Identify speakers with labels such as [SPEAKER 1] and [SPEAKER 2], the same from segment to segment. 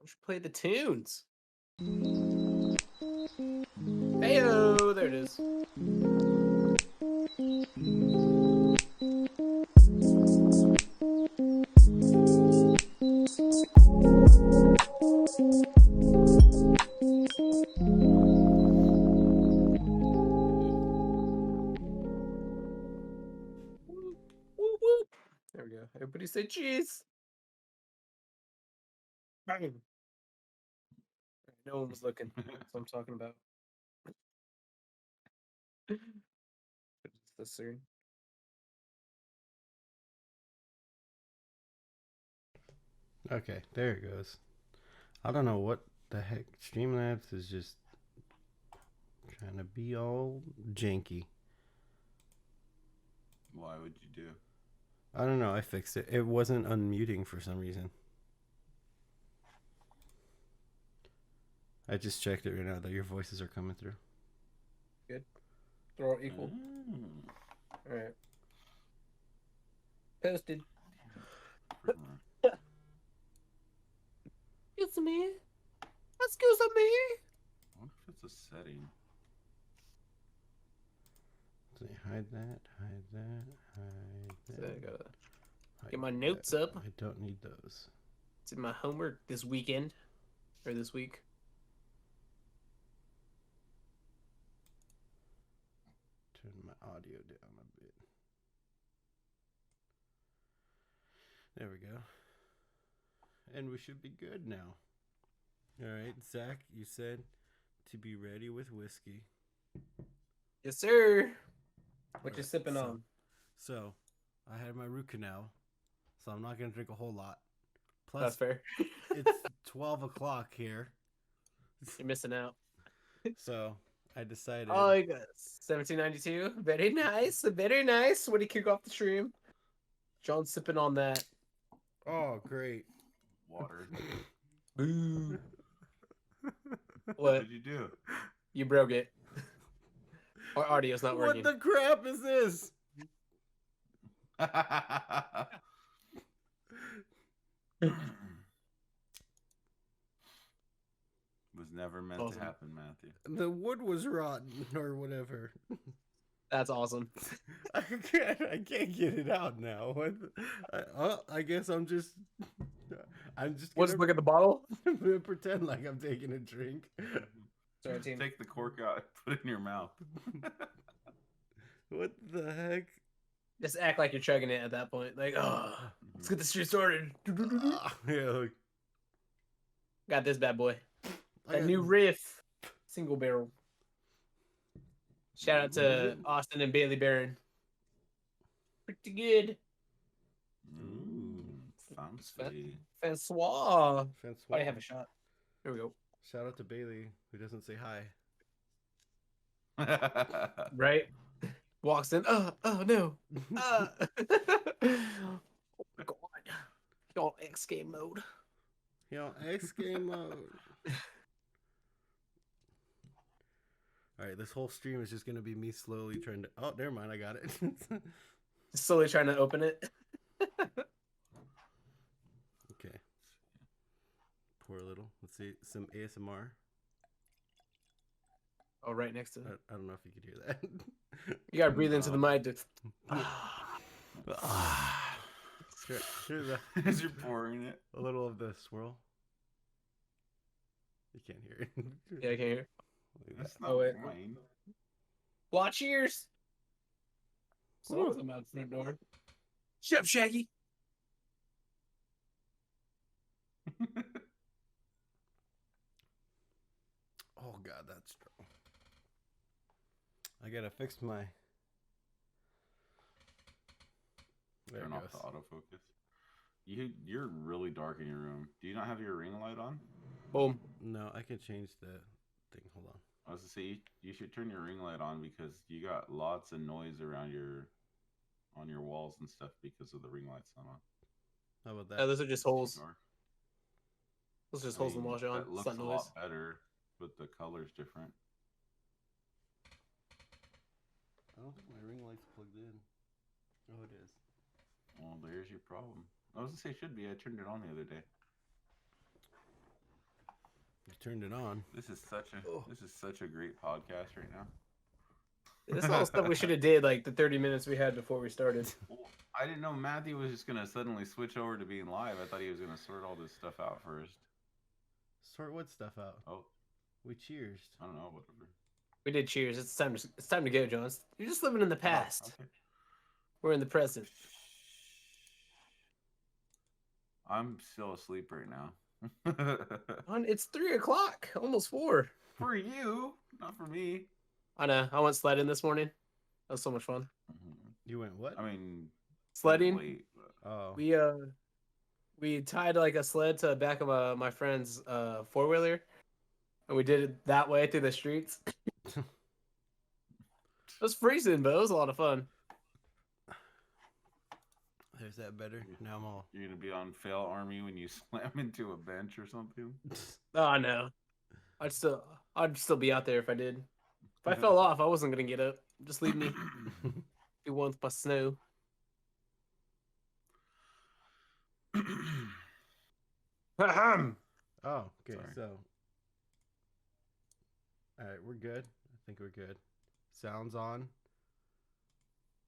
[SPEAKER 1] I should play the tunes. Heyo, there it is. Whoop, whoop, whoop. There we go. Everybody say cheese. Bang. No one was looking. That's what I'm talking about. It's the scene.
[SPEAKER 2] Okay, there it goes. I don't know what the heck. Streamlabs is just trying to be all janky.
[SPEAKER 3] Why would you do?
[SPEAKER 2] I don't know. I fixed it. It wasn't unmuting for some reason. I just checked it right now that your voices are coming through.
[SPEAKER 1] Good. They're all equal. All right. Posted. Excuse me. Excuse me.
[SPEAKER 3] What if it's a setting?
[SPEAKER 2] So hide that, hide that, hide that.
[SPEAKER 1] So I gotta
[SPEAKER 2] hide
[SPEAKER 1] get my notes up.
[SPEAKER 2] I don't need those.
[SPEAKER 1] It's in my homework this weekend. Or this week.
[SPEAKER 2] Turn my audio down a bit. There we go. And we should be good now. Alright, Zach, you said to be ready with whiskey.
[SPEAKER 1] Yes, sir. What you sipping on?
[SPEAKER 2] So, I had my root canal, so I'm not going to drink a whole lot. Plus,
[SPEAKER 1] That's fair.
[SPEAKER 2] it's 12 o'clock here.
[SPEAKER 1] You're missing out.
[SPEAKER 2] So, I decided...
[SPEAKER 1] Oh, you got 1792. Very nice. Very nice. What do you kick off the stream? John's sipping on that.
[SPEAKER 2] Oh, great.
[SPEAKER 3] Water.
[SPEAKER 1] Boo.
[SPEAKER 3] What
[SPEAKER 1] What?
[SPEAKER 3] did you do?
[SPEAKER 1] You broke it. Our audio's not working.
[SPEAKER 2] What the crap is this?
[SPEAKER 3] Was never meant
[SPEAKER 1] Awesome.
[SPEAKER 3] to happen, Matthew.
[SPEAKER 2] The wood was rotten or whatever.
[SPEAKER 1] That's awesome.
[SPEAKER 2] I can't get it out now. I guess I'm just
[SPEAKER 1] We'll just look at the bottle.
[SPEAKER 2] pretend like I'm taking a drink.
[SPEAKER 1] Sorry, team.
[SPEAKER 3] Take the cork out and put it in your mouth.
[SPEAKER 2] What the heck?
[SPEAKER 1] Just act like you're chugging it at that point. Like, oh, let's get this shit started.
[SPEAKER 2] Yeah, look.
[SPEAKER 1] Got this bad boy.
[SPEAKER 2] I
[SPEAKER 1] That
[SPEAKER 2] got-
[SPEAKER 1] new riff. Single barrel. Shout out to Austin and Bailey Barron. Pretty good.
[SPEAKER 3] Fancy.
[SPEAKER 1] Francois.
[SPEAKER 2] Francois.
[SPEAKER 1] I have a shot. Here we go.
[SPEAKER 2] Shout out to Bailey, who doesn't say hi.
[SPEAKER 1] Right? Walks in. Oh no. Oh my god. You're on X game mode.
[SPEAKER 2] Yo, X game mode. Alright, this whole stream is just gonna be me slowly trying to. Oh, never mind, I got it.
[SPEAKER 1] Just slowly trying to open it.
[SPEAKER 2] Okay. Pour a little. Let's see some ASMR.
[SPEAKER 1] Oh, right next to it.
[SPEAKER 2] I don't know if you could hear that.
[SPEAKER 1] You gotta breathe into the mic.
[SPEAKER 2] Here's
[SPEAKER 3] As you're pouring it.
[SPEAKER 2] a little of the swirl. You can't hear it.
[SPEAKER 1] Yeah, I can hear.
[SPEAKER 3] That's
[SPEAKER 1] Oh,
[SPEAKER 3] not
[SPEAKER 1] wait.
[SPEAKER 3] wine.
[SPEAKER 1] Well, cheers. Someone's come out the front door. Shut up, Shaggy.
[SPEAKER 2] Oh god, that's strong. I gotta fix my. There
[SPEAKER 3] Turn
[SPEAKER 2] it
[SPEAKER 3] off the
[SPEAKER 2] goes.
[SPEAKER 3] autofocus. You're really dark in your room. Do you not have your ring light on?
[SPEAKER 1] Boom.
[SPEAKER 2] No, I can change the thing. Hold on.
[SPEAKER 3] I was to say you should turn your ring light on because you got lots of noise around on your walls and stuff because of the ring light's not on.
[SPEAKER 2] How about that?
[SPEAKER 1] Oh, those are just holes.
[SPEAKER 3] Dark.
[SPEAKER 1] Those are just
[SPEAKER 3] I
[SPEAKER 1] holes in the
[SPEAKER 3] mean,
[SPEAKER 1] wall, John.
[SPEAKER 3] that
[SPEAKER 1] It's
[SPEAKER 3] looks
[SPEAKER 1] not
[SPEAKER 3] a
[SPEAKER 1] noise.
[SPEAKER 3] lot better, but the color's different.
[SPEAKER 2] I don't think my ring light's plugged in. Oh, it is.
[SPEAKER 3] Well, there's your problem. I was gonna say it should be. I turned it on the other day.
[SPEAKER 2] turned it on.
[SPEAKER 3] This is such a great podcast right now.
[SPEAKER 1] This is all stuff we should have did like the 30 minutes we had before we started.
[SPEAKER 3] Well, I didn't know Matthew was just gonna suddenly switch over to being live. I thought he was gonna sort all this stuff out first.
[SPEAKER 2] Sort what stuff out?
[SPEAKER 3] Oh,
[SPEAKER 2] We cheers.
[SPEAKER 3] I don't know, whatever.
[SPEAKER 1] We did cheers. It's time to go, John. You're just living in the past.
[SPEAKER 3] Oh, okay.
[SPEAKER 1] We're in the present.
[SPEAKER 3] I'm still asleep right now.
[SPEAKER 1] It's 3 o'clock, almost 4.
[SPEAKER 3] For you, not for me.
[SPEAKER 1] I know. I went sledding this morning. That was so much fun.
[SPEAKER 2] You went what?
[SPEAKER 3] I mean,
[SPEAKER 1] Sledding.
[SPEAKER 3] late, but...
[SPEAKER 2] Oh.
[SPEAKER 1] We tied like a sled to the back of my friend's 4-wheeler, and we did it that way through the streets. It was freezing, but it was a lot of fun.
[SPEAKER 2] There's that better. Now I'm all.
[SPEAKER 3] You're gonna be on Fail Army when you slam into a bench or something.
[SPEAKER 1] Oh no, I'd still be out there if I did. If I fell off, I wasn't gonna get up. Just leave me. Be one with my snow.
[SPEAKER 2] Oh, okay.
[SPEAKER 3] Sorry.
[SPEAKER 2] So, all right, we're good. I think we're good. Sounds on.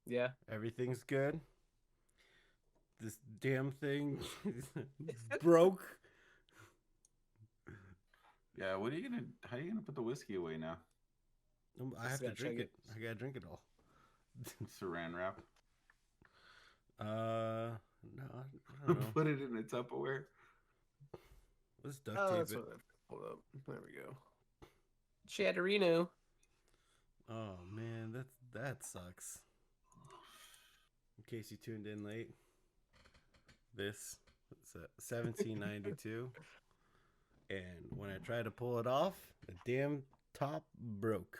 [SPEAKER 1] Yeah.
[SPEAKER 2] Everything's good. This damn thing broke.
[SPEAKER 3] Yeah, how are you gonna put the whiskey away now?
[SPEAKER 2] I have to
[SPEAKER 1] gotta
[SPEAKER 2] drink
[SPEAKER 1] chug
[SPEAKER 2] it. I gotta drink it all.
[SPEAKER 3] Saran wrap.
[SPEAKER 2] No, I don't know.
[SPEAKER 3] Put it in a Tupperware.
[SPEAKER 2] Let's duct
[SPEAKER 1] Oh,
[SPEAKER 2] tape
[SPEAKER 1] that's
[SPEAKER 2] it.
[SPEAKER 1] what hold up. There we go. Chatterino.
[SPEAKER 2] Oh man, that sucks. In case you tuned in late, what's that? 1792. And when I tried to pull it off, the damn top broke.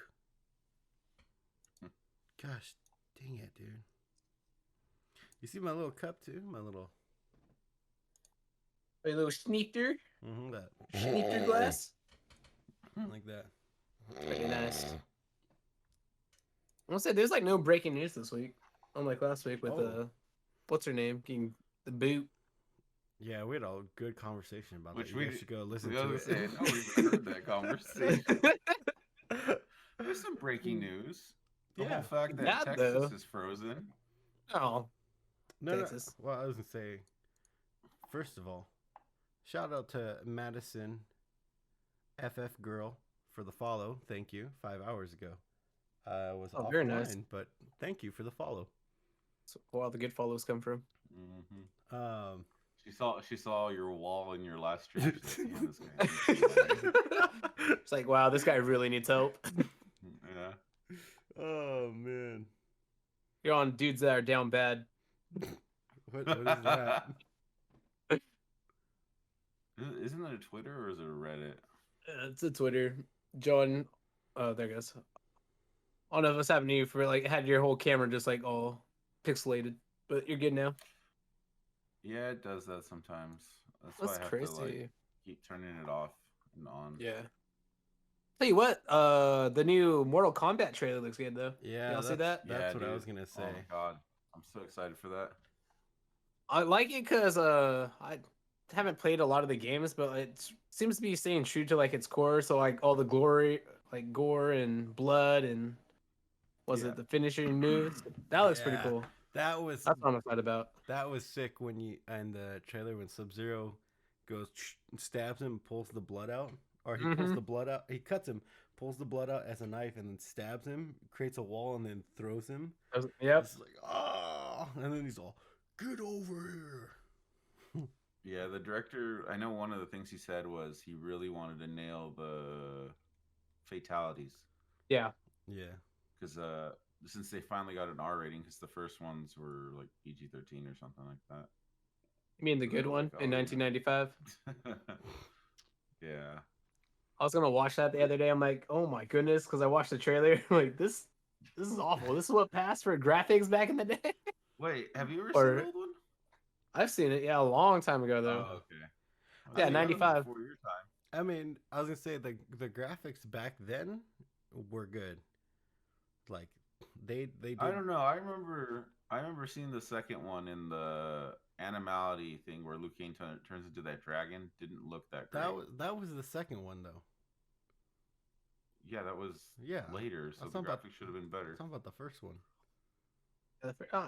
[SPEAKER 2] Gosh, dang it, dude. You see my little cup too? My little
[SPEAKER 1] A little schneefter.
[SPEAKER 2] that
[SPEAKER 1] Schneefter glass.
[SPEAKER 2] like that.
[SPEAKER 1] Pretty nice. I want to say there's like no breaking news this week, unlike last week with what's her name getting the boot.
[SPEAKER 2] Yeah, we had a good conversation about
[SPEAKER 3] Which
[SPEAKER 2] that. You guys should go listen
[SPEAKER 3] we
[SPEAKER 2] to
[SPEAKER 3] always
[SPEAKER 2] it.
[SPEAKER 3] say, no, we've heard that conversation. There's some breaking news. The whole fact that
[SPEAKER 1] That,
[SPEAKER 3] Texas
[SPEAKER 1] though.
[SPEAKER 3] is frozen.
[SPEAKER 1] Oh,
[SPEAKER 2] No,
[SPEAKER 1] Texas.
[SPEAKER 2] well, I was gonna say, first of all, shout out to Madison, FF girl, for the follow. Thank you. 5 hours ago, I was
[SPEAKER 1] very
[SPEAKER 2] offline,
[SPEAKER 1] nice.
[SPEAKER 2] but thank you for the follow.
[SPEAKER 1] that's where all the good follows come from.
[SPEAKER 3] Mm-hmm. She saw your wall in your last stream. She's like, "Damn, this guy."
[SPEAKER 1] It's like, wow, this guy really needs help.
[SPEAKER 3] Yeah.
[SPEAKER 2] Oh man,
[SPEAKER 1] You're on dudes that are down bad.
[SPEAKER 2] what is that?
[SPEAKER 3] Isn't that a Twitter or is it a Reddit?
[SPEAKER 1] It's a Twitter. John, oh, there it goes. I don't know if it's happened to you for like had your whole camera just like all pixelated, but you're good now.
[SPEAKER 3] Yeah, it does that sometimes. That's
[SPEAKER 1] That's
[SPEAKER 3] why I have
[SPEAKER 1] crazy.
[SPEAKER 3] to like keep turning it off and on.
[SPEAKER 1] Yeah. Tell you what, the new Mortal Kombat trailer looks good though.
[SPEAKER 2] Yeah,
[SPEAKER 1] Y'all see that?
[SPEAKER 2] That's
[SPEAKER 3] Yeah,
[SPEAKER 2] what I
[SPEAKER 3] dude.
[SPEAKER 2] was gonna say.
[SPEAKER 3] Oh my god, I'm so excited for that.
[SPEAKER 1] I like it because I haven't played a lot of the games, but it seems to be staying true to like its core. So like all the glory, like gore and blood and
[SPEAKER 3] Yeah.
[SPEAKER 1] it the finishing moves? That looks pretty
[SPEAKER 2] Yeah.
[SPEAKER 1] cool.
[SPEAKER 2] That was
[SPEAKER 1] That's what I'm excited about.
[SPEAKER 2] That was sick when you in the trailer when Sub-Zero goes stabs him, pulls the blood out, or he pulls the blood out. He cuts him, pulls the blood out as a knife, and then stabs him, creates a wall, and then throws him.
[SPEAKER 1] Yep.
[SPEAKER 2] It's like and then he's all, "Get over here."
[SPEAKER 3] Yeah, the director, I know one of the things he said was he really wanted to nail the fatalities.
[SPEAKER 1] Yeah.
[SPEAKER 2] Yeah.
[SPEAKER 3] Because since they finally got an R rating, because the first ones were like PG-13 or something like that.
[SPEAKER 1] You mean the good one in 1995?
[SPEAKER 3] Yeah.
[SPEAKER 1] I was gonna watch that the other day. I'm like, oh my goodness, because I watched the trailer. I'm like this is awful. This is what passed for graphics back in the day.
[SPEAKER 3] Wait, have you ever
[SPEAKER 1] Or-
[SPEAKER 3] seen the old one?
[SPEAKER 1] I've seen it, yeah, a long time ago though.
[SPEAKER 3] Oh, okay.
[SPEAKER 1] Yeah,
[SPEAKER 3] I think that was
[SPEAKER 1] 95.
[SPEAKER 3] before your time.
[SPEAKER 2] I mean, I was gonna say the graphics back then were good. Like they did.
[SPEAKER 3] I don't know. I remember seeing the second one in the animality thing where Liu Kang turns into that dragon didn't look that great.
[SPEAKER 2] That was the second one though.
[SPEAKER 3] Yeah, that was later, so the graphics should have been better.
[SPEAKER 2] Talking about the first one.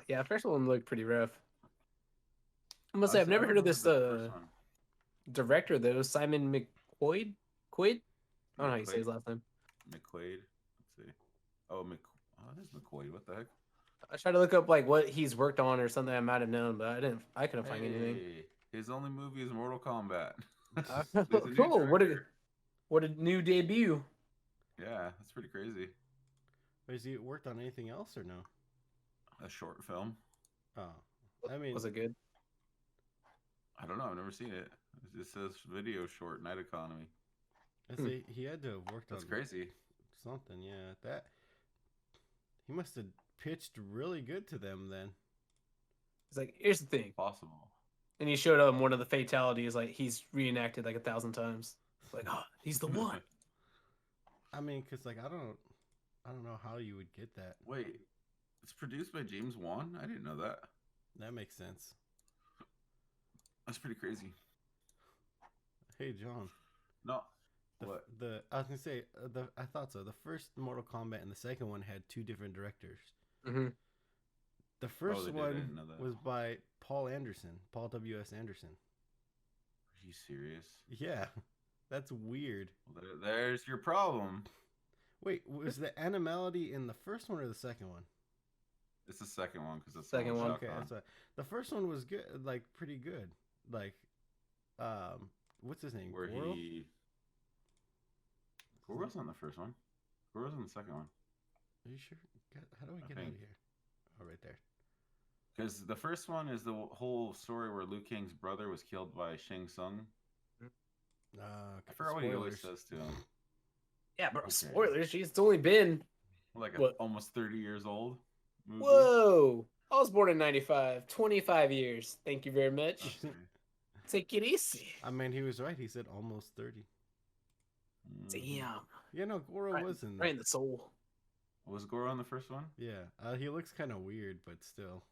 [SPEAKER 1] Yeah, the first one looked pretty rough. I must say, I've never heard of this director though, Simon McQuaid. I don't know how you say his last name.
[SPEAKER 3] McQuaid. Let's see. Oh, it is McQuaid. What the heck?
[SPEAKER 1] I tried to look up like what he's worked on or something I might have known, but I couldn't find anything.
[SPEAKER 3] His only movie is Mortal Kombat.
[SPEAKER 1] Cool. What a new debut.
[SPEAKER 3] Yeah, that's pretty crazy.
[SPEAKER 2] Has he worked on anything else or no?
[SPEAKER 3] A short film.
[SPEAKER 2] Oh, I mean,
[SPEAKER 1] was it good?
[SPEAKER 3] I don't know. I've never seen it. It says video short, Night Economy.
[SPEAKER 2] I say he had to have worked on.
[SPEAKER 3] That's crazy.
[SPEAKER 2] Something, yeah. That he must have pitched really good to them then.
[SPEAKER 1] He's like, here's the thing.
[SPEAKER 3] Possible.
[SPEAKER 1] And he showed up one of the fatalities, like he's reenacted like 1,000 times. Like, oh, he's the one.
[SPEAKER 2] I mean, cause like I don't know how you would get that.
[SPEAKER 3] Wait, it's produced by James Wan? I didn't know that.
[SPEAKER 2] That makes sense.
[SPEAKER 3] That's pretty crazy.
[SPEAKER 2] Hey, John.
[SPEAKER 3] No.
[SPEAKER 2] I was gonna say I thought so. The first Mortal Kombat and the second one had two different directors.
[SPEAKER 1] Mm-hmm.
[SPEAKER 2] The first one was by Paul W.S. Anderson.
[SPEAKER 3] Are you serious?
[SPEAKER 2] Yeah, that's weird.
[SPEAKER 3] Well, there's your problem.
[SPEAKER 2] Wait, was the animality in the first one or the second one?
[SPEAKER 3] It's the second one because it's
[SPEAKER 1] second one.
[SPEAKER 2] Okay, so the first one was good, like pretty good. Like, what's his name?
[SPEAKER 3] Where
[SPEAKER 2] Goro?
[SPEAKER 3] Goro's on the first one. Goro's on the second one.
[SPEAKER 2] Are you sure? How do I get out of here? Oh, right there.
[SPEAKER 3] Because the first one is the whole story where Liu Kang's brother was killed by Shang Tsung. I forgot what he always says to him.
[SPEAKER 1] Yeah, bro. Okay. Spoilers. Jeez, it's only been
[SPEAKER 3] like almost 30 years old. Movie.
[SPEAKER 1] Whoa! I was born in 95. 25 years. Thank you very much.
[SPEAKER 3] Okay.
[SPEAKER 1] Take it easy.
[SPEAKER 2] I mean, he was right. He said almost 30.
[SPEAKER 1] Damn.
[SPEAKER 2] Yeah, no, Goro was in there.
[SPEAKER 1] Right in the soul.
[SPEAKER 3] Was Goro on the first one?
[SPEAKER 2] Yeah. He looks kind of weird, but still.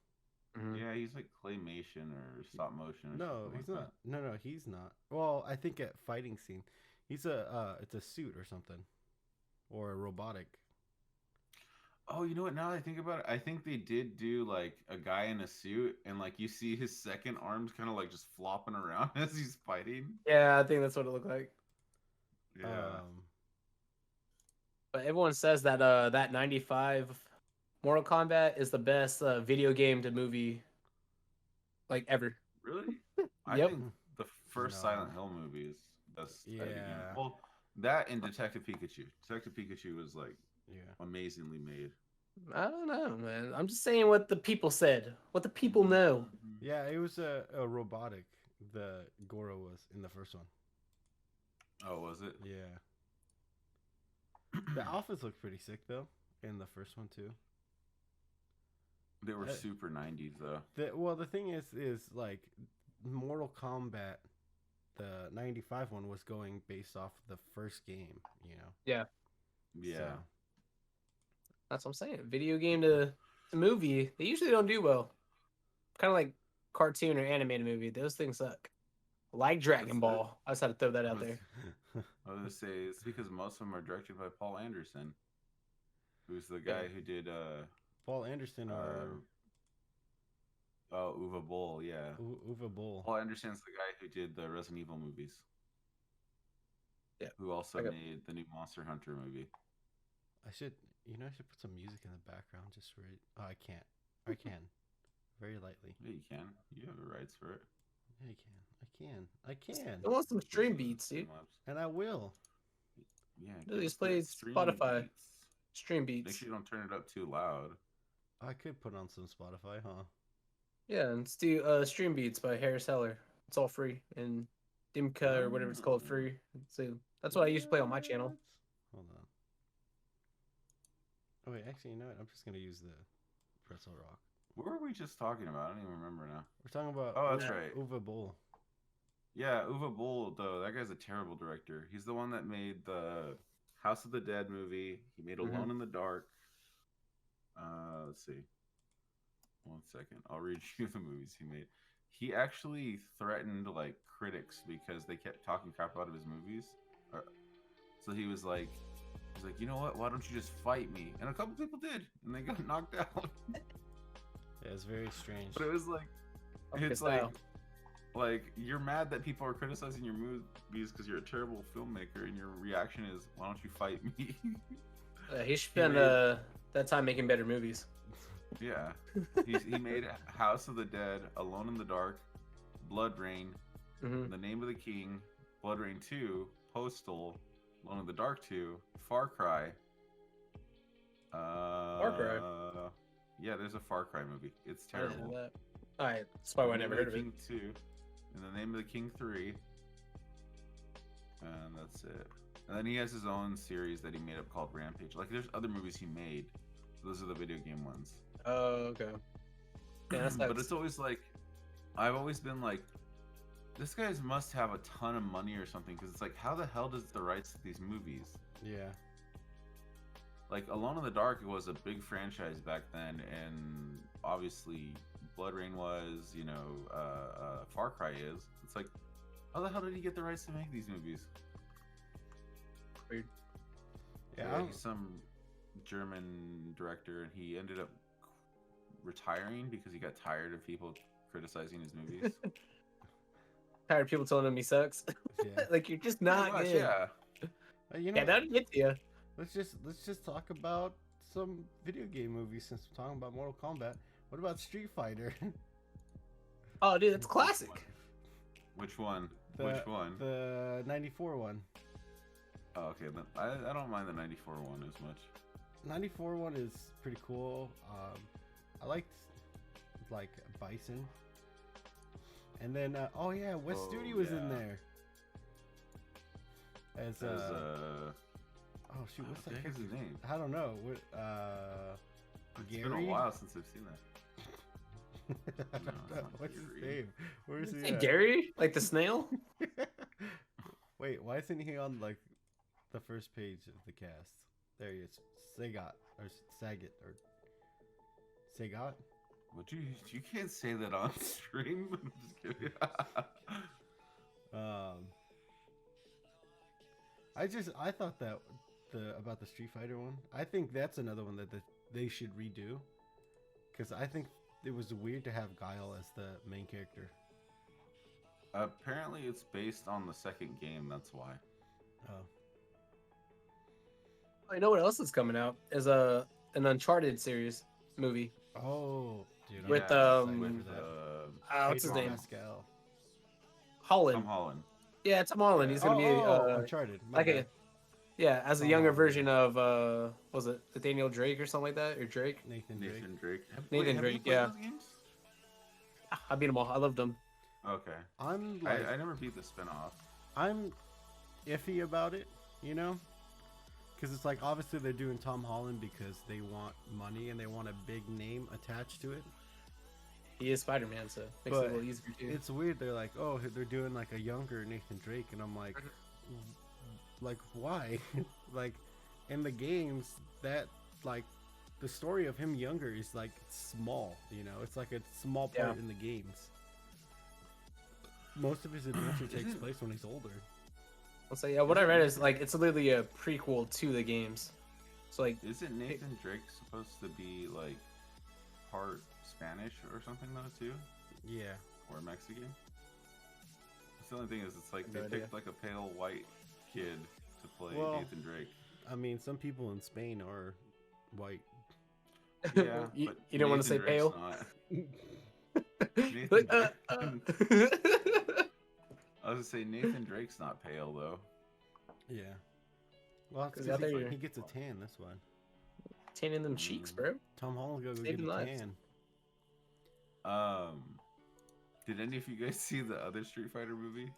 [SPEAKER 3] Mm-hmm. Yeah, he's like claymation or stop motion. Or
[SPEAKER 2] no, he's not. No, he's not. Well, I think at fighting scene, he's it's a suit or something, or a robotic.
[SPEAKER 3] Oh, you know what? Now that I think about it, I think they did do like a guy in a suit, and like you see his second arm's kind of like just flopping around as he's fighting.
[SPEAKER 1] Yeah, I think that's what it looked like.
[SPEAKER 3] Yeah.
[SPEAKER 1] But everyone says that that 95 Mortal Kombat is the best video game to movie like ever.
[SPEAKER 3] Really?
[SPEAKER 1] Yep.
[SPEAKER 3] I think the first Silent Hill movie is best.
[SPEAKER 2] Yeah.
[SPEAKER 3] Well, that and Detective Pikachu. Detective Pikachu was like amazingly made.
[SPEAKER 1] I don't know, man. I'm just saying what the people said. What the people know.
[SPEAKER 2] Yeah, it was a robotic. The Goro was in the first one.
[SPEAKER 3] Oh, was it?
[SPEAKER 2] Yeah. The outfits looked pretty sick though in the first one too.
[SPEAKER 3] They were super 90s though.
[SPEAKER 2] The thing is like Mortal Kombat, the 95 one was going based off the first game, you know.
[SPEAKER 1] Yeah.
[SPEAKER 3] Yeah.
[SPEAKER 1] So, that's what I'm saying. Video game to movie, they usually don't do well. Kind of like cartoon or animated movie. Those things suck. Like Dragon Ball. I just had to throw that out there.
[SPEAKER 3] I was gonna say it's because most of them are directed by Paul Anderson, who's the guy who did
[SPEAKER 2] Paul Anderson or
[SPEAKER 3] Uwe Boll, yeah.
[SPEAKER 2] Uwe Boll.
[SPEAKER 3] Paul Anderson's the guy who did the Resident Evil movies.
[SPEAKER 1] Yeah.
[SPEAKER 3] Who also made the new Monster Hunter movie.
[SPEAKER 2] I should put some music in the background just for it. Oh, I can't. I can. Very lightly.
[SPEAKER 3] Yeah, you can. You have the rights for it.
[SPEAKER 2] Yeah, you can. I can.
[SPEAKER 1] I want some stream beats, dude.
[SPEAKER 2] And I will.
[SPEAKER 3] Yeah.
[SPEAKER 1] Just play Spotify. Beats. Stream beats.
[SPEAKER 3] Make sure you don't turn it up too loud.
[SPEAKER 2] I could put on some Spotify, huh?
[SPEAKER 1] Yeah, and let's do Stream Beats by Harris Heller. It's all free. And Dimka or whatever it's called, free. So that's what I used to play on my channel.
[SPEAKER 2] Hold on. Oh, wait, actually, you know what? I'm just going to use the pretzel rock.
[SPEAKER 3] What were we just talking about? I don't even remember now.
[SPEAKER 2] We're talking about
[SPEAKER 3] that's right.
[SPEAKER 2] Uwe Boll.
[SPEAKER 3] Yeah, Uwe Boll, though, that guy's a terrible director. He's the one that made the House of the Dead movie. He made Alone in the Dark. Let's see. 1 second. I'll read you the movies he made. he actually threatened like critics because they kept talking crap out of his movies. So he's like, you know what? Why don't you just fight me? And a couple people did, and they got knocked out.
[SPEAKER 2] Yeah, it's very strange.
[SPEAKER 3] But it was like, it's like you're mad that people are criticizing your movies because you're a terrible filmmaker, and your reaction is, why don't you fight me?
[SPEAKER 1] He should spend that time making better movies.
[SPEAKER 3] Yeah, he made House of the Dead, Alone in the Dark, Blood Rain, The Name of the King, Blood Rain 2, Postal, Alone in the Dark 2, Far Cry.
[SPEAKER 1] Far Cry?
[SPEAKER 3] Yeah, there's a Far Cry movie. It's
[SPEAKER 1] I didn't know
[SPEAKER 3] terrible.
[SPEAKER 1] that. Alright, that's probably why I never heard of it.
[SPEAKER 3] King 2, and The Name of the King 3. And that's it. And then he has his own series that he made up called Rampage. Like, there's other movies he made. Those are the video game ones.
[SPEAKER 1] Oh, okay. Yeah, that's
[SPEAKER 3] But it's always like, I've always been like, this guy must have a ton of money or something, because it's like, how the hell does the rights to these movies?
[SPEAKER 2] Yeah.
[SPEAKER 3] Like, Alone in the Dark was a big franchise back then, and obviously Blood Rain was, you know, Far Cry is. It's like, how the hell did he get the rights to make these movies?
[SPEAKER 1] Weird.
[SPEAKER 3] Yeah, he's some German director, and he ended up retiring because he got tired of people criticizing his movies.
[SPEAKER 1] Tired of people telling him he sucks.
[SPEAKER 2] Yeah.
[SPEAKER 1] Like, you're just not good.
[SPEAKER 3] Yeah.
[SPEAKER 2] You know,
[SPEAKER 1] Yeah, that'll get to you.
[SPEAKER 2] let's just talk about some video game movies since we're talking about Mortal Kombat. What about Street Fighter?
[SPEAKER 1] Oh, dude, that's classic.
[SPEAKER 3] Which one? Which one?
[SPEAKER 2] The 94 one.
[SPEAKER 3] Oh, okay. Then I don't mind the 94 one as much.
[SPEAKER 2] 94 one is pretty cool. I liked like Bison. And then oh yeah, Wes Studi was in there. As oh shoot, what's that
[SPEAKER 3] his name?
[SPEAKER 2] I don't know. What
[SPEAKER 3] It's
[SPEAKER 2] Gary?
[SPEAKER 3] been a while since I've seen that.
[SPEAKER 2] I don't know. What's his name? Where is he
[SPEAKER 1] Hey,
[SPEAKER 2] at?
[SPEAKER 1] Gary? Like the snail?
[SPEAKER 2] Wait, why isn't he on like the first page of the cast? There he is. Sagat or Sagat or Sagat?
[SPEAKER 3] Would you can't say that on stream. I'm just kidding.
[SPEAKER 2] I thought that about the Street Fighter one. I think that's another one that they should redo, because I think it was weird to have Guile as the main character.
[SPEAKER 3] Apparently, it's based on the second game. That's why.
[SPEAKER 2] Oh.
[SPEAKER 1] You know what else is coming out? Is an Uncharted series movie.
[SPEAKER 2] Oh, dude.
[SPEAKER 1] With, what's his name?
[SPEAKER 2] Pascal.
[SPEAKER 1] Holland.
[SPEAKER 3] Tom Holland.
[SPEAKER 1] Yeah, Tom Holland. He's gonna be
[SPEAKER 2] Uncharted.
[SPEAKER 1] as a younger version of was it Daniel Drake or something like that, or Drake?
[SPEAKER 2] Nathan Drake.
[SPEAKER 1] Nathan Drake, yeah. I beat them all. I loved them.
[SPEAKER 3] Okay.
[SPEAKER 2] I
[SPEAKER 3] never beat the spinoff.
[SPEAKER 2] I'm iffy about it, you know, because it's like obviously they're doing Tom Holland because they want money and they want a big name attached to it.
[SPEAKER 1] He is Spider-Man, so it makes it a little easier too.
[SPEAKER 2] It's weird. They're like, oh, they're doing like a younger Nathan Drake, and I'm like, why? Like, in the games, that like the story of him younger is like small. You know, it's like a small part in the games. Most of his adventure takes place when he's older.
[SPEAKER 1] I'll say, what I read is like it's literally a prequel to the games. So like,
[SPEAKER 3] isn't Nathan Drake supposed to be like part Spanish or something though too?
[SPEAKER 2] Yeah.
[SPEAKER 3] Or Mexican? The only thing is, it's like they picked like a pale white kid to play Nathan Drake.
[SPEAKER 2] I mean, some people in Spain are white.
[SPEAKER 3] Yeah,
[SPEAKER 1] you
[SPEAKER 3] but
[SPEAKER 1] don't want to say
[SPEAKER 3] Nathan
[SPEAKER 1] pale.
[SPEAKER 3] Nathan Drake. I was gonna say Nathan Drake's not pale though.
[SPEAKER 2] Yeah. Well, it's
[SPEAKER 1] 'Cause
[SPEAKER 2] he gets a tan. That's why.
[SPEAKER 1] Tanning them cheeks, bro.
[SPEAKER 2] Tom Holland's gotta go
[SPEAKER 1] Saving
[SPEAKER 2] get a
[SPEAKER 1] lives.
[SPEAKER 2] tan.
[SPEAKER 3] Did any of you guys see the other Street Fighter movie?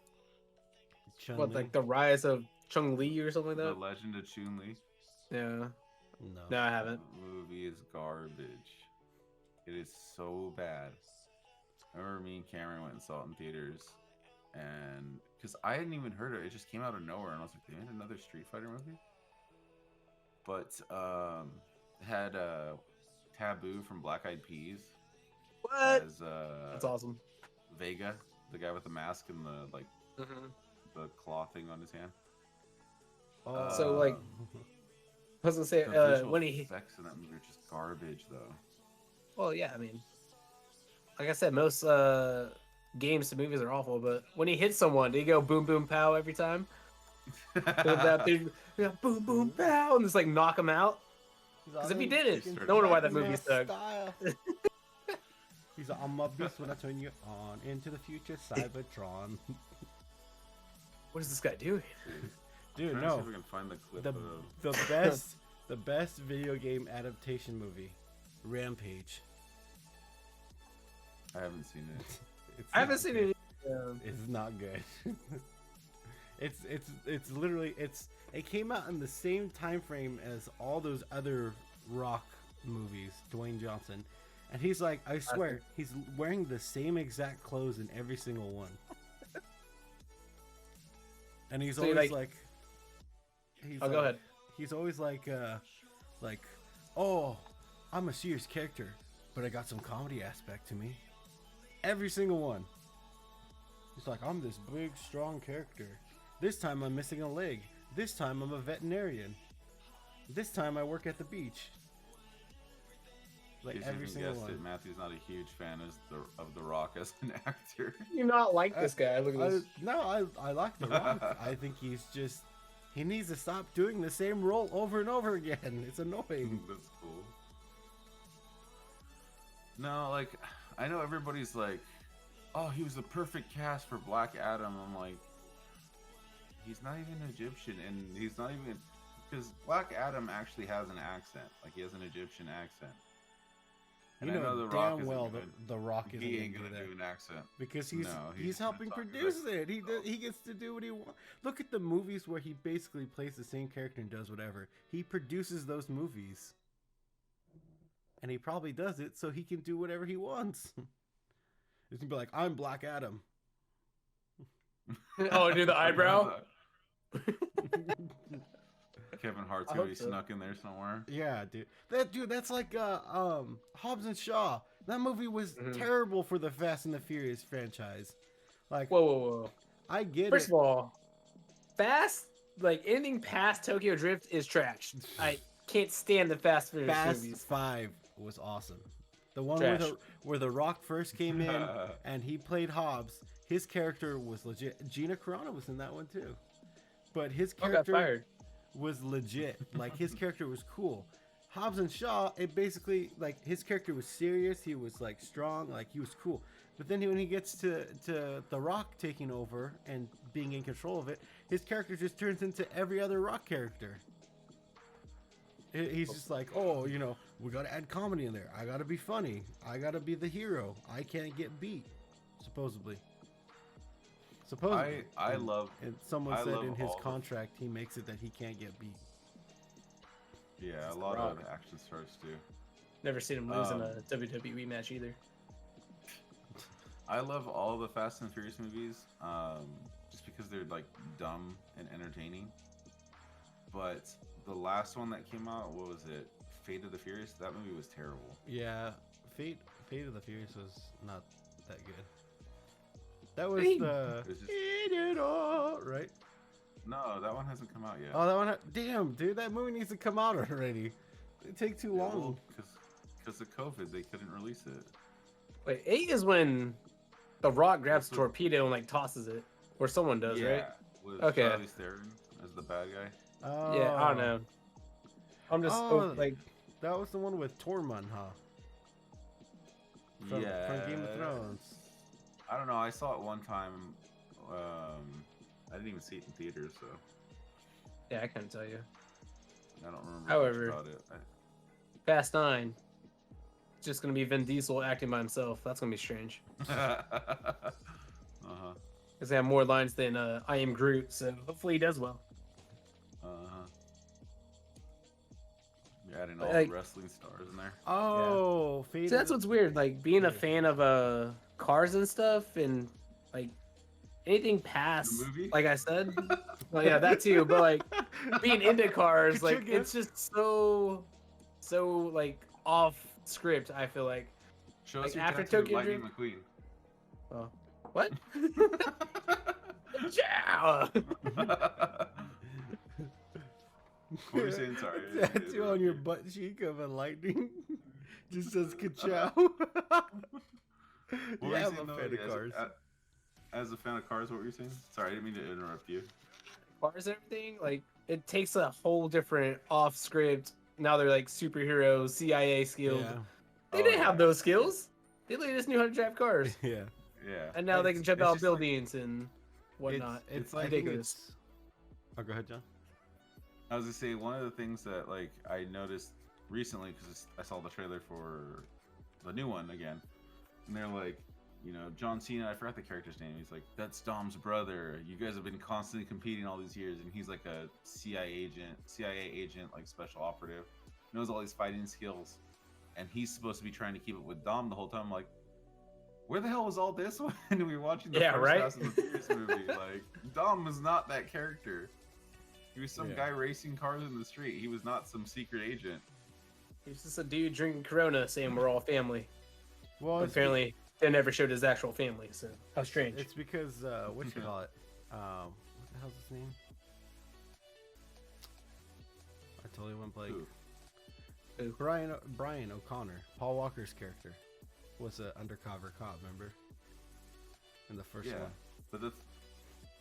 [SPEAKER 1] What, like the rise of Chung Li or something like
[SPEAKER 3] The
[SPEAKER 1] that?
[SPEAKER 3] Legend of Chun-Li?
[SPEAKER 1] Yeah.
[SPEAKER 2] No.
[SPEAKER 1] No, I haven't.
[SPEAKER 3] The movie is garbage. It is so bad. I remember me and Cameron went and saw it in theaters, and because I hadn't even heard of it, it just came out of nowhere, and I was like, they made another Street Fighter movie? But it had Taboo from Black Eyed Peas
[SPEAKER 1] What?
[SPEAKER 3] as
[SPEAKER 1] That's awesome.
[SPEAKER 3] Vega, the guy with the mask and the like
[SPEAKER 1] Mhm.
[SPEAKER 3] the claw thing on his hand.
[SPEAKER 1] So, like, I was gonna say
[SPEAKER 3] The visual
[SPEAKER 1] when he,
[SPEAKER 3] effects in that movie are just garbage, though.
[SPEAKER 1] well, yeah, I mean, like I said, most games to movies are awful, but when he hits someone, do you go boom boom pow every time? That big, yeah, boom boom pow, and just like knock him out. Because if he didn't,
[SPEAKER 3] He started
[SPEAKER 1] no wonder why that
[SPEAKER 3] knocking
[SPEAKER 1] movie
[SPEAKER 3] out
[SPEAKER 1] sucked.
[SPEAKER 2] Style. He's like, I'm a beast when I turn you on into the future, Cybertron.
[SPEAKER 1] What is this guy doing?
[SPEAKER 2] Dude,
[SPEAKER 3] I'm trying to see
[SPEAKER 2] no.
[SPEAKER 3] if we can find the clip
[SPEAKER 2] The
[SPEAKER 3] of...
[SPEAKER 2] the best video game adaptation movie, Rampage.
[SPEAKER 3] I haven't seen it.
[SPEAKER 1] I haven't seen it.
[SPEAKER 2] It's not good. it's literally it came out in the same time frame as all those other Rock movies, Dwayne Johnson, and he's like, I swear, he's wearing the same exact clothes in every single one, and he's
[SPEAKER 1] So you
[SPEAKER 2] always
[SPEAKER 1] like-
[SPEAKER 2] he's
[SPEAKER 1] Oh,
[SPEAKER 2] like,
[SPEAKER 1] go ahead.
[SPEAKER 2] He's always like, oh, I'm a serious character, but I got some comedy aspect to me. Every single one. He's like, I'm this big, strong character. This time I'm missing a leg. This time I'm a veterinarian. This time I work at the beach. Like
[SPEAKER 3] As
[SPEAKER 2] every
[SPEAKER 3] you
[SPEAKER 2] single
[SPEAKER 3] guessed
[SPEAKER 2] one.
[SPEAKER 3] it, Matthew's not a huge fan of the Rock as an actor.
[SPEAKER 1] You not like this guy? Look at this.
[SPEAKER 2] I like The Rock. I think he needs to stop doing the same role over and over again. It's annoying.
[SPEAKER 3] That's cool. No, like, I know everybody's like, oh, he was the perfect cast for Black Adam. I'm like, he's not even Egyptian, and he's not even, because Black Adam actually has an accent. Like, he has an Egyptian accent. And
[SPEAKER 2] You
[SPEAKER 3] I
[SPEAKER 2] know
[SPEAKER 3] The Rock
[SPEAKER 2] damn
[SPEAKER 3] isn't
[SPEAKER 2] well
[SPEAKER 3] gonna-
[SPEAKER 2] the Rock isn't
[SPEAKER 3] he ain't
[SPEAKER 2] gonna
[SPEAKER 3] gonna
[SPEAKER 2] do
[SPEAKER 3] do
[SPEAKER 2] that
[SPEAKER 3] an accent.
[SPEAKER 2] because
[SPEAKER 3] No,
[SPEAKER 2] he's
[SPEAKER 3] he's
[SPEAKER 2] helping
[SPEAKER 3] gonna talk
[SPEAKER 2] produce
[SPEAKER 3] direct.
[SPEAKER 2] it. He gets to do what he wants. Look at the movies where he basically plays the same character and does whatever. He produces those movies, and he probably does it so he can do whatever he wants. He's gonna be like, I'm Black Adam.
[SPEAKER 1] Oh, do the eyebrow?
[SPEAKER 3] Kevin Hart's
[SPEAKER 1] I
[SPEAKER 3] gonna
[SPEAKER 1] hope
[SPEAKER 3] be
[SPEAKER 1] so.
[SPEAKER 3] snuck in there somewhere.
[SPEAKER 2] Yeah, dude. That's like Hobbs and Shaw. That movie was
[SPEAKER 1] Mhm.
[SPEAKER 2] terrible for the Fast and the Furious franchise. Like,
[SPEAKER 1] Whoa.
[SPEAKER 2] I get
[SPEAKER 1] First
[SPEAKER 2] it.
[SPEAKER 1] of all, Fast, like anything past Tokyo Drift is trash. I can't stand the Fast and Furious
[SPEAKER 2] Fast
[SPEAKER 1] movies.
[SPEAKER 2] 5 was awesome. The one
[SPEAKER 1] Trash.
[SPEAKER 2] where the Rock first came in and he played Hobbs. His character was legit. Gina Carano was in that one too, but his
[SPEAKER 1] I got
[SPEAKER 2] character
[SPEAKER 1] fired.
[SPEAKER 2] was legit. Like, his character was cool. Hobbs and Shaw, it basically, like, his character was serious. He was like strong. Like, he was cool. But then when he gets to the Rock taking over and being in control of it, his character just turns into every other Rock character. He's just like, oh, you know, we gotta add comedy in there. I gotta be funny. I gotta be the hero. I can't get beat. Supposedly.
[SPEAKER 3] I love
[SPEAKER 2] And someone
[SPEAKER 3] I
[SPEAKER 2] said
[SPEAKER 3] love
[SPEAKER 2] in his
[SPEAKER 3] all the-
[SPEAKER 2] contract he makes it that he can't get beat.
[SPEAKER 3] yeah, a
[SPEAKER 1] The
[SPEAKER 3] lot of
[SPEAKER 1] Rock.
[SPEAKER 3] action stars too.
[SPEAKER 1] Never seen him lose in
[SPEAKER 3] Um,
[SPEAKER 1] a WWE match either.
[SPEAKER 3] I love all the Fast and Furious movies, just because they're like dumb and entertaining. But the last one that came out, what was it? Fate of the Furious. That movie was terrible.
[SPEAKER 2] Yeah, Fate of the Furious was not that good. That was
[SPEAKER 1] Hey.
[SPEAKER 2] the
[SPEAKER 3] It was just-
[SPEAKER 2] Eat It All, right?
[SPEAKER 3] No, that one hasn't come out yet.
[SPEAKER 2] Oh, that one. Damn, dude, that movie needs to come out already. It take too long.
[SPEAKER 3] Because of COVID, they couldn't release it.
[SPEAKER 1] Wait, 8 is when the Rock grabs a
[SPEAKER 3] That's what-
[SPEAKER 1] torpedo and like tosses it, or someone does, right?
[SPEAKER 3] With
[SPEAKER 1] Okay.
[SPEAKER 3] Charlize Theron as the bad guy.
[SPEAKER 2] Oh,
[SPEAKER 1] Yeah, I don't know. I'm just like,
[SPEAKER 2] That was the one with Tormund, huh? From Game of Thrones.
[SPEAKER 3] I don't know. I saw it one time. I didn't even see it in theaters, so
[SPEAKER 1] yeah, I couldn't tell you.
[SPEAKER 3] I don't remember
[SPEAKER 1] However-
[SPEAKER 3] much about it.
[SPEAKER 1] Fast 9, it's just gonna be Vin Diesel acting by himself. That's gonna be strange.
[SPEAKER 3] Uh-huh.
[SPEAKER 1] Because they have more lines than I Am Groot, so hopefully he does well.
[SPEAKER 3] Uh-huh. You're adding all
[SPEAKER 1] Like-
[SPEAKER 3] the wrestling stars in there.
[SPEAKER 2] Oh, Fate.
[SPEAKER 1] So that's what's weird, like being a fan of cars and stuff, and like anything past,
[SPEAKER 3] The movie?
[SPEAKER 1] like I said, well, yeah, that too. But like being into cars,
[SPEAKER 2] Could you
[SPEAKER 1] like
[SPEAKER 2] get-
[SPEAKER 1] it's just so like off script. I feel like
[SPEAKER 3] Show
[SPEAKER 1] Like
[SPEAKER 3] us your
[SPEAKER 1] after
[SPEAKER 3] tattoo,
[SPEAKER 1] Tokyo
[SPEAKER 3] Lightning
[SPEAKER 1] Drift?
[SPEAKER 3] McQueen.
[SPEAKER 1] What? Ciao.
[SPEAKER 3] What were you saying? Sorry.
[SPEAKER 2] Tattoo on your butt cheek of a lightning just says ka-chow.
[SPEAKER 3] What were
[SPEAKER 2] Yeah,
[SPEAKER 3] you
[SPEAKER 2] I'm
[SPEAKER 3] saying,
[SPEAKER 2] a
[SPEAKER 3] though?
[SPEAKER 2] fan of cars.
[SPEAKER 3] As a fan of cars, what were you saying? Sorry, I didn't mean to interrupt you.
[SPEAKER 1] Cars and everything, like it takes a whole different off script. Now they're like superheroes, CIA skilled.
[SPEAKER 2] Yeah.
[SPEAKER 1] They didn't have those skills. They literally just knew how to drive cars.
[SPEAKER 2] Yeah.
[SPEAKER 3] Yeah.
[SPEAKER 1] And now they can jump
[SPEAKER 3] it's
[SPEAKER 1] out
[SPEAKER 3] just like-
[SPEAKER 1] buildings and whatnot.
[SPEAKER 2] It's
[SPEAKER 1] It's
[SPEAKER 2] like
[SPEAKER 1] ridiculous.
[SPEAKER 2] Oh, go ahead, John.
[SPEAKER 3] I was gonna say one of the things that like I noticed recently because I saw the trailer for the new one again, and they're like, you know, John Cena. I forgot the character's name. He's like, that's Dom's brother. You guys have been constantly competing all these years, and he's like a CIA agent, like special operative, knows all these fighting skills, and he's supposed to be trying to keep up with Dom the whole time. I'm like, where the hell was all this when we were watching the first
[SPEAKER 1] right?
[SPEAKER 3] Fast and the Furious movie? Like, Dom was not that character. He was some
[SPEAKER 2] Yeah.
[SPEAKER 3] guy racing cars in the street. He was not some secret agent.
[SPEAKER 1] He's just a dude drinking Corona saying we're all family.
[SPEAKER 2] Well,
[SPEAKER 1] But apparently, they never showed his actual family, so how strange.
[SPEAKER 2] it's because what you call it? What the hell's his name? I totally went blank.
[SPEAKER 3] Who?
[SPEAKER 2] Brian O'Connor, Paul Walker's character, was an undercover cop. Remember? In the first
[SPEAKER 3] Yeah,
[SPEAKER 2] one.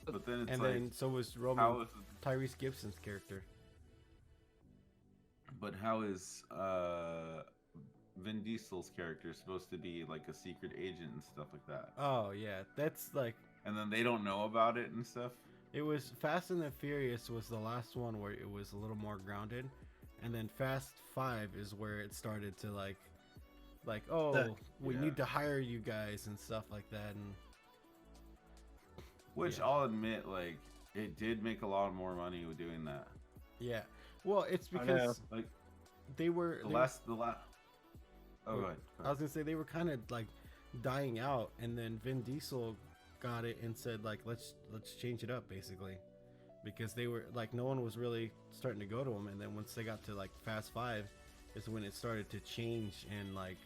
[SPEAKER 3] but then it's
[SPEAKER 2] And
[SPEAKER 3] like,
[SPEAKER 2] then so was
[SPEAKER 3] how is
[SPEAKER 2] Tyrese Gibson's character.
[SPEAKER 3] but how is Vin Diesel's character supposed to be like a secret agent and stuff like that?
[SPEAKER 2] Oh yeah, that's like
[SPEAKER 3] And then they don't know about it and stuff.
[SPEAKER 2] it was Fast and the Furious was the last one where it was a little more grounded, and then Fast 5 is where it started to like oh we
[SPEAKER 3] Yeah.
[SPEAKER 2] need to hire you guys and stuff like that. And
[SPEAKER 3] Which
[SPEAKER 2] Yeah.
[SPEAKER 3] I'll admit, like, it did make a lot more money with doing that.
[SPEAKER 2] yeah, well it's
[SPEAKER 1] I know.
[SPEAKER 2] because
[SPEAKER 3] Like
[SPEAKER 2] they were
[SPEAKER 3] the
[SPEAKER 2] they-
[SPEAKER 3] last. Oh, go ahead.
[SPEAKER 2] I was gonna say they were kind of like dying out, and then Vin Diesel got it and said like let's change it up basically, because they were like no one was really starting to go to them, and then once they got to like Fast 5 is when it started to change and like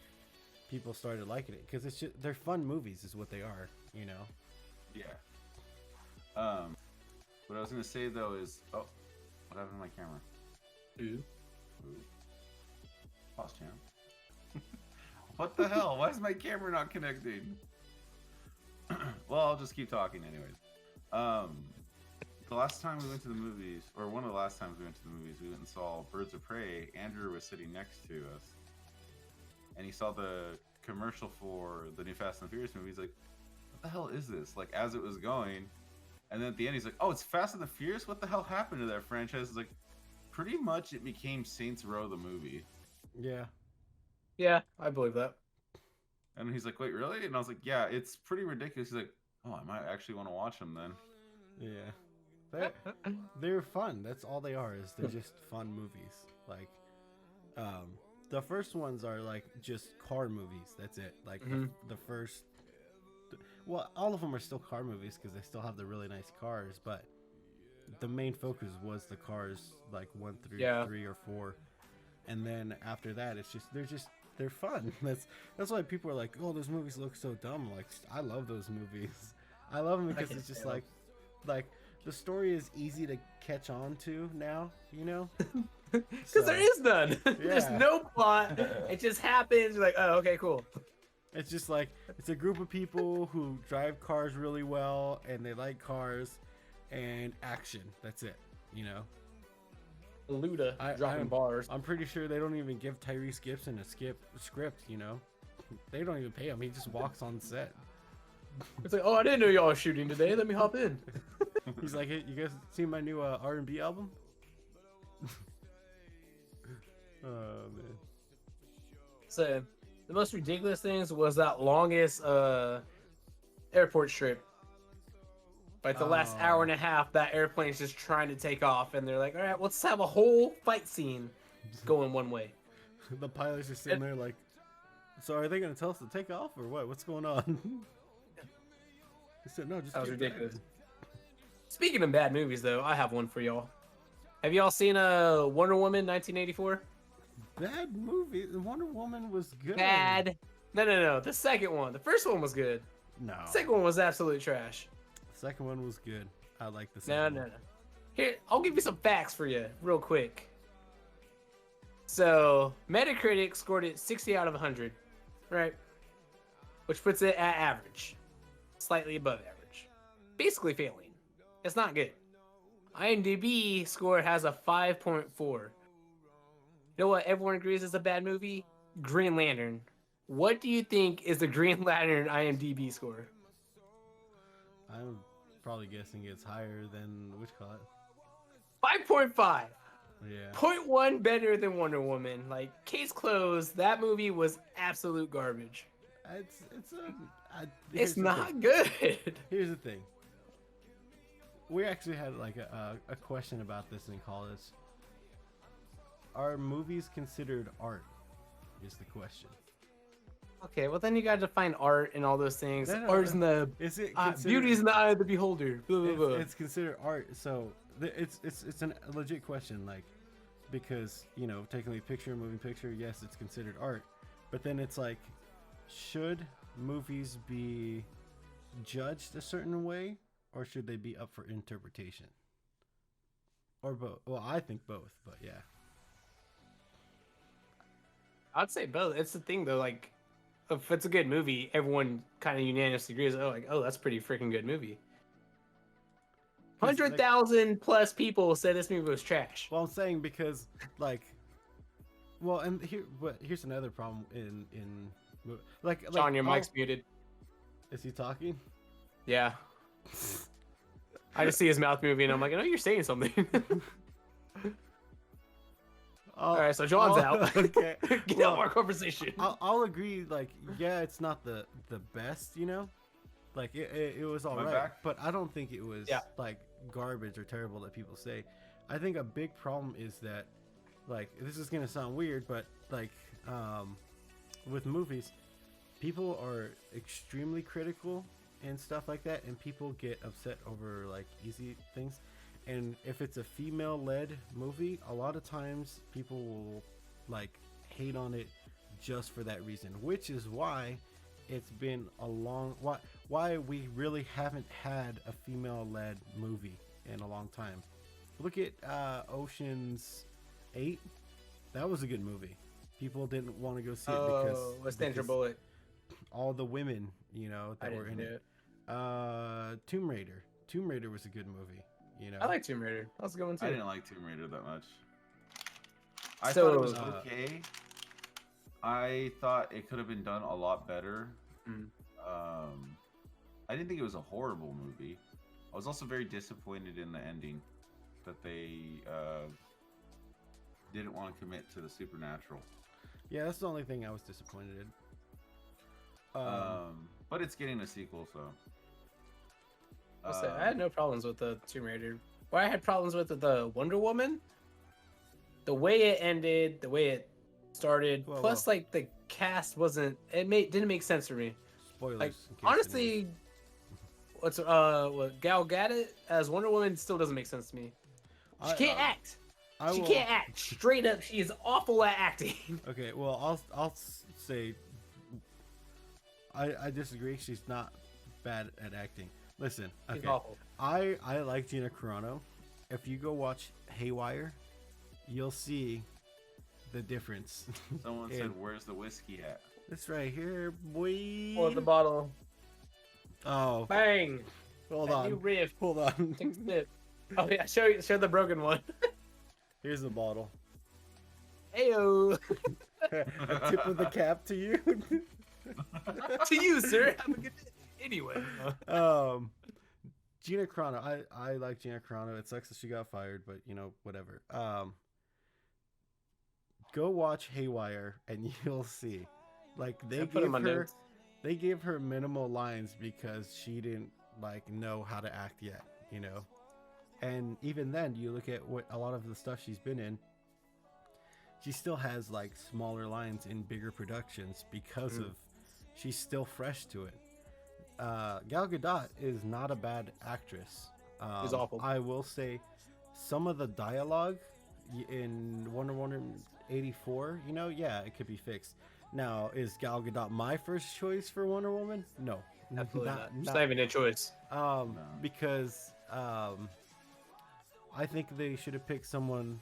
[SPEAKER 2] people started liking it because it's just they're fun movies is what they are, you know.
[SPEAKER 3] Yeah. What I was gonna say though is, oh, what happened to my camera?
[SPEAKER 1] Ooh.
[SPEAKER 3] Ooh. Pause champ. What the hell? Why is my camera not connecting? Well, I'll just keep talking anyways. The last time we went to the movies, or one of the last times we went to the movies, we went and saw Birds of Prey. Andrew was sitting next to us, and he saw the commercial for the new Fast and the Furious movie. He's like, what the hell is this? Like, as it was going, and then at the end he's like, oh, it's Fast and the Furious? What the hell happened to that franchise? It's like, pretty much it became Saints Row the movie.
[SPEAKER 2] Yeah,
[SPEAKER 1] Yeah, I believe that.
[SPEAKER 3] And he's like, wait, really? And I was like, yeah, it's pretty ridiculous. He's like, oh, I might actually want to watch them then.
[SPEAKER 2] yeah, they're fun. That's all they are, is they're just fun movies. Like the first ones are like just car movies, that's it. Like the first, well, all of them are still car movies because they still have the really nice cars, but the main focus was the cars, like 1 through 3 or 4, and then after that it's just they're fun. That's why people are like, oh, those movies look so dumb. Like, I love those movies. I love them because it's just like the story is easy to catch on to now, you know.
[SPEAKER 1] Because there is none. There's
[SPEAKER 2] Yeah.
[SPEAKER 1] no plot. It just happens. You're like, oh, okay, cool.
[SPEAKER 2] It's just like it's a group of people who drive cars really well and they like cars and action. That's it, you know.
[SPEAKER 1] Luda dropping
[SPEAKER 2] I'm-
[SPEAKER 1] bars.
[SPEAKER 2] I'm pretty sure they don't even give Tyrese Gibson a script, you know. They don't even pay him. He just walks on set.
[SPEAKER 1] It's like, oh, I didn't know y'all were shooting today. Let me hop in.
[SPEAKER 2] He's like, hey, you guys seen my new R&B album? Oh man.
[SPEAKER 1] So, the most ridiculous things was that longest airport strip. Like the last
[SPEAKER 2] Oh.
[SPEAKER 1] hour and a half, that airplane's just trying to take off, and they're like, all right, let's have a whole fight scene going one way.
[SPEAKER 2] The pilots are sitting there like, so are they going to tell us to take off or what? What's going on? He said, no, just
[SPEAKER 1] That was
[SPEAKER 2] get back."
[SPEAKER 1] ridiculous. Speaking of bad movies, though, I have one for y'all. Have y'all seen Wonder Woman 1984?
[SPEAKER 2] Bad movie. Wonder Woman was good.
[SPEAKER 1] Bad. No. The second one. The first one was good.
[SPEAKER 2] No.
[SPEAKER 1] Second one was absolute trash.
[SPEAKER 2] The second one was good. I like the
[SPEAKER 1] No,
[SPEAKER 2] second
[SPEAKER 1] no,
[SPEAKER 2] one.
[SPEAKER 1] no. Here, I'll give you some facts for you, real quick. So, Metacritic scored it 60 out of 100, right? Which puts it at average, slightly above average, basically failing. It's not good. IMDb score has a 5.4. You know what everyone agrees is a bad movie? Green Lantern. What do you think is the Green Lantern IMDb score?
[SPEAKER 2] I'm probably guessing it's higher than which call it.
[SPEAKER 1] 5.5.
[SPEAKER 2] Yeah.
[SPEAKER 1] 0.1 better than Wonder Woman. Like, case closed. That movie was absolute garbage. It's not good.
[SPEAKER 2] Here's the thing. We actually had like a question about this in college. Are movies considered art? Is the question.
[SPEAKER 1] Okay, well then you gotta define art and all those things.
[SPEAKER 2] No, no,
[SPEAKER 1] Art's in the
[SPEAKER 2] Is it
[SPEAKER 1] beauty is in the eye of the beholder. Blah, blah, blah.
[SPEAKER 2] It's considered art, so it's a legit question, like, because taking a picture, moving picture, yes, it's considered art, but then it's like, should movies be judged a certain way, or should they be up for interpretation, or both? Well, I think both, but yeah.
[SPEAKER 1] I'd say both. It's the thing though, like, if it's a good movie, everyone kind of unanimously agrees. Oh, that's a pretty freaking good movie. 100,000 plus people said this movie was trash.
[SPEAKER 2] Well, I'm saying because, like, well, and here's another problem in like
[SPEAKER 1] John, your mic's muted.
[SPEAKER 2] Is he talking?
[SPEAKER 1] Yeah. I just see his mouth moving. And I'm like, I know you're saying something. All right, so John's out.
[SPEAKER 2] Okay.
[SPEAKER 1] Get out of our conversation.
[SPEAKER 2] I'll agree. Like, yeah, it's not the best, Like it was all right, but I don't think it was like garbage or terrible that people say. I think a big problem is that, like, this is gonna sound weird, but like with movies, people are extremely critical and stuff like that, and people get upset over like easy things. And if it's a female-led movie, a lot of times people will like hate on it just for that reason, which is why it's been a long why we really haven't had a female-led movie in a long time. Look at Ocean's 8. That was a good movie. People didn't want to go see it because
[SPEAKER 1] Sandra Bullock.
[SPEAKER 2] All the women, that were in it. Tomb Raider. Tomb Raider was a good movie.
[SPEAKER 1] I like Tomb Raider. That was a good one too.
[SPEAKER 3] I didn't like Tomb Raider that much. I thought it was okay. I thought it could have been done a lot better. I didn't think it was a horrible movie. I was also very disappointed in the ending, that they didn't want to commit to the supernatural.
[SPEAKER 2] Yeah, that's the only thing I was disappointed in.
[SPEAKER 3] But it's getting a sequel, so.
[SPEAKER 1] I had no problems with the Tomb Raider. What I had problems with the Wonder Woman, the way it ended, the way it started, plus like the cast didn't make sense for me.
[SPEAKER 2] Spoilers.
[SPEAKER 1] Like, honestly, what Gal Gadot as Wonder Woman still doesn't make sense to me. She can't act. She can't act. Straight up, she is awful at acting.
[SPEAKER 2] Okay, well, I'll say I disagree. She's not bad at acting. Listen, okay. I like Gina Carano. If you go watch Haywire, you'll see the difference.
[SPEAKER 3] Someone said, "Where's the whiskey at?"
[SPEAKER 2] It's right here, boy.
[SPEAKER 1] Or the bottle.
[SPEAKER 2] Oh,
[SPEAKER 1] bang!
[SPEAKER 2] Hold on.
[SPEAKER 1] New riff.
[SPEAKER 2] Hold on.
[SPEAKER 1] Take a sip. Oh yeah, show the broken one.
[SPEAKER 2] Here's the bottle.
[SPEAKER 1] Heyo.
[SPEAKER 2] A tip of the cap to you.
[SPEAKER 1] To you, sir. Have a good day. Anyway.
[SPEAKER 2] Gina Carano. I like Gina Carano. It sucks that she got fired, but whatever. Go watch Haywire and you'll see. Like, they gave her minimal lines because she didn't know how to act yet, And even then, you look at what a lot of the stuff she's been in, she still has smaller lines in bigger productions because of she's still fresh to it. Gal Gadot is not a bad actress.
[SPEAKER 1] She's awful.
[SPEAKER 2] I will say some of the dialogue in Wonder Woman 84, it could be fixed. Now, is Gal Gadot my first choice for Wonder Woman? No,
[SPEAKER 1] Absolutely
[SPEAKER 2] Not-
[SPEAKER 1] not. It's
[SPEAKER 2] not-
[SPEAKER 1] not even a choice.
[SPEAKER 2] Because I think they should have picked someone.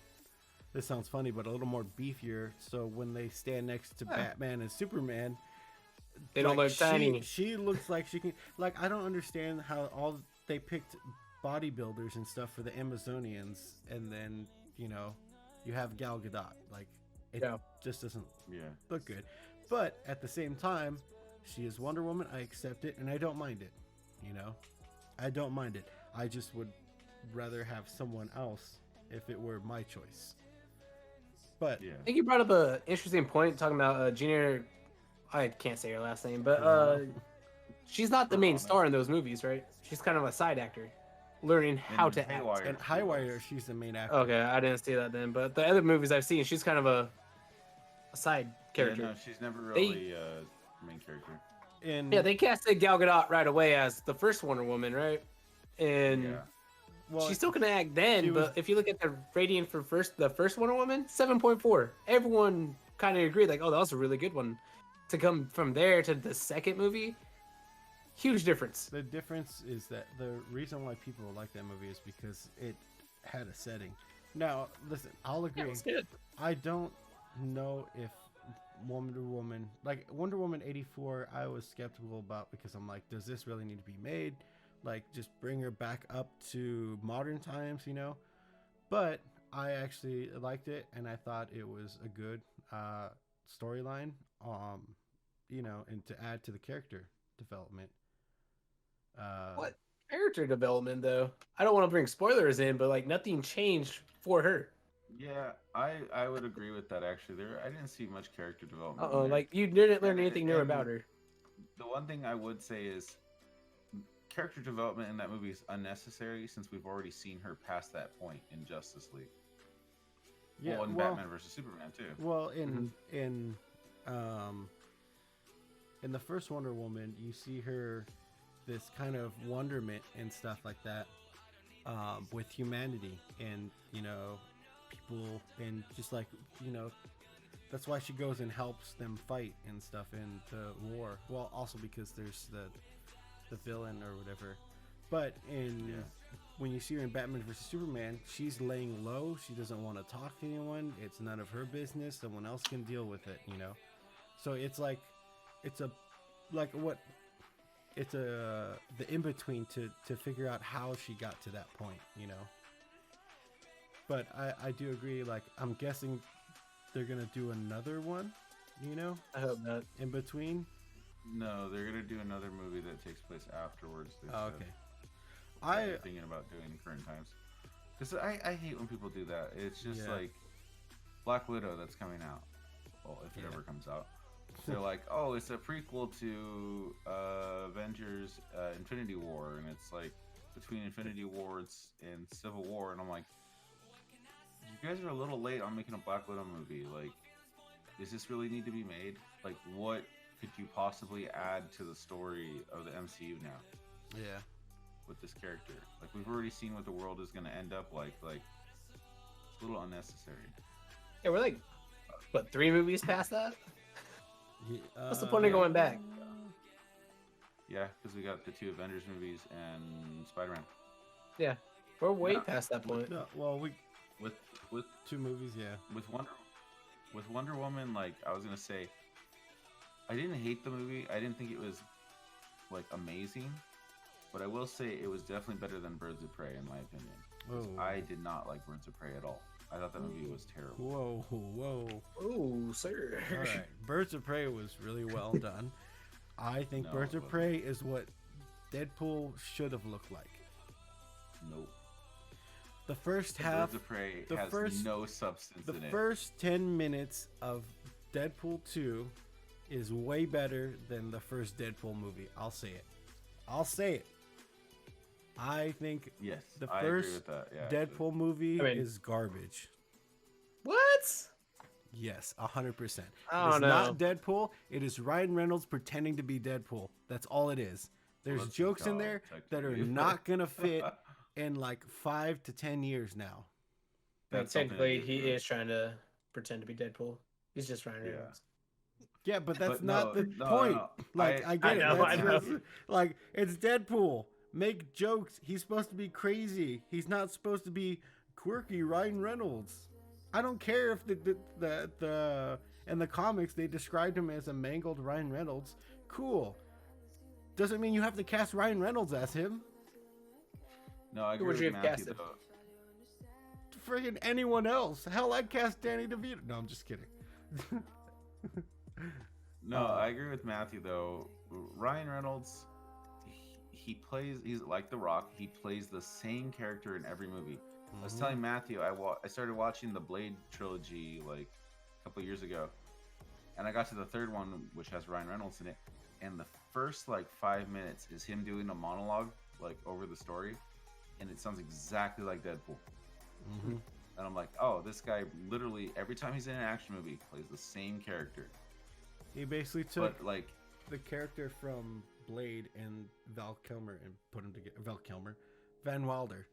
[SPEAKER 2] This sounds funny, but a little more beefier. So when they stand next to Batman and Superman,
[SPEAKER 1] They don't look tiny.
[SPEAKER 2] She looks like she can. Like, I don't understand how all they picked bodybuilders and stuff for the Amazonians, and then you have Gal Gadot. Like, it just doesn't look good. But at the same time, she is Wonder Woman. I accept it, and I don't mind it. I don't mind it. I just would rather have someone else if it were my choice. But
[SPEAKER 1] I think you brought up an interesting point talking about Gina. I can't say her last name, but she's not the main star in those movies, right? She's kind of a side actor, learning how to act.
[SPEAKER 2] and Highwire, she's the main actor.
[SPEAKER 1] Okay, I didn't see that then. But the other movies I've seen, she's kind of a side character.
[SPEAKER 3] Yeah, no, she's never really main character.
[SPEAKER 1] Yeah, they casted Gal Gadot right away as the first Wonder Woman, right? And
[SPEAKER 2] well,
[SPEAKER 1] she still couldn't act then,
[SPEAKER 2] was-
[SPEAKER 1] but if you look at the rating for the first Wonder Woman, 7.4. Everyone kind of agreed, like, oh, that was a really good one. To come from there to the second movie, huge difference.
[SPEAKER 2] The difference is that the reason why people like that movie is because it had a setting. Now, listen, I'll agree.
[SPEAKER 1] Yeah, it's good.
[SPEAKER 2] I don't know if Wonder Woman 84, I was skeptical about because I'm like, does this really need to be made? Like, just bring her back up to modern times, But I actually liked it, and I thought it was a good storyline, and to add to the character development.
[SPEAKER 1] What character development, though? I don't want to bring spoilers in, but like nothing changed for her.
[SPEAKER 3] Yeah, I would agree with that actually. I didn't see much character development. in there.
[SPEAKER 1] Like you didn't learn
[SPEAKER 3] And-
[SPEAKER 1] anything new
[SPEAKER 3] and
[SPEAKER 1] about her.
[SPEAKER 3] The one thing I would say is character development in that movie is unnecessary since we've already seen her past that point in Justice League.
[SPEAKER 2] Yeah,
[SPEAKER 3] Well, in Batman versus Superman too.
[SPEAKER 2] Well, in the first Wonder Woman, you see her this kind of wonderment and stuff like that with humanity and people, and just like that's why she goes and helps them fight and stuff in the war. Well, also because there's the villain or whatever. But when you see her in Batman vs Superman, she's laying low. She doesn't want to talk to anyone. It's none of her business. Someone else can deal with it, So it's like the in between to figure out how she got to that point, But I do agree. Like, I'm guessing they're gonna do another one,
[SPEAKER 1] I hope not.
[SPEAKER 2] in between.
[SPEAKER 3] No, they're gonna do another movie that takes place afterwards. They
[SPEAKER 2] Oh,
[SPEAKER 3] said.
[SPEAKER 2] okay.
[SPEAKER 3] They're thinking about doing current times. Because I hate when people do that. It's just like Black Widow that's coming out. Well, if it ever comes out. They're like, oh, it's a prequel to Avengers Infinity War. And it's like between Infinity War and Civil War. And I'm like, you guys are a little late on making a Black Widow movie. Like, does this really need to be made? Like, what could you possibly add to the story of the MCU now?
[SPEAKER 2] Yeah.
[SPEAKER 3] With this character, like, we've already seen what the world is going to end up like it's a little unnecessary.
[SPEAKER 1] Yeah, we're like, what, 3 movies past that? What's the point of
[SPEAKER 3] yeah.
[SPEAKER 1] going back?
[SPEAKER 3] Yeah, because we got the 2 Avengers movies and Spider-Man.
[SPEAKER 1] Yeah, we're way
[SPEAKER 3] Yeah.
[SPEAKER 1] past that point.
[SPEAKER 2] No, well, we
[SPEAKER 3] With
[SPEAKER 2] 2 movies, yeah.
[SPEAKER 3] with Wonder Woman, like, I was gonna say, I didn't hate the movie. I didn't think it was like amazing, but I will say it was definitely better than Birds of Prey in my opinion. 'Cause
[SPEAKER 2] Whoa.
[SPEAKER 3] I did not like Birds of Prey at all. I thought that movie was terrible.
[SPEAKER 2] Whoa.
[SPEAKER 1] Oh, sir.
[SPEAKER 2] All right. Birds of Prey was really well done. I think
[SPEAKER 3] No,
[SPEAKER 2] Birds
[SPEAKER 3] it
[SPEAKER 2] of
[SPEAKER 3] wasn't.
[SPEAKER 2] Prey is what Deadpool should have looked like.
[SPEAKER 3] Nope.
[SPEAKER 2] The first half,
[SPEAKER 3] Birds of Prey
[SPEAKER 2] the
[SPEAKER 3] has
[SPEAKER 2] first-
[SPEAKER 3] no substance
[SPEAKER 2] the
[SPEAKER 3] in it.
[SPEAKER 2] first 10 minutes of Deadpool 2 is way better than the first Deadpool movie. I'll say it. I think
[SPEAKER 3] Yes,
[SPEAKER 2] the
[SPEAKER 3] I agree
[SPEAKER 2] first
[SPEAKER 3] with that. Yeah,
[SPEAKER 2] Deadpool movie
[SPEAKER 1] I mean-
[SPEAKER 2] is garbage.
[SPEAKER 1] What?
[SPEAKER 2] Yes, 100%.
[SPEAKER 1] I
[SPEAKER 2] It's
[SPEAKER 1] don't know.
[SPEAKER 2] not Deadpool. It is Ryan Reynolds pretending to be Deadpool. That's all it is. There's
[SPEAKER 3] that's his
[SPEAKER 2] jokes in
[SPEAKER 3] job,
[SPEAKER 2] there that are
[SPEAKER 3] technically.
[SPEAKER 2] not gonna fit in like 5 to 10 years now.
[SPEAKER 1] Like,
[SPEAKER 3] That's something
[SPEAKER 1] technically,
[SPEAKER 3] to
[SPEAKER 1] he
[SPEAKER 3] do.
[SPEAKER 1] is trying to pretend to be Deadpool. He's just Ryan
[SPEAKER 3] Yeah.
[SPEAKER 1] Reynolds.
[SPEAKER 2] Yeah, but that's
[SPEAKER 3] But
[SPEAKER 2] not
[SPEAKER 3] no,
[SPEAKER 2] the
[SPEAKER 3] no,
[SPEAKER 2] point.
[SPEAKER 3] no.
[SPEAKER 2] Like, I get it.
[SPEAKER 1] know, I know.
[SPEAKER 2] Like, it's Deadpool. Make jokes. He's supposed to be crazy. He's not supposed to be quirky Ryan Reynolds. I don't care if the in the comics they described him as a mangled Ryan Reynolds. Cool. Doesn't mean you have to cast Ryan Reynolds as him.
[SPEAKER 3] No, I
[SPEAKER 1] Who
[SPEAKER 3] agree
[SPEAKER 1] would
[SPEAKER 3] with
[SPEAKER 1] you have
[SPEAKER 3] Matthew
[SPEAKER 1] casted?
[SPEAKER 3] though.
[SPEAKER 2] Friggin' anyone else. Hell, I'd cast Danny DeVito. No, I'm just kidding.
[SPEAKER 3] No, I agree with Matthew though. Ryan Reynolds, he plays. He's like The Rock. He plays the same character in every movie. I was telling Matthew, I started watching the Blade trilogy like a couple years ago, and I got to the third one, which has Ryan Reynolds in it. And the first like 5 minutes is him doing a monologue like over the story, and it sounds exactly like Deadpool. And I'm like, oh, this guy literally every time he's in an action movie plays the same character.
[SPEAKER 2] He basically took
[SPEAKER 3] But like,
[SPEAKER 2] the character from Blade and Val Kilmer and put him together. Van Wilder,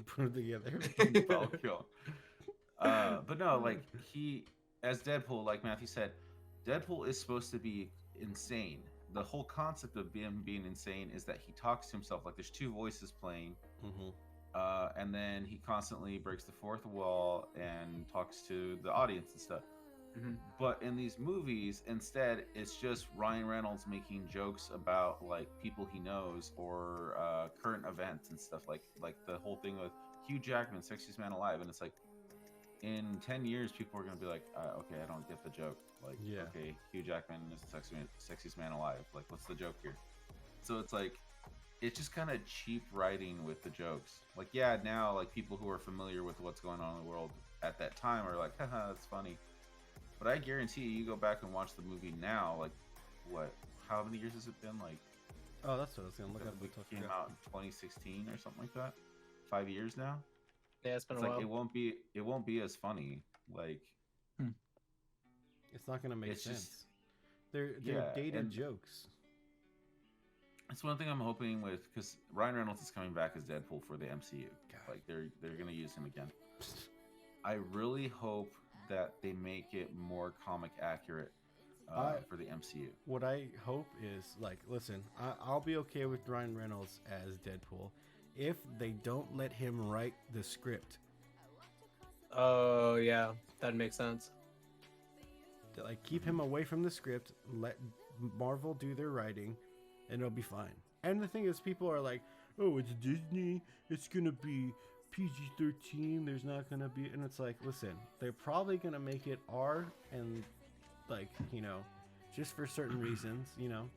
[SPEAKER 2] put him together.
[SPEAKER 3] Valkyrie. But no, like he as Deadpool, like Matthew said, Deadpool is supposed to be insane. The whole concept of him being insane is that he talks to himself. Like there's two voices playing, and then he constantly breaks the fourth wall and talks to the audience and stuff. But in these movies, instead, it's just Ryan Reynolds making jokes about like people he knows or current events and stuff. Like the whole thing with Hugh Jackman, sexiest man alive, and it's like in 10 years, people are gonna be like, okay, I don't get the joke. Like, okay, Hugh Jackman is the sexiest man alive. Like, what's the joke here? So it's like, it's just kind of cheap writing with the jokes. Like, yeah, now like people who are familiar with what's going on in the world at that time are like, haha, that's funny. But I guarantee you go back and watch the movie now, like, what? How many years has it been? Like,
[SPEAKER 2] oh, that's what I was gonna look up.
[SPEAKER 3] It came out in 2016 or something like that. 5 years now.
[SPEAKER 1] Yeah, it's been
[SPEAKER 3] It's
[SPEAKER 1] a
[SPEAKER 3] like
[SPEAKER 1] while.
[SPEAKER 3] it won't be as funny. Like,
[SPEAKER 2] It's not gonna make
[SPEAKER 3] It's
[SPEAKER 2] sense.
[SPEAKER 3] just-
[SPEAKER 2] They're
[SPEAKER 3] yeah,
[SPEAKER 2] dated
[SPEAKER 3] and-
[SPEAKER 2] jokes.
[SPEAKER 3] it's one thing I'm hoping with because Ryan Reynolds is coming back as Deadpool for the MCU.
[SPEAKER 2] God.
[SPEAKER 3] Like they're gonna use him again. I really hope that they make it more comic accurate for the MCU.
[SPEAKER 2] What I hope is, like, listen, I'll be okay with Ryan Reynolds as Deadpool if they don't let him write the script.
[SPEAKER 1] Oh yeah, that makes sense.
[SPEAKER 2] To, like, keep him away from the script, let Marvel do their writing, and it'll be fine. And the thing is, people are like, oh, it's Disney, it's gonna be PG-13, there's not gonna be, and it's like, listen, they're probably gonna make it R, and like, you know, just for certain reasons, you know.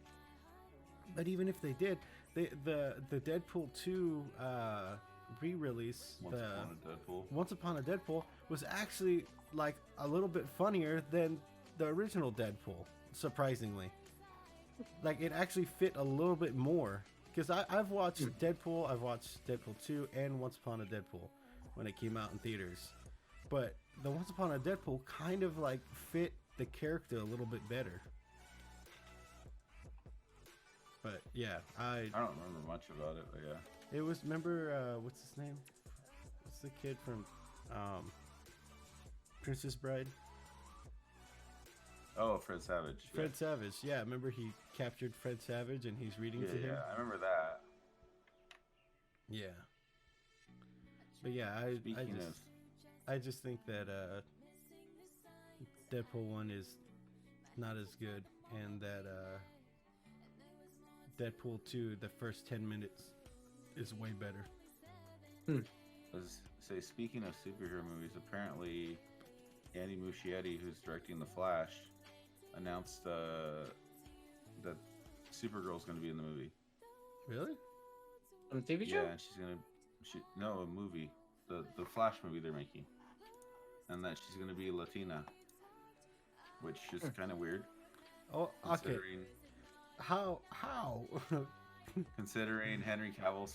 [SPEAKER 2] But even if they did, the Deadpool 2 re-release, Once Upon a Deadpool was actually like a little bit funnier than the original Deadpool, surprisingly. Like, it actually fit a little bit more. Because I've watched Deadpool, I've watched Deadpool 2 and Once Upon a Deadpool when it came out in theaters. But the Once Upon a Deadpool kind of like fit the character a little bit better. But yeah,
[SPEAKER 3] I don't remember much about it, but yeah.
[SPEAKER 2] It was, remember, what's his name? What's the kid from Princess Bride?
[SPEAKER 3] Oh, Fred Savage.
[SPEAKER 2] Fred Savage, yeah. Remember he captured Fred Savage and he's reading to him?
[SPEAKER 3] Yeah, I remember that.
[SPEAKER 2] Yeah. But yeah, I just think that Deadpool 1 is not as good, and that Deadpool 2, the first 10 minutes, is way better.
[SPEAKER 3] Say, speaking of superhero movies, apparently Andy Muschietti, who's directing The Flash, announced that Supergirl's going to be in the movie.
[SPEAKER 2] Really?
[SPEAKER 1] On the TV show?
[SPEAKER 3] Yeah, and no, a movie, the Flash movie they're making, and that she's going to be Latina, which is kind of weird.
[SPEAKER 2] Oh, okay. How?
[SPEAKER 3] Considering Henry Cavill's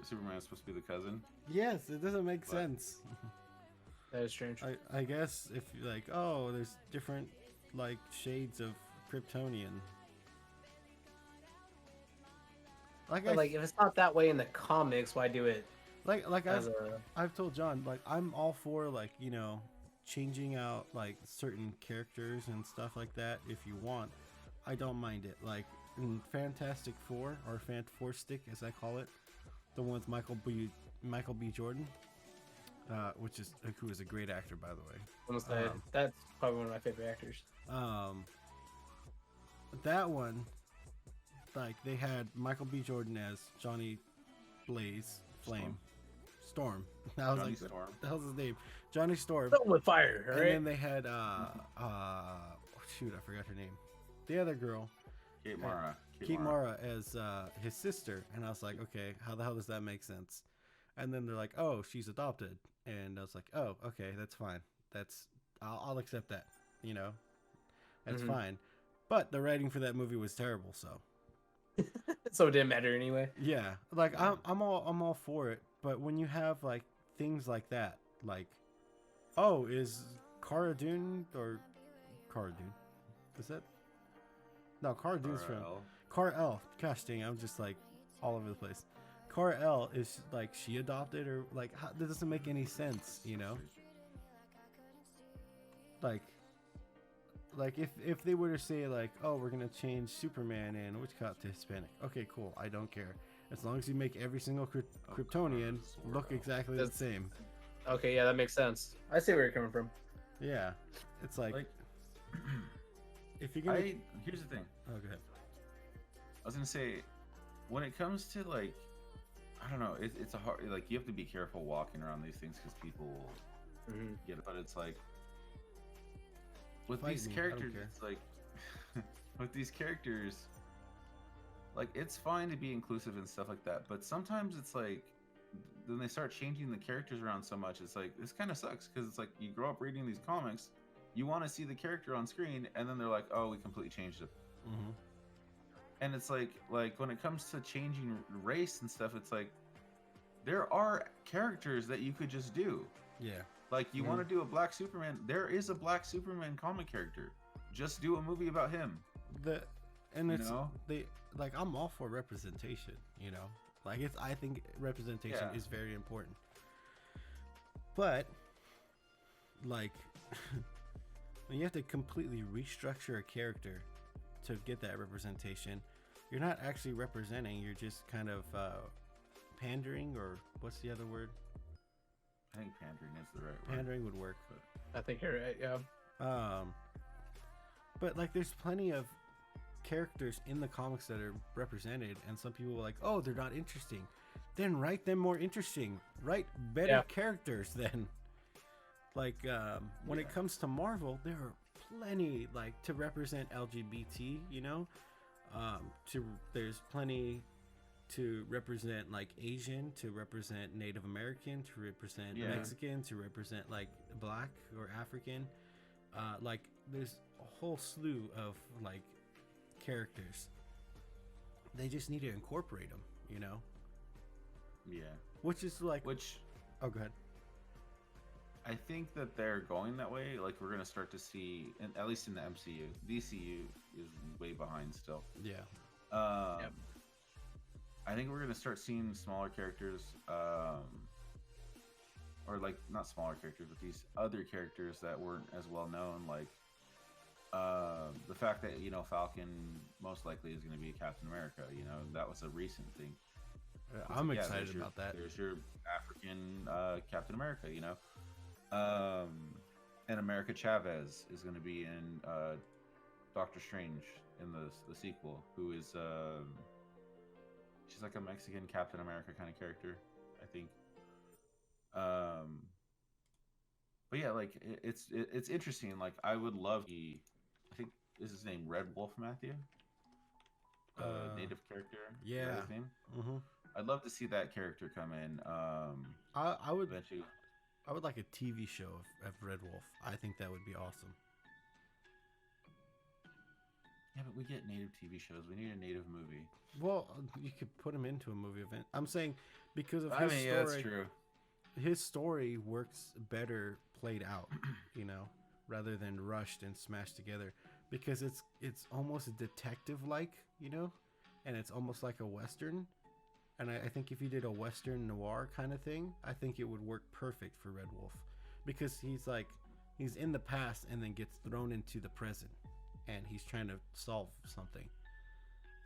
[SPEAKER 3] Superman is supposed to be the cousin.
[SPEAKER 2] Yes, it doesn't make sense.
[SPEAKER 1] That is strange.
[SPEAKER 2] I guess if you're like, oh, there's different like shades of Kryptonian.
[SPEAKER 1] But if it's not that way in the comics, why do it?
[SPEAKER 2] Like
[SPEAKER 1] as
[SPEAKER 2] I've told John, like, I'm all for, like, you know, changing out like certain characters and stuff like that if you want. I don't mind it. Like in Fantastic Four, or Four Stick as I call it, the one with Michael B. Jordan, who is a great actor, by the way.
[SPEAKER 1] I'm gonna say that's probably one of my favorite actors.
[SPEAKER 2] That one, like they had Michael B. Jordan as Johnny Blaze Flame Storm. I was
[SPEAKER 3] Johnny
[SPEAKER 2] like,
[SPEAKER 3] Storm.
[SPEAKER 2] what the hell's his name? Johnny Storm.
[SPEAKER 1] Something with fire,
[SPEAKER 2] And
[SPEAKER 1] right?
[SPEAKER 2] then they had shoot, I forgot her name. The other girl,
[SPEAKER 3] Kate Mara.
[SPEAKER 2] Kate Mara, as his sister, and I was like, okay, how the hell does that make sense? And then they're like, oh, she's adopted, and I was like, oh, okay, that's fine. I'll accept that. You know, that's fine. But the writing for that movie was terrible, so.
[SPEAKER 1] So it didn't matter anyway.
[SPEAKER 2] Yeah, like I'm all for it, but when you have like things like that, like, oh, is Cara Dune or Cara Dune? Is that? No, Cara Dune's from Cara L. Gosh dang, I'm just like all over the place. Cara L is like she adopted, or like that doesn't make any sense, you know? Like if they were to say like, oh, we're gonna change Superman and Witchcott to Hispanic, okay, cool, I don't care, as long as you make every single Kryptonian look exactly the same.
[SPEAKER 1] Okay, yeah, that makes sense. I see where you're coming from.
[SPEAKER 2] Yeah, it's like if you're gonna.
[SPEAKER 3] Here's the thing.
[SPEAKER 2] Oh, go ahead.
[SPEAKER 3] I was gonna say, when it comes to like, I don't know, it's a hard, like you have to be careful walking around these things because people will get it, but it's like. With these characters, it's like with these characters, like it's fine to be inclusive and stuff like that, but sometimes it's like then they start changing the characters around so much. It's like this kind of sucks because it's like you grow up reading these comics, you want to see the character on screen, and then they're like, "Oh, we completely changed it." And it's like when it comes to changing race and stuff, it's like there are characters that you could just do.
[SPEAKER 2] Yeah.
[SPEAKER 3] Like, you want to do a Black Superman, there is a Black Superman comic character. Just do a movie about him.
[SPEAKER 2] I'm all for representation, you know? Like, I think representation is very important. But, like, when you have to completely restructure a character to get that representation, you're not actually representing, you're just kind of pandering, or what's the other word?
[SPEAKER 3] I think pandering is the right word.
[SPEAKER 2] Pandering would work.
[SPEAKER 1] I think you're right, yeah.
[SPEAKER 2] But like there's plenty of characters in the comics that are represented, and some people are like, oh, they're not interesting. Then write them more interesting. Write better characters then. Like when it comes to Marvel, there are plenty like to represent LGBT, you know? There's plenty to represent like Asian, to represent Native American, to represent Mexican, to represent like Black or African. Like there's a whole slew of like characters. They just need to incorporate them, you know?
[SPEAKER 3] Yeah.
[SPEAKER 2] Which is like oh, go ahead.
[SPEAKER 3] I think that they're going that way. Like we're gonna start to see, at least in the MCU, DCU is way behind still.
[SPEAKER 2] Yeah.
[SPEAKER 3] I think we're gonna start seeing smaller characters, or like not smaller characters, but these other characters that weren't as well known. Like the fact that Falcon most likely is going to be Captain America. That was a recent thing.
[SPEAKER 2] I'm excited about that.
[SPEAKER 3] There's your African Captain America. And America Chavez is going to be in Doctor Strange in the sequel, who is she's like a Mexican Captain America kind of character, I think. But yeah, like it's interesting. Like I would love I think is his name Red Wolf Matthew, native character.
[SPEAKER 2] Yeah.
[SPEAKER 3] Is that his name?
[SPEAKER 2] Mm-hmm.
[SPEAKER 3] I'd love to see that character come in.
[SPEAKER 2] I would.
[SPEAKER 3] Eventually.
[SPEAKER 2] I would like a TV show of Red Wolf. I think that would be awesome.
[SPEAKER 3] Yeah, but we get native TV shows. We need a native movie.
[SPEAKER 2] Well, you could put him into a movie event. I'm saying because of his story.
[SPEAKER 3] Yeah, that's true.
[SPEAKER 2] His story works better played out, rather than rushed and smashed together. Because it's almost detective-like, and it's almost like a Western. And I think if you did a Western noir kind of thing, I think it would work perfect for Red Wolf. Because he's like he's in the past and then gets thrown into the present, and he's trying to solve something.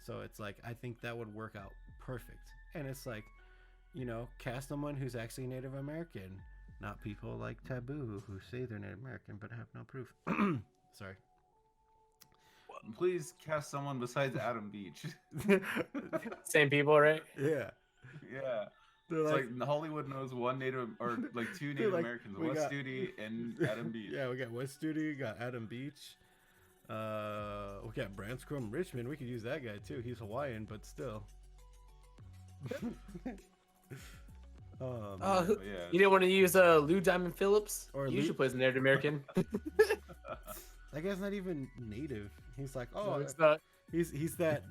[SPEAKER 2] So it's like, I think that would work out perfect. And it's like, cast someone who's actually Native American, not people like Taboo who say they're Native American but have no proof. Sorry.
[SPEAKER 3] Please cast someone besides Adam Beach.
[SPEAKER 1] Same people, right?
[SPEAKER 2] Yeah.
[SPEAKER 3] Yeah.
[SPEAKER 2] They're
[SPEAKER 3] It's like Hollywood knows one Native or like two Native
[SPEAKER 2] like,
[SPEAKER 3] Americans,
[SPEAKER 2] we
[SPEAKER 3] Wes
[SPEAKER 2] got-
[SPEAKER 3] Studi and Adam Beach.
[SPEAKER 2] Yeah, we got West Studi, we got Adam Beach. We got Branscombe Richmond. We could use that guy too. He's Hawaiian, but still.
[SPEAKER 1] Oh,
[SPEAKER 3] But yeah.
[SPEAKER 1] you didn't want to use Lou Diamond Phillips?
[SPEAKER 2] Or
[SPEAKER 1] He
[SPEAKER 2] Lou-
[SPEAKER 1] usually plays Native American.
[SPEAKER 2] That guy's not even native. He's like,
[SPEAKER 1] No,
[SPEAKER 2] oh,
[SPEAKER 1] it's not.
[SPEAKER 2] he's that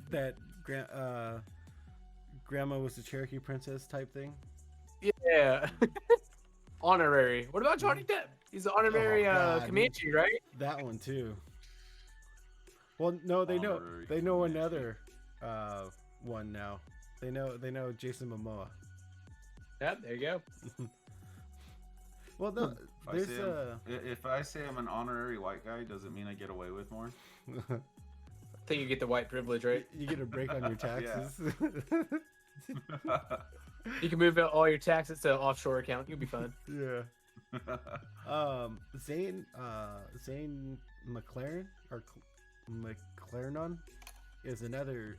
[SPEAKER 2] grandma was the Cherokee princess type thing.
[SPEAKER 1] Yeah. Honorary. What about Johnny Depp? He's the honorary
[SPEAKER 2] God.
[SPEAKER 1] Comanche, right?
[SPEAKER 2] That one too. Well, no, they
[SPEAKER 3] Honorary
[SPEAKER 2] know
[SPEAKER 3] Comanche.
[SPEAKER 2] another one now. They know Jason Momoa.
[SPEAKER 1] Yep, there you go.
[SPEAKER 2] Well, no,
[SPEAKER 3] If I say I'm an honorary white guy, does it mean I get away with more?
[SPEAKER 1] I think you get the white privilege, right?
[SPEAKER 2] you get a break on your taxes.
[SPEAKER 1] You can move out all your taxes to an offshore account. You'll be fine.
[SPEAKER 2] Yeah. Zane McLaren or McLaren is another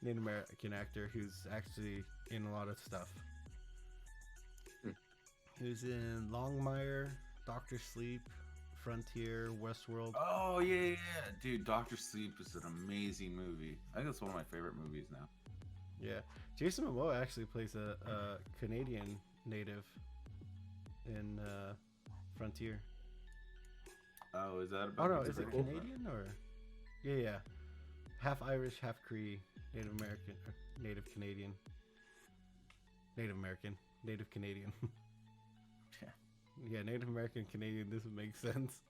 [SPEAKER 2] Native American actor who's actually in a lot of stuff. Who's in Longmire, Doctor Sleep, Frontier, Westworld.
[SPEAKER 3] Oh yeah. Dude, Doctor Sleep is an amazing movie. I think it's one of my favorite movies now.
[SPEAKER 2] Yeah, Jason Momoa actually plays a Canadian native in Frontier.
[SPEAKER 3] Oh, is that?
[SPEAKER 2] Oh no,
[SPEAKER 3] is
[SPEAKER 2] is it Canadian or? Yeah. Half Irish, half Cree, Native American, Native Canadian. Native American, Native Canadian.
[SPEAKER 3] Yeah.
[SPEAKER 2] Yeah, Native American Canadian. This would make sense.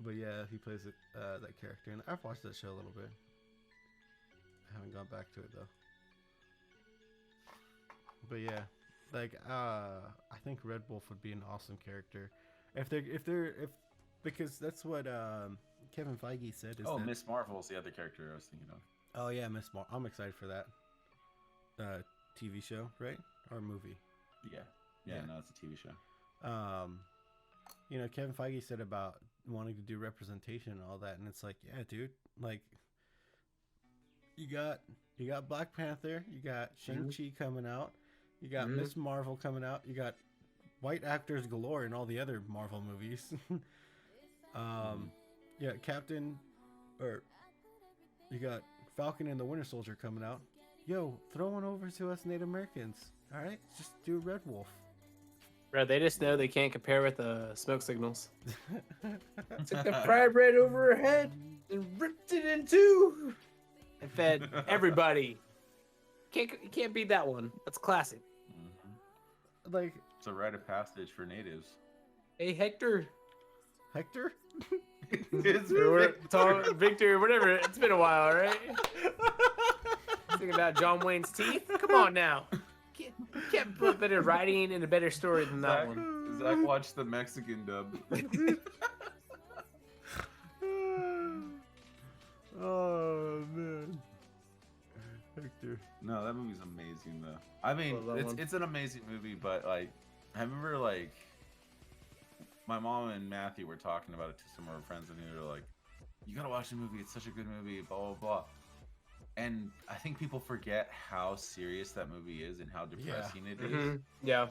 [SPEAKER 2] But yeah, he plays that character, and I've watched that show a little bit. I haven't gone back to it though. But yeah, like I think Red Wolf would be an awesome character because that's what Kevin Feige said. Is that,
[SPEAKER 3] Miss Marvel's the other character I was thinking of.
[SPEAKER 2] oh yeah, Miss Mar. I'm excited for that. TV show, right, or movie?
[SPEAKER 3] Yeah.
[SPEAKER 2] Yeah.
[SPEAKER 3] No, it's a TV show.
[SPEAKER 2] Kevin Feige said about wanting to do representation and all that, and it's like, yeah, dude, like you got Black Panther, you got Shang-Chi coming out, you got Miss Marvel coming out, you got white actors galore in all the other Marvel movies. Yeah, you got Falcon and the Winter Soldier coming out. Yo, throw one over to us Native Americans. All right, just do Red Wolf.
[SPEAKER 1] Bro, they just know they can't compare with the smoke signals. Took the fried bread over her head and ripped it in two and fed everybody. Can't beat that one. That's classic.
[SPEAKER 3] Mm-hmm.
[SPEAKER 2] Like,
[SPEAKER 3] It's a rite of passage for natives.
[SPEAKER 1] Hey, Hector.
[SPEAKER 2] Hector?
[SPEAKER 3] It's
[SPEAKER 1] Victor, whatever. It's been a while, right? Thinking about John Wayne's teeth? Come on now. Can't put better writing and a better story than that one.
[SPEAKER 3] Zach watched the Mexican dub.
[SPEAKER 2] Oh man, Hector.
[SPEAKER 3] No, that movie's amazing though. I mean,
[SPEAKER 1] Love that one.
[SPEAKER 3] it's an amazing movie, but like, I remember like my mom and Matthew were talking about it to some of our friends, and they were like, "You gotta watch the movie. It's such a good movie." Blah blah blah. And I think people forget how serious that movie is and how depressing it is.
[SPEAKER 1] Mhm. Yeah.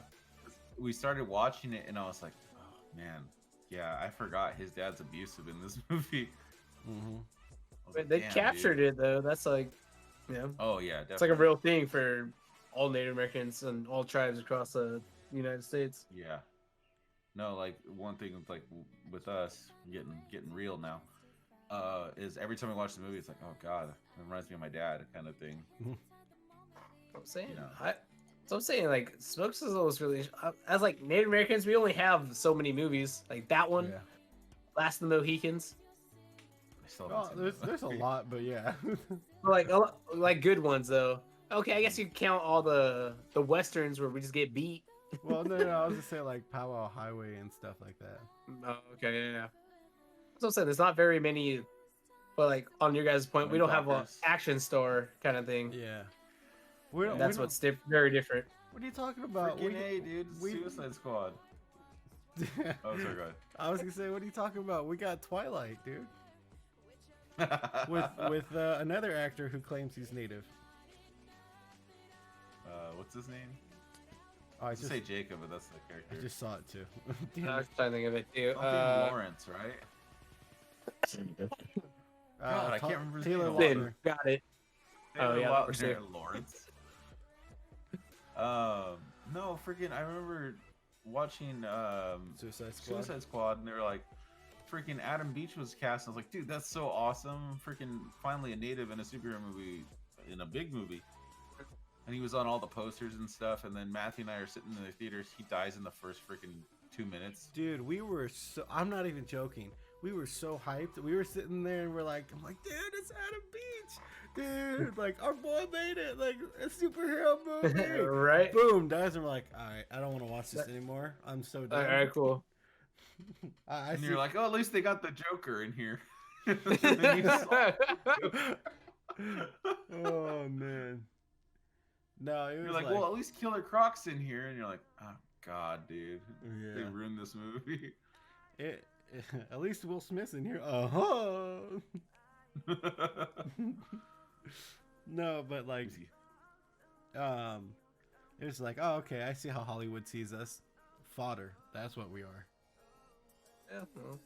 [SPEAKER 3] We started watching it, and I was like, "Oh man, yeah, I forgot his dad's abusive in this movie."
[SPEAKER 2] Mm-hmm.
[SPEAKER 3] I was
[SPEAKER 1] But
[SPEAKER 3] like,
[SPEAKER 1] they
[SPEAKER 3] "Damn,
[SPEAKER 1] captured
[SPEAKER 3] dude."
[SPEAKER 1] it, though. That's like,
[SPEAKER 3] Oh yeah,
[SPEAKER 1] it's like a
[SPEAKER 3] definitely.
[SPEAKER 1] real thing for all Native Americans and all tribes across the United States.
[SPEAKER 3] Yeah. No, like one thing with with us getting real now, is every time I watch the movie, it's like, oh god, it reminds me of my dad, kind of thing.
[SPEAKER 1] I'm saying,
[SPEAKER 3] You know.
[SPEAKER 1] so I'm saying, like, Smoke Sizzle is really, as like Native Americans, we only have so many movies. Like that one,
[SPEAKER 2] Yeah.
[SPEAKER 1] Last of the Mohicans.
[SPEAKER 3] I still haven't
[SPEAKER 2] Oh,
[SPEAKER 3] seen that
[SPEAKER 2] there's a
[SPEAKER 3] movie.
[SPEAKER 2] lot, but yeah.
[SPEAKER 1] Like good ones though. Okay, I guess you could count all the westerns where we just get beat
[SPEAKER 2] Well, no, I was just saying like Powwow Highway and stuff like that.
[SPEAKER 1] Oh, okay, yeah. So I'm saying there's not very many, but like on your guys' point, we don't have a
[SPEAKER 3] Talkers.
[SPEAKER 1] action store kind of thing.
[SPEAKER 2] Yeah. We don't,
[SPEAKER 1] That's
[SPEAKER 2] we
[SPEAKER 1] what's very different.
[SPEAKER 2] What are you talking about?
[SPEAKER 3] Freaking A, dude. Suicide Squad. Oh, sorry, go
[SPEAKER 2] I was gonna say, what are you talking about? We got Twilight, dude.
[SPEAKER 3] ahead.
[SPEAKER 2] With another actor who claims he's native.
[SPEAKER 3] What's his name?
[SPEAKER 2] Oh,
[SPEAKER 3] I was gonna say Jacob, but that's the character.
[SPEAKER 2] I just saw it too.
[SPEAKER 1] I was trying to think of it too.
[SPEAKER 3] Something Lawrence, right? God, I can't remember his
[SPEAKER 2] Taylor
[SPEAKER 3] name.
[SPEAKER 1] Finn,
[SPEAKER 2] Lautner.
[SPEAKER 1] got it. Oh, yeah,
[SPEAKER 3] Taylor
[SPEAKER 1] for sure.
[SPEAKER 3] Lawrence. No, freaking! I remember watching Suicide Squad, and they were like, freaking Adam Beach was cast. And I was like, dude, that's so awesome! Freaking finally a native in a superhero movie, in a big movie. And he was on all the posters and stuff. And then Matthew and I are sitting in the theaters. He dies in the first freaking 2 minutes.
[SPEAKER 2] Dude, we were so. I'm not even joking. We were so hyped. We were sitting there and we're like, I'm like, dude, it's Adam Beach. Dude, like, our boy made it. Like, a superhero movie.
[SPEAKER 1] Right?
[SPEAKER 2] Boom, dies. And we're like, all right, I don't want to watch this anymore. I'm so
[SPEAKER 1] All
[SPEAKER 2] done.
[SPEAKER 1] right, cool.
[SPEAKER 2] I
[SPEAKER 3] And
[SPEAKER 2] see.
[SPEAKER 3] you're like, oh, at least they got the Joker in here. And then you saw-
[SPEAKER 2] Oh, man. No, it was
[SPEAKER 3] You're like, well, at least Killer Croc's in here. And you're like, oh, God, dude. They
[SPEAKER 2] yeah.
[SPEAKER 3] ruined this movie.
[SPEAKER 2] At least Will Smith's in here. Uh-huh. No, but like,
[SPEAKER 3] Easy.
[SPEAKER 2] it was like, oh, okay, I see how Hollywood sees us. Fodder. That's what we are.
[SPEAKER 1] Yeah, well,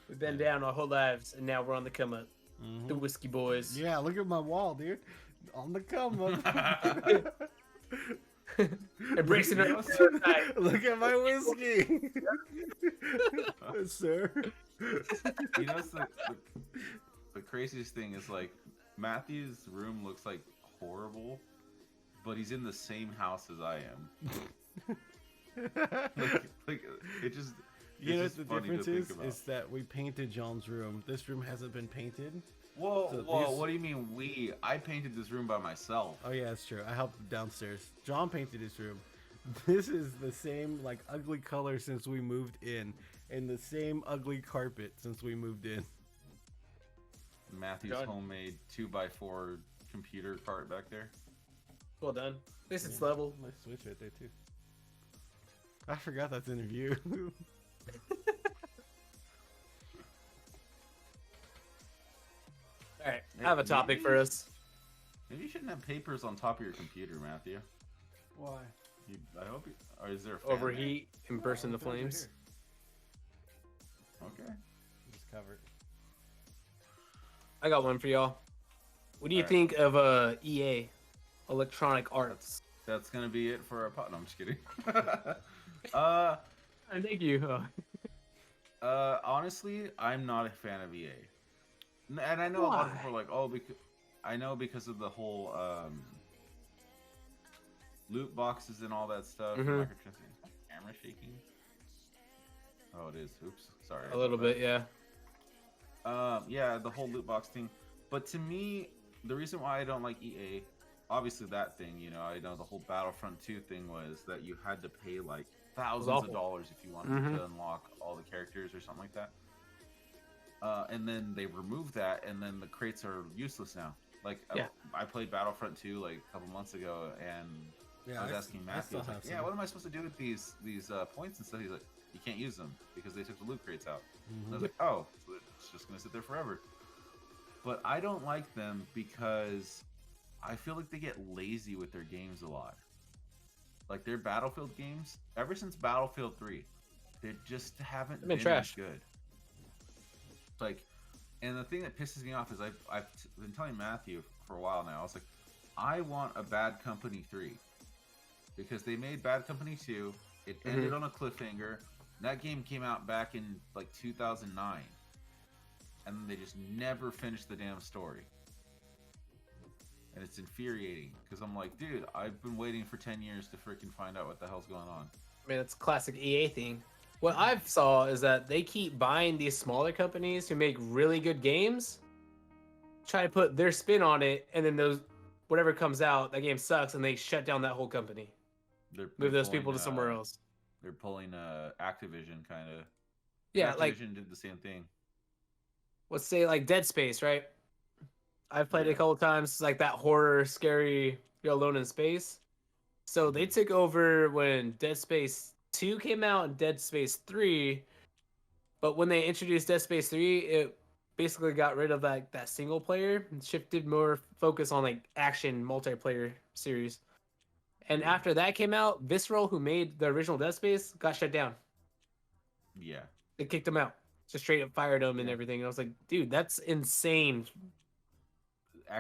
[SPEAKER 1] we've been down our whole lives, and now we're on the come up.
[SPEAKER 2] Mhm.
[SPEAKER 1] The Whiskey Boys.
[SPEAKER 2] Yeah, look at my wall, dude. On the come up.
[SPEAKER 1] Embracing it.
[SPEAKER 2] Look at my whiskey. Sir.
[SPEAKER 3] You know, it's the craziest thing is like Matthew's room looks like horrible, but he's in the same house as I am. like it just.
[SPEAKER 2] You know what
[SPEAKER 3] it's
[SPEAKER 2] the
[SPEAKER 3] just funny to
[SPEAKER 2] difference
[SPEAKER 3] think
[SPEAKER 2] is?
[SPEAKER 3] about.
[SPEAKER 2] Is that we painted John's room. This room hasn't been painted.
[SPEAKER 3] Whoa,
[SPEAKER 2] So
[SPEAKER 3] whoa!
[SPEAKER 2] these-
[SPEAKER 3] What do you mean we? I painted this room by myself.
[SPEAKER 2] Oh yeah, that's true. I helped downstairs. John painted his room. This is the same like ugly color since we moved in, and the same ugly carpet since we moved in.
[SPEAKER 3] Matthew's
[SPEAKER 1] God.
[SPEAKER 3] homemade 2x4 computer cart back there.
[SPEAKER 1] Well done. At least it's
[SPEAKER 2] Yeah.
[SPEAKER 1] level.
[SPEAKER 2] Nice switch right there too. I forgot that's in a view.
[SPEAKER 1] All right, I have a topic for us.
[SPEAKER 3] Maybe you shouldn't have papers on top of your computer, Matthew.
[SPEAKER 2] Why?
[SPEAKER 3] I hope you. Or is there a fan
[SPEAKER 1] Overheat and burst into flames.
[SPEAKER 3] there? Okay.
[SPEAKER 2] Just cover it.
[SPEAKER 1] I got one for y'all. What do you
[SPEAKER 3] Alright.
[SPEAKER 1] think of EA, Electronic Arts?
[SPEAKER 3] That's gonna be it for our pot. No, I'm just kidding.
[SPEAKER 1] Thank you.
[SPEAKER 3] Honestly, I'm not a fan of EA, and I know a lot of
[SPEAKER 1] Why?
[SPEAKER 3] people are like, oh, because of the whole loot boxes and all that stuff.
[SPEAKER 1] Mhm.
[SPEAKER 3] Microtransactions. Camera shaking. Oh, it is. Oops. Sorry.
[SPEAKER 1] A little bit, yeah.
[SPEAKER 3] Yeah, the whole loot box thing. But to me, the reason why I don't like EA, obviously that thing, you know, I know the whole Battlefront 2 thing was that you had to pay like thousands of
[SPEAKER 1] awful.
[SPEAKER 3] dollars if you wanted
[SPEAKER 1] Mhm.
[SPEAKER 3] to unlock all the characters or something like that. And then they removed that, and then the crates are useless now. Like,
[SPEAKER 1] Yeah.
[SPEAKER 3] I played Battlefront 2 like a couple months ago, and I was asking Matthew, I was like, yeah, what am I supposed to do with these points and stuff? He's like, you can't use them because they took the loot crates out. And I was like, oh, so it's just gonna sit there forever. But I don't like them because I feel like they get lazy with their games a lot. Like their Battlefield games, ever since Battlefield 3, they just haven't
[SPEAKER 1] They've been
[SPEAKER 3] been
[SPEAKER 1] trash.
[SPEAKER 3] as good. Like, and the thing that pisses me off is I've been telling Matthew for a while now. I was like, I want a Bad Company 3 because they made Bad Company 2. It ended on a cliffhanger. That game came out back in like 2009, and then they just never finished the damn story. And it's infuriating because I'm like, dude, I've been waiting for 10 years to freaking find out what the hell's going on.
[SPEAKER 1] I mean, it's classic EA thing. What I've saw is that they keep buying these smaller companies who make really good games, try to put their spin on it, and then those whatever comes out, that game sucks, and they shut down that whole company. move those people to somewhere else.
[SPEAKER 3] They're pulling Activision kind of.
[SPEAKER 1] Yeah,
[SPEAKER 3] Activision
[SPEAKER 1] like
[SPEAKER 3] did the same thing.
[SPEAKER 1] let's say like Dead Space, right? I've played it a
[SPEAKER 3] Yeah.
[SPEAKER 1] couple times. It's like that horror, scary, you're alone in space. So they
[SPEAKER 3] Mhm.
[SPEAKER 1] took over when Dead Space 2 came out and Dead Space 3. But when they introduced Dead Space 3, it basically got rid of that single player and shifted more focus on like action multiplayer series. And
[SPEAKER 3] Yeah.
[SPEAKER 1] after that came out, Visceral, who made the original Dead Space, got shut down.
[SPEAKER 3] Yeah.
[SPEAKER 1] They kicked him out. Just straight up fired him and
[SPEAKER 3] Yeah.
[SPEAKER 1] everything. And I was like, dude, that's insane.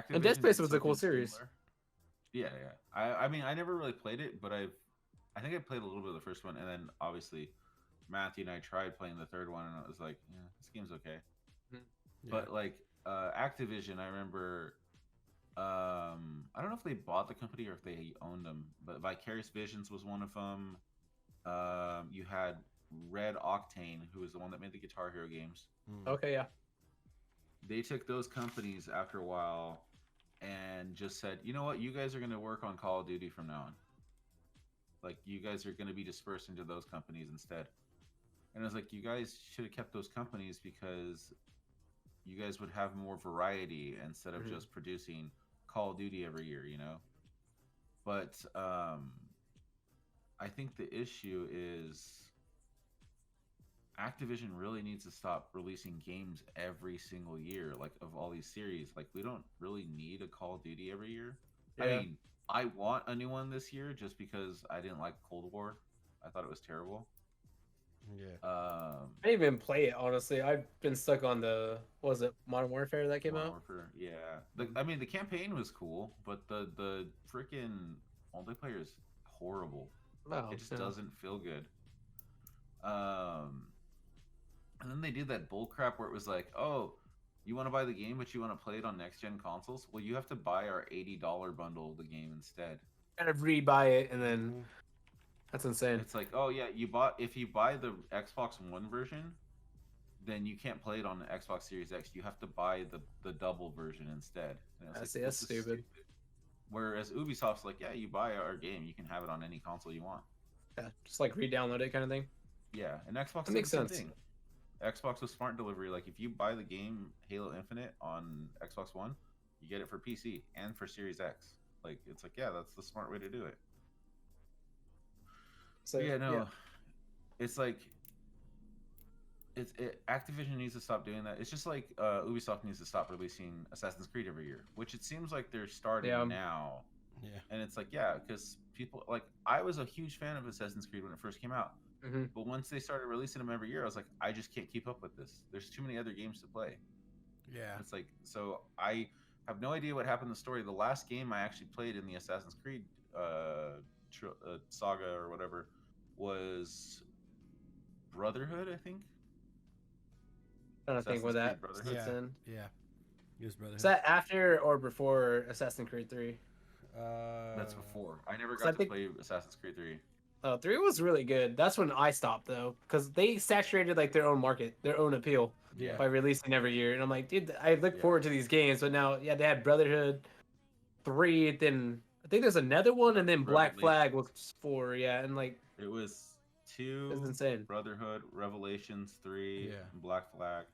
[SPEAKER 1] And Dead
[SPEAKER 3] Activision
[SPEAKER 1] Space
[SPEAKER 3] did
[SPEAKER 1] was a cool
[SPEAKER 3] something
[SPEAKER 1] series.
[SPEAKER 3] similar. Yeah, yeah. I mean, I never really played it, but I think I played a little bit of the first one, and then obviously Matthew and I tried playing the third one, and I was like, yeah, this game's okay.
[SPEAKER 2] Yeah.
[SPEAKER 3] But like Activision, I remember. I don't know if they bought the company or if they owned them, but Vicarious Visions was one of them. You had Red Octane, who was the one that made the Guitar Hero games.
[SPEAKER 1] Okay, yeah.
[SPEAKER 3] They took those companies after a while and just said, you know what, you guys are going to work on Call of Duty from now on. Like, you guys are going to be dispersed into those companies instead. And I was like, you guys should have kept those companies because you guys would have more variety instead of just producing Call of Duty every year, you know? But I think the issue is Activision really needs to stop releasing games every single year, like of all these series. Like, we don't really need a Call of Duty every year.
[SPEAKER 1] Yeah.
[SPEAKER 3] I mean, I want a new one this year just because I didn't like Cold War. I thought it was terrible.
[SPEAKER 2] Yeah.
[SPEAKER 1] I didn't even play it, honestly. I've been stuck on what was it, Modern Warfare that came
[SPEAKER 3] Modern
[SPEAKER 1] out?
[SPEAKER 3] Warfare, yeah. I mean, the campaign was cool, but the freaking multiplayer is horrible.
[SPEAKER 1] Oh,
[SPEAKER 3] It just
[SPEAKER 1] yeah.
[SPEAKER 3] doesn't feel good. And then they did that bull crap where it was like, oh, you want to buy the game, but you want to play it on next gen consoles? Well, you have to buy our $80 bundle of the game instead.
[SPEAKER 1] Kind of re-buy it, and then that's insane.
[SPEAKER 3] It's like, oh yeah, if you buy the Xbox One version, then you can't play it on the Xbox Series X. You have to buy the double version instead. And I was
[SPEAKER 1] See, that's
[SPEAKER 3] this is
[SPEAKER 1] stupid.
[SPEAKER 3] Whereas Ubisoft's like, yeah, you buy our game, you can have it on any console you want.
[SPEAKER 1] Yeah, just like re-download it kind of thing.
[SPEAKER 3] Yeah, and Xbox
[SPEAKER 1] That makes
[SPEAKER 3] did the
[SPEAKER 1] sense.
[SPEAKER 3] same thing. Xbox was smart delivery. Like, if you buy the game Halo Infinite on Xbox One, you get it for PC and for Series X. Like, it's like, yeah, that's the smart way to do it.
[SPEAKER 1] So
[SPEAKER 3] But yeah, no, it's like Activision needs to stop doing that. It's just like Ubisoft needs to stop releasing Assassin's Creed every year, which it seems like they're starting now.
[SPEAKER 2] Yeah.
[SPEAKER 3] And it's like, yeah, because people like I was a huge fan of Assassin's Creed when it first came out. But once they started releasing them every year, I was like, I just can't keep up with this. There's too many other games to play.
[SPEAKER 2] Yeah.
[SPEAKER 3] It's like, so I have no idea what happened in the story. The last game I actually played in the Assassin's Creed saga or whatever was Brotherhood, I think.
[SPEAKER 1] trying to think where that
[SPEAKER 3] Assassin's
[SPEAKER 1] fits
[SPEAKER 2] Yeah.
[SPEAKER 1] in.
[SPEAKER 2] Yeah. It was Brotherhood.
[SPEAKER 1] Is that after or before Assassin's Creed 3?
[SPEAKER 3] That's before. I never
[SPEAKER 1] 'cause
[SPEAKER 3] got
[SPEAKER 1] I
[SPEAKER 3] to
[SPEAKER 1] think-
[SPEAKER 3] play Assassin's Creed 3.
[SPEAKER 1] Oh, 3 was really good. That's when I stopped though, because they saturated like their own market, their own appeal
[SPEAKER 2] Yeah.
[SPEAKER 1] by releasing every year. And I'm like, dude, I look forward to these games, but now, yeah, they had Brotherhood 3, then I think there's another one, and then Black Flag was 4. Yeah, and like
[SPEAKER 3] It was 2,
[SPEAKER 1] it's insane.
[SPEAKER 3] Brotherhood, Revelations 3,
[SPEAKER 2] Yeah.
[SPEAKER 3] and Black Flag.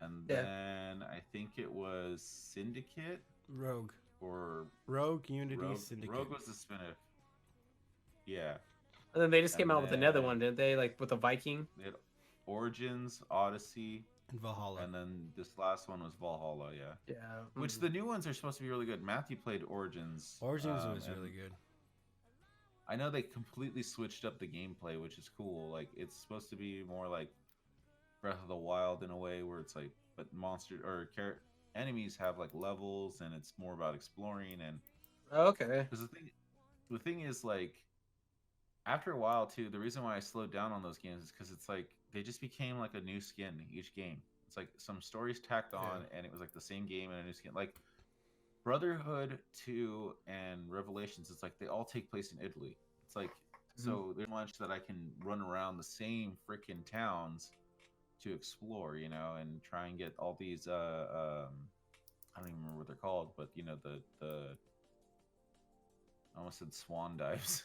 [SPEAKER 3] And then I think it was Syndicate
[SPEAKER 2] Rogue.
[SPEAKER 3] or
[SPEAKER 2] Unity,
[SPEAKER 3] Rogue.
[SPEAKER 2] Syndicate.
[SPEAKER 3] Rogue was the spin-off. Yeah.
[SPEAKER 1] And then they just came
[SPEAKER 3] And
[SPEAKER 1] out with another
[SPEAKER 3] then-
[SPEAKER 1] one, didn't they? Like with a Viking.
[SPEAKER 3] They had Origins, Odyssey,
[SPEAKER 2] And Valhalla.
[SPEAKER 3] and then this last one was Valhalla, yeah.
[SPEAKER 1] Yeah.
[SPEAKER 3] Which the new ones are supposed to be really good. Matthew played Origins.
[SPEAKER 2] Origins was
[SPEAKER 3] and
[SPEAKER 2] really good.
[SPEAKER 3] I know they completely switched up the gameplay, which is cool. Like, it's supposed to be more like Breath of the Wild in a way, where it's like, but enemies have like levels, and it's more about exploring. And
[SPEAKER 1] Okay.
[SPEAKER 3] because the thing is, like, after a while too, the reason why I slowed down on those games is because it's like they just became like a new skin each game. It's like some stories tacked on, and it was like the same game and a new skin. Like Brotherhood 2 and Revelations, it's like they all take place in Italy. It's like, so there's much that I can run around the same freaking towns to explore, you know, and try and get all these I don't even remember what they're called, but you know, the I almost said swan dives.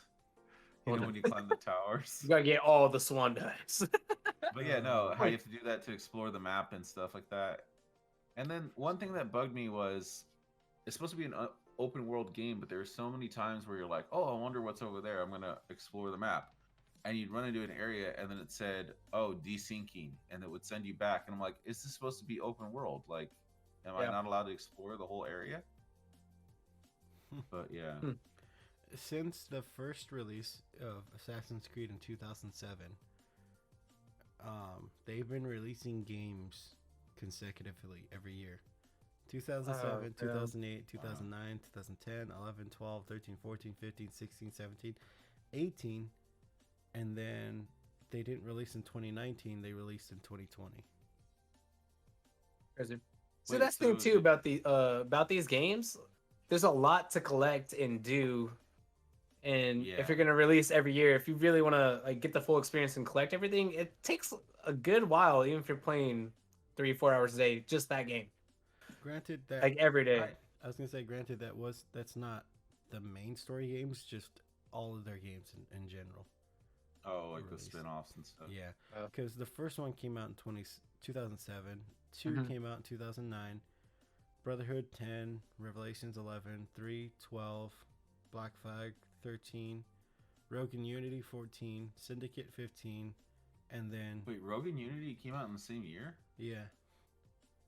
[SPEAKER 3] You know when you climb the towers.
[SPEAKER 1] You gotta get all the swan dives.
[SPEAKER 3] But yeah, no, how you have to do that to explore the map and stuff like that. And then one thing that bugged me was it's supposed to be an open world game, but there are so many times where you're like, oh, I wonder what's over there. I'm gonna explore the map, and you'd run into an area, and then it said, oh, desyncing, and it would send you back. And I'm like, is this supposed to be open world? Like, am I not allowed to explore the whole area? But yeah.
[SPEAKER 2] Since the first release of Assassin's Creed in 2007, they've been releasing games consecutively every year. 2007, 2008, 2009, 2010, 11, 12, 13, 14, 15, 16, 17, 18, and then they didn't release in 2019, they released in 2020.
[SPEAKER 1] Crazy. So that's the thing too about these games. There's a lot to collect and do. And if you're gonna release every year, if you really want to like get the full experience and collect everything, it takes a good while, even if you're playing 3-4 hours a day, just that game.
[SPEAKER 2] Granted that
[SPEAKER 1] like every day.
[SPEAKER 2] I was gonna say, granted that's not the main story games, just all of their games in general.
[SPEAKER 3] Oh, like the spin-offs and stuff.
[SPEAKER 2] Yeah, because the first one came out in 2007. 2 came out in 2009. Brotherhood 10, Revelations 11, 3, 12, Black Flag 13, Rogue and Unity 14, Syndicate 15, and then...
[SPEAKER 3] Wait, Rogue and Unity came out in the same year?
[SPEAKER 2] Yeah.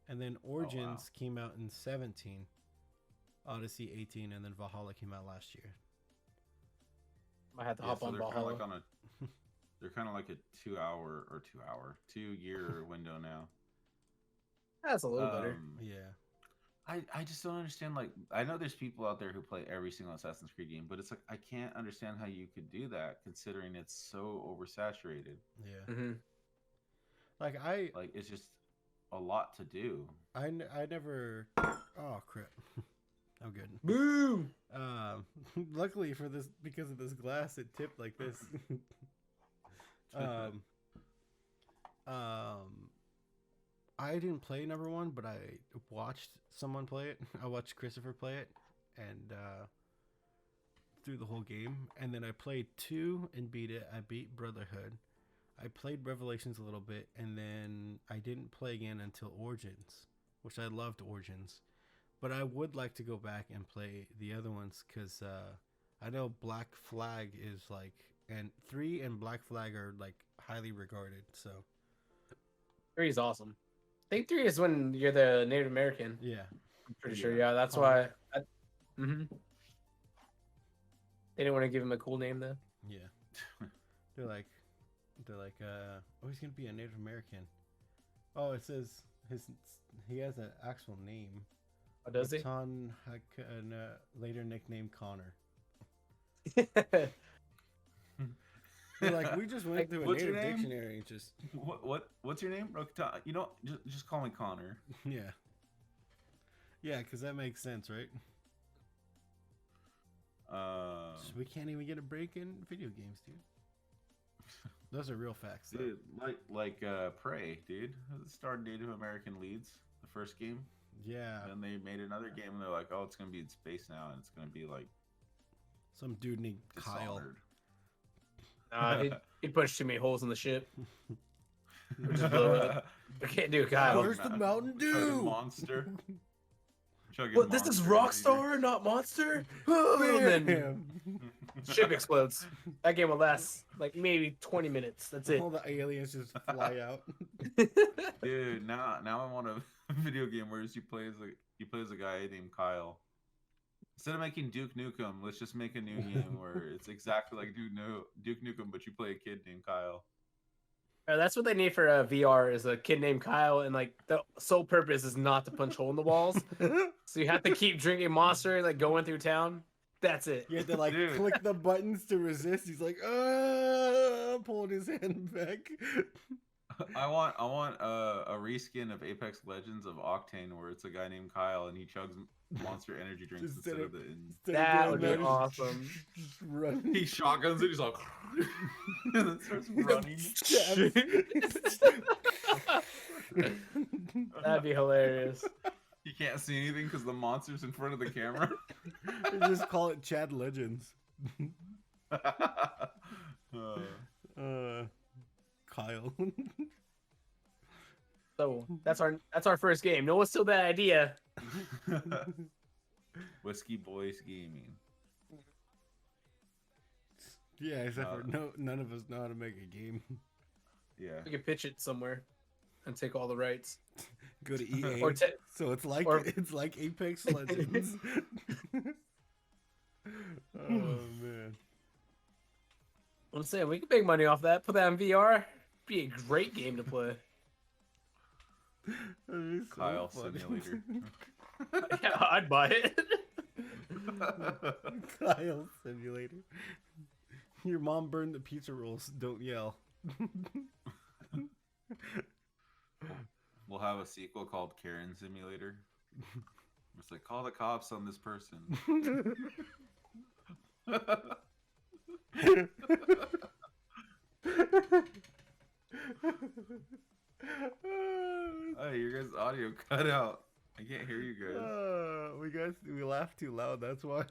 [SPEAKER 2] And then Origins came out in 17, Odyssey 18, and then Valhalla came out last year.
[SPEAKER 1] I had to hop on Valhalla.
[SPEAKER 3] They're kind of like a 2-year window now.
[SPEAKER 1] That's a little better.
[SPEAKER 2] Yeah.
[SPEAKER 3] I just don't understand. Like, I know there's people out there who play every single Assassin's Creed game, but it's like I can't understand how you could do that, considering it's so oversaturated.
[SPEAKER 2] Yeah.
[SPEAKER 3] Like it's just a lot to do.
[SPEAKER 2] I never. Oh crap! I'm good.
[SPEAKER 1] Boom.
[SPEAKER 2] Luckily for this, because of this glass, it tipped like this. I didn't play number 1, but I watched someone play it. I watched Christopher play it, and through the whole game. And then I played 2 and beat it. I beat Brotherhood. I played Revelations a little bit, and then I didn't play again until Origins, which I loved Origins. But I would like to go back and play the other ones, because I know Black Flag is like, and 3 and Black Flag are like highly regarded. So
[SPEAKER 1] 3 is awesome. I think 3 is when you're the Native American.
[SPEAKER 2] Yeah,
[SPEAKER 1] I'm pretty sure. Yeah, that's why. They didn't want to give him a cool name though.
[SPEAKER 2] Yeah, they're like, oh, he's gonna be a Native American. Oh, it says he has an actual name.
[SPEAKER 1] Oh, does he?
[SPEAKER 2] Later nicknamed Connor. They're like, we just went through a native dictionary and just...
[SPEAKER 3] What's your name? You know, just call me Connor.
[SPEAKER 2] Yeah. Yeah, because that makes sense, right? So we can't even get a break in video games, dude. Those are real facts, though.
[SPEAKER 3] Dude, like Prey, dude. It starred Native American leads, the first game.
[SPEAKER 2] Yeah.
[SPEAKER 3] And they made another game, and they're like, oh, it's going to be in space now, and it's going to be like...
[SPEAKER 2] Some dude named Kyle.
[SPEAKER 1] He punched too many holes in the ship. Just blow it. I can't do Kyle.
[SPEAKER 2] Where's the Mountain Dew?
[SPEAKER 3] Monster.
[SPEAKER 1] What? This is Rockstar, not Monster. And then ship explodes. That game will last like maybe 20 minutes. That's it.
[SPEAKER 2] All the aliens just fly out.
[SPEAKER 3] Dude, now I want a video game where you play as a guy named Kyle. Instead of making Duke Nukem, let's just make a new game where it's exactly like Duke Nukem, but you play a kid named Kyle.
[SPEAKER 1] That's what they need for VR, is a kid named Kyle, and like the sole purpose is not to punch hole in the walls. So you have to keep drinking Monster, like going through town. That's it.
[SPEAKER 2] You have to like click the buttons to resist. He's like, pulling his hand back.
[SPEAKER 3] I want a reskin of Apex Legends of Octane where it's a guy named Kyle and he chugs Monster energy drinks instead of the.
[SPEAKER 1] That would be awesome.
[SPEAKER 3] He shotguns it. He's like, and then starts running.
[SPEAKER 1] That'd be hilarious.
[SPEAKER 3] You can't see anything because the monster's in front of the camera.
[SPEAKER 2] Just call it Chad Legends. Kyle.
[SPEAKER 1] So that's our first game. No, it's still a bad idea.
[SPEAKER 3] Whiskey Boys Gaming.
[SPEAKER 2] Yeah, except for none of us know how to make a game.
[SPEAKER 3] Yeah.
[SPEAKER 1] We can pitch it somewhere and take all the rights.
[SPEAKER 2] Go to EA.
[SPEAKER 1] Or
[SPEAKER 2] so it's like Apex Legends. Oh man.
[SPEAKER 1] I'm saying we can make money off that. Put that in VR. Be a great game to play.
[SPEAKER 2] So
[SPEAKER 3] Kyle
[SPEAKER 2] funny.
[SPEAKER 3] Simulator.
[SPEAKER 1] Yeah, I'd buy it.
[SPEAKER 2] Kyle Simulator. Your mom burned the pizza rolls. Don't yell.
[SPEAKER 3] We'll have a sequel called Karen Simulator. It's like, call the cops on this person. Hey, your guys' audio cut out. I can't hear you guys.
[SPEAKER 2] We laughed too loud. That's why.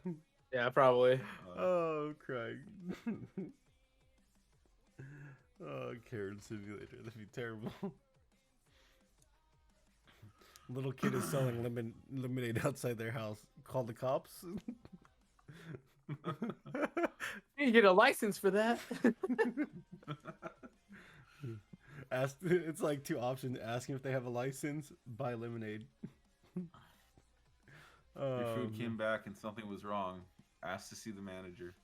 [SPEAKER 1] Yeah, probably.
[SPEAKER 2] Oh, Craig. Oh, Karen Simulator. That'd be terrible. Little kid is selling lemonade outside their house. Call the cops.
[SPEAKER 1] You get a license for that.
[SPEAKER 2] It's like two options: asking if they have a license, buy lemonade.
[SPEAKER 3] Your food came back and something was wrong. Ask to see the manager.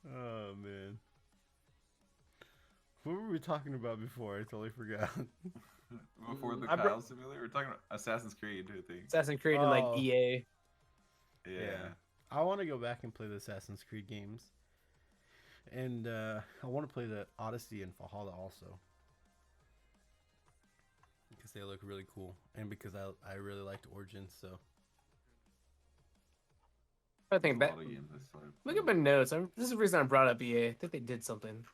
[SPEAKER 2] Oh man, what were we talking about before? I totally forgot.
[SPEAKER 3] Before the Kyle Simulator, we're talking about Assassin's Creed, I think.
[SPEAKER 1] Assassin's Creed and like EA.
[SPEAKER 3] Yeah.
[SPEAKER 2] I want to go back and play the Assassin's Creed games. And I want to play the Odyssey and Valhalla also. Because they look really cool. And because I really liked Origins, so.
[SPEAKER 1] I think back. Look at my notes. This is the reason I brought up EA. I think they did something.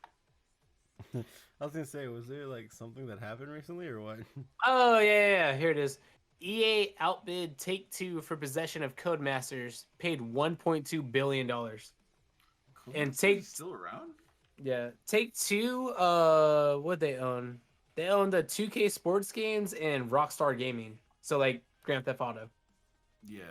[SPEAKER 2] I was going to say, was there like something that happened recently or what?
[SPEAKER 1] Oh, yeah. Here it is. EA outbid Take-Two for possession of Codemasters, paid $1.2 billion. And
[SPEAKER 3] still around?
[SPEAKER 1] Yeah, Take-Two, what they own? They own the 2K sports games and Rockstar Gaming. So like Grand Theft Auto.
[SPEAKER 3] Yeah.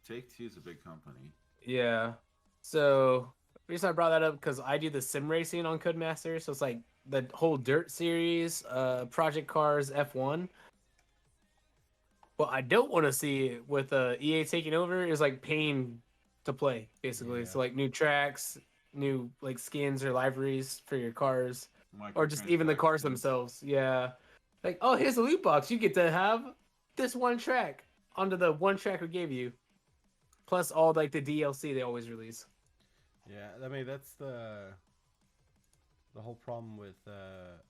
[SPEAKER 3] Take-Two is a big company.
[SPEAKER 1] Yeah. So the reason I brought that up because I do the sim racing on Codemasters. So it's like the whole Dirt series, Project Cars F1. What I don't want to see with EA taking over is like paying to play, basically. Yeah. So like new tracks, new like skins or liveries for your cars, or just even the cars themselves. Yeah, like, oh, here's a loot box. You get to have this one track onto the one track we gave you, plus all like the DLC they always release.
[SPEAKER 2] Yeah, I mean that's the whole problem with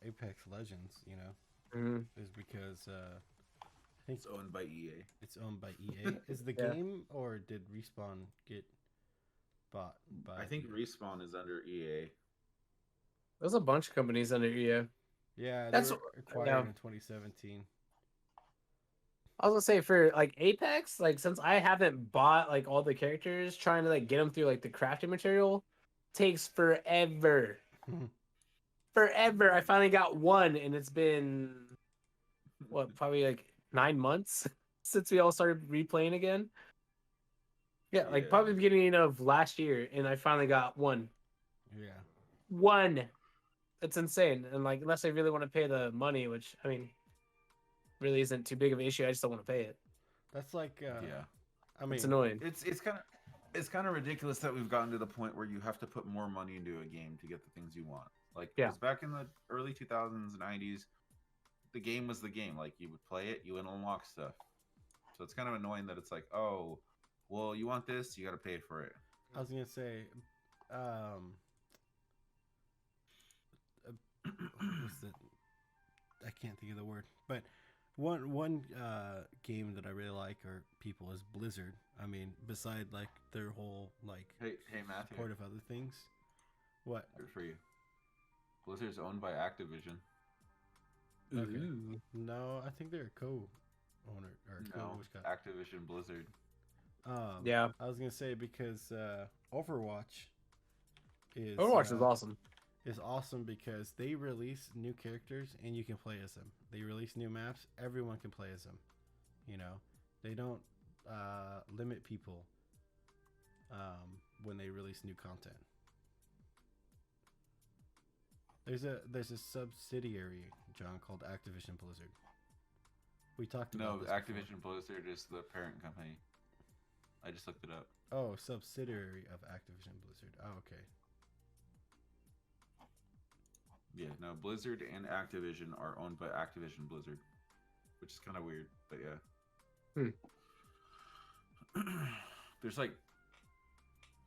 [SPEAKER 2] Apex Legends, you know, is because. I think
[SPEAKER 3] it's owned by EA.
[SPEAKER 2] It's owned by EA. Is the game or did Respawn get bought by?
[SPEAKER 3] I think Respawn is under EA.
[SPEAKER 1] There's a bunch of companies under EA.
[SPEAKER 2] Yeah, that's acquired in 2017.
[SPEAKER 1] I was gonna say for like Apex, like since I haven't bought like all the characters, trying to like get them through like the crafting material takes forever. Forever. I finally got one, and it's been what, probably like 9 months since we all started replaying again. Yeah, like probably the beginning of last year, and I finally got one.
[SPEAKER 2] Yeah.
[SPEAKER 1] One. It's insane. And like, unless I really want to pay the money, which I mean, really isn't too big of an issue. I just don't want to pay it.
[SPEAKER 2] That's like, I mean,
[SPEAKER 1] it's annoying.
[SPEAKER 3] It's kind of ridiculous that we've gotten to the point where you have to put more money into a game to get the things you want. Like, it was back in the early 2000s, 90s. The game was the game. Like, you would play it, you would unlock stuff. So it's kind of annoying that it's like, oh, well, you want this, you got to pay for it.
[SPEAKER 2] I was gonna say, what's the? I can't think of the word, but one game that I really like or people is Blizzard. I mean, beside like their whole like
[SPEAKER 3] hey Matthew,
[SPEAKER 2] support of other things. What?
[SPEAKER 3] Good for you. Blizzard's owned by Activision.
[SPEAKER 2] Okay.
[SPEAKER 1] Ooh.
[SPEAKER 2] No, I think they're a co-owner or
[SPEAKER 3] No,
[SPEAKER 2] co-Scott.
[SPEAKER 3] Activision Blizzard.
[SPEAKER 1] Yeah.
[SPEAKER 2] I was gonna say because Overwatch
[SPEAKER 1] Overwatch is awesome.
[SPEAKER 2] is awesome because they release new characters and you can play as them. They release new maps, everyone can play as them. You know, they don't limit people when they release new content. There's a subsidiary, John, called Activision Blizzard. We talked about
[SPEAKER 3] No,
[SPEAKER 2] this
[SPEAKER 3] Activision Blizzard is the parent company. I just looked it up.
[SPEAKER 2] before. Oh, subsidiary of Activision Blizzard. Oh, okay.
[SPEAKER 3] Yeah, no, Blizzard and Activision are owned by Activision Blizzard, which is kind of weird, but yeah. There's like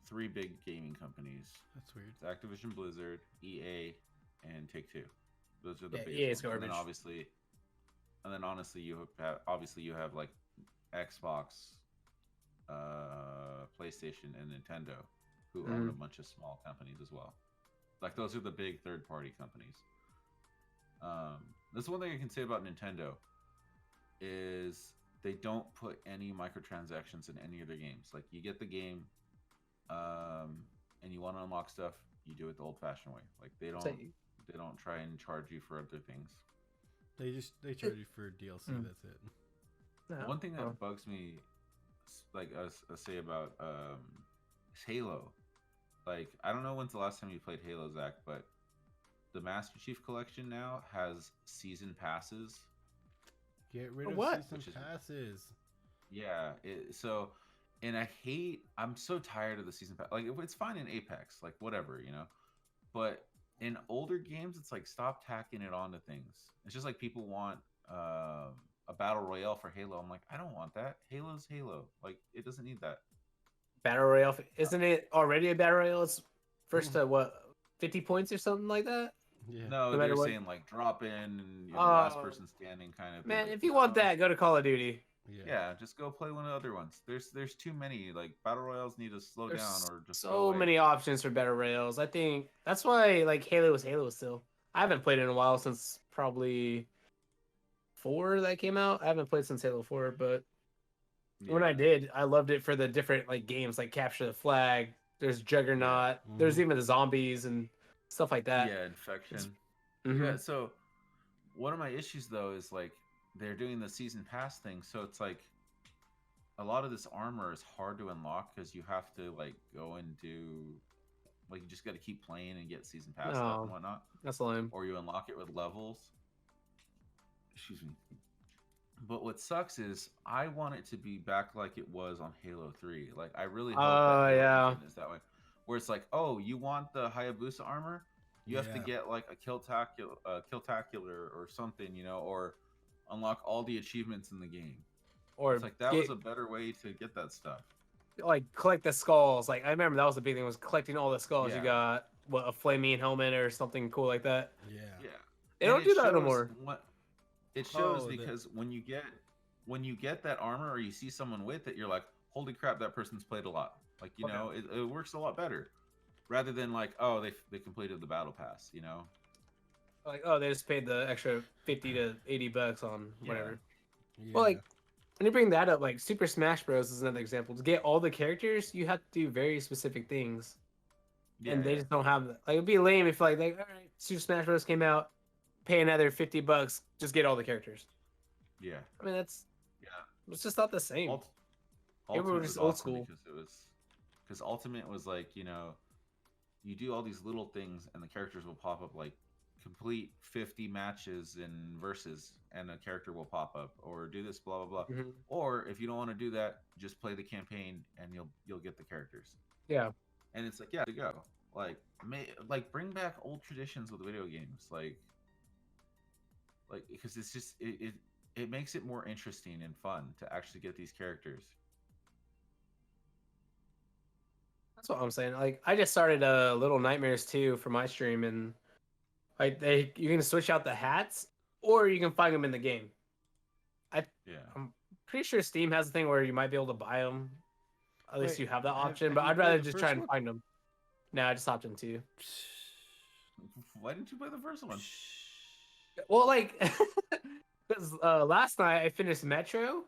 [SPEAKER 3] 3 big gaming companies.
[SPEAKER 2] That's weird.
[SPEAKER 3] It's Activision Blizzard, EA, and Take-Two. Those are the biggest
[SPEAKER 1] EA is
[SPEAKER 3] ones.
[SPEAKER 1] garbage.
[SPEAKER 3] And then honestly, you have like Xbox, PlayStation, and Nintendo, who own a bunch of small companies as well. Like those are the big third-party companies. That's one thing I can say about Nintendo is they don't put any microtransactions in any of their games. Like you get the game, and you want to unlock stuff, you do it the old-fashioned way. Like they don't try and charge you for other things.
[SPEAKER 2] They charge you for DLC. That's it.
[SPEAKER 1] No.
[SPEAKER 3] One thing that bugs me, like say about is Halo. Like I don't know when's the last time you played Halo, Zach, but the Master Chief Collection now has season passes.
[SPEAKER 2] Get rid of
[SPEAKER 1] What?
[SPEAKER 2] season passes.
[SPEAKER 3] Yeah, I'm so tired of the season pass. Like it's fine in Apex, like whatever, but in older games, it's like stop tacking it onto things. It's just like people want a battle royale for Halo. I'm like, I don't want that. Halo's Halo. Like it doesn't need that.
[SPEAKER 1] Battle Royale. Isn't it already a Battle Royale? It's first to what, 50 points or something like that?
[SPEAKER 2] Yeah.
[SPEAKER 3] No,
[SPEAKER 1] No
[SPEAKER 3] they're
[SPEAKER 1] matter what.
[SPEAKER 3] saying like drop in and last person standing kind of thing.
[SPEAKER 1] Man,
[SPEAKER 3] But
[SPEAKER 1] if you want
[SPEAKER 3] no.
[SPEAKER 1] that, go to Call of Duty.
[SPEAKER 3] Yeah, just go play one of the other ones. There's too many. Like battle royales need to slow
[SPEAKER 1] There's
[SPEAKER 3] down or just go
[SPEAKER 1] so
[SPEAKER 3] away.
[SPEAKER 1] many options for Battle Royales. I think that's why like Halo still. I haven't played it in a while since probably 4 that came out. I haven't played since Halo 4, but when I did, I loved it for the different like games like Capture the Flag. There's Juggernaut. There's even the zombies and stuff like that.
[SPEAKER 3] Yeah, infection.
[SPEAKER 1] Mhm.
[SPEAKER 3] Yeah, so one of my issues though is like they're doing the season pass thing, so it's like a lot of this armor is hard to unlock because you have to like go and do like you just got to keep playing and get season pass stuff and whatnot,
[SPEAKER 1] That's lame.
[SPEAKER 3] or you unlock it with levels. Excuse me. But what sucks is I want it to be back like it was on Halo 3. Like I really hope that Halo Infinite is that way, where it's like, oh, you want the Hayabusa armor? You have to get like a Killtacular or something, or unlock all the achievements in the game.
[SPEAKER 1] Or
[SPEAKER 3] it's like that was a better way to get that stuff.
[SPEAKER 1] Like collect the skulls. Like I remember that was the big thing, was collecting all the skulls. You got a flaming helmet or something cool like that.
[SPEAKER 3] Yeah.
[SPEAKER 1] They don't do that no more.
[SPEAKER 3] It shows because when you get that armor or you see someone with it, you're like, holy crap, that person's played a lot. Like it works a lot better, rather than like, oh, they completed the battle pass.
[SPEAKER 1] Like, oh, they just paid the extra $50 to $80 on whatever.
[SPEAKER 2] Yeah.
[SPEAKER 1] Well, like when you bring that up, like Super Smash Bros is another example. To get all the characters, you have to do very specific things, and they just don't have that. Like it'd be lame if like all right, Super Smash Bros came out, pay another $50, just get all the characters.
[SPEAKER 3] Yeah.
[SPEAKER 1] I mean it's just not the same.
[SPEAKER 3] Ultimate
[SPEAKER 1] were just
[SPEAKER 3] was
[SPEAKER 1] old
[SPEAKER 3] awesome
[SPEAKER 1] school.
[SPEAKER 3] because Ultimate was like, you do all these little things and the characters will pop up, like complete 50 matches in versus and a character will pop up, or do this blah blah blah. Or if you don't want to do that, just play the campaign and you'll get the characters.
[SPEAKER 1] Yeah.
[SPEAKER 3] And it's like, to go. Like bring back old traditions with video games, like because it's just it makes it more interesting and fun to actually get these characters.
[SPEAKER 1] That's what I'm saying. Like I just started Little Nightmares 2 for my stream, and like you can switch out the hats or you can find them in the game. I'm pretty sure Steam has a thing where you might be able to buy them. At least you have that option, but I'd rather just try and find them. No, I just opted 2.
[SPEAKER 3] Why didn't you play the first one?
[SPEAKER 1] Well, like, because last night I finished Metro,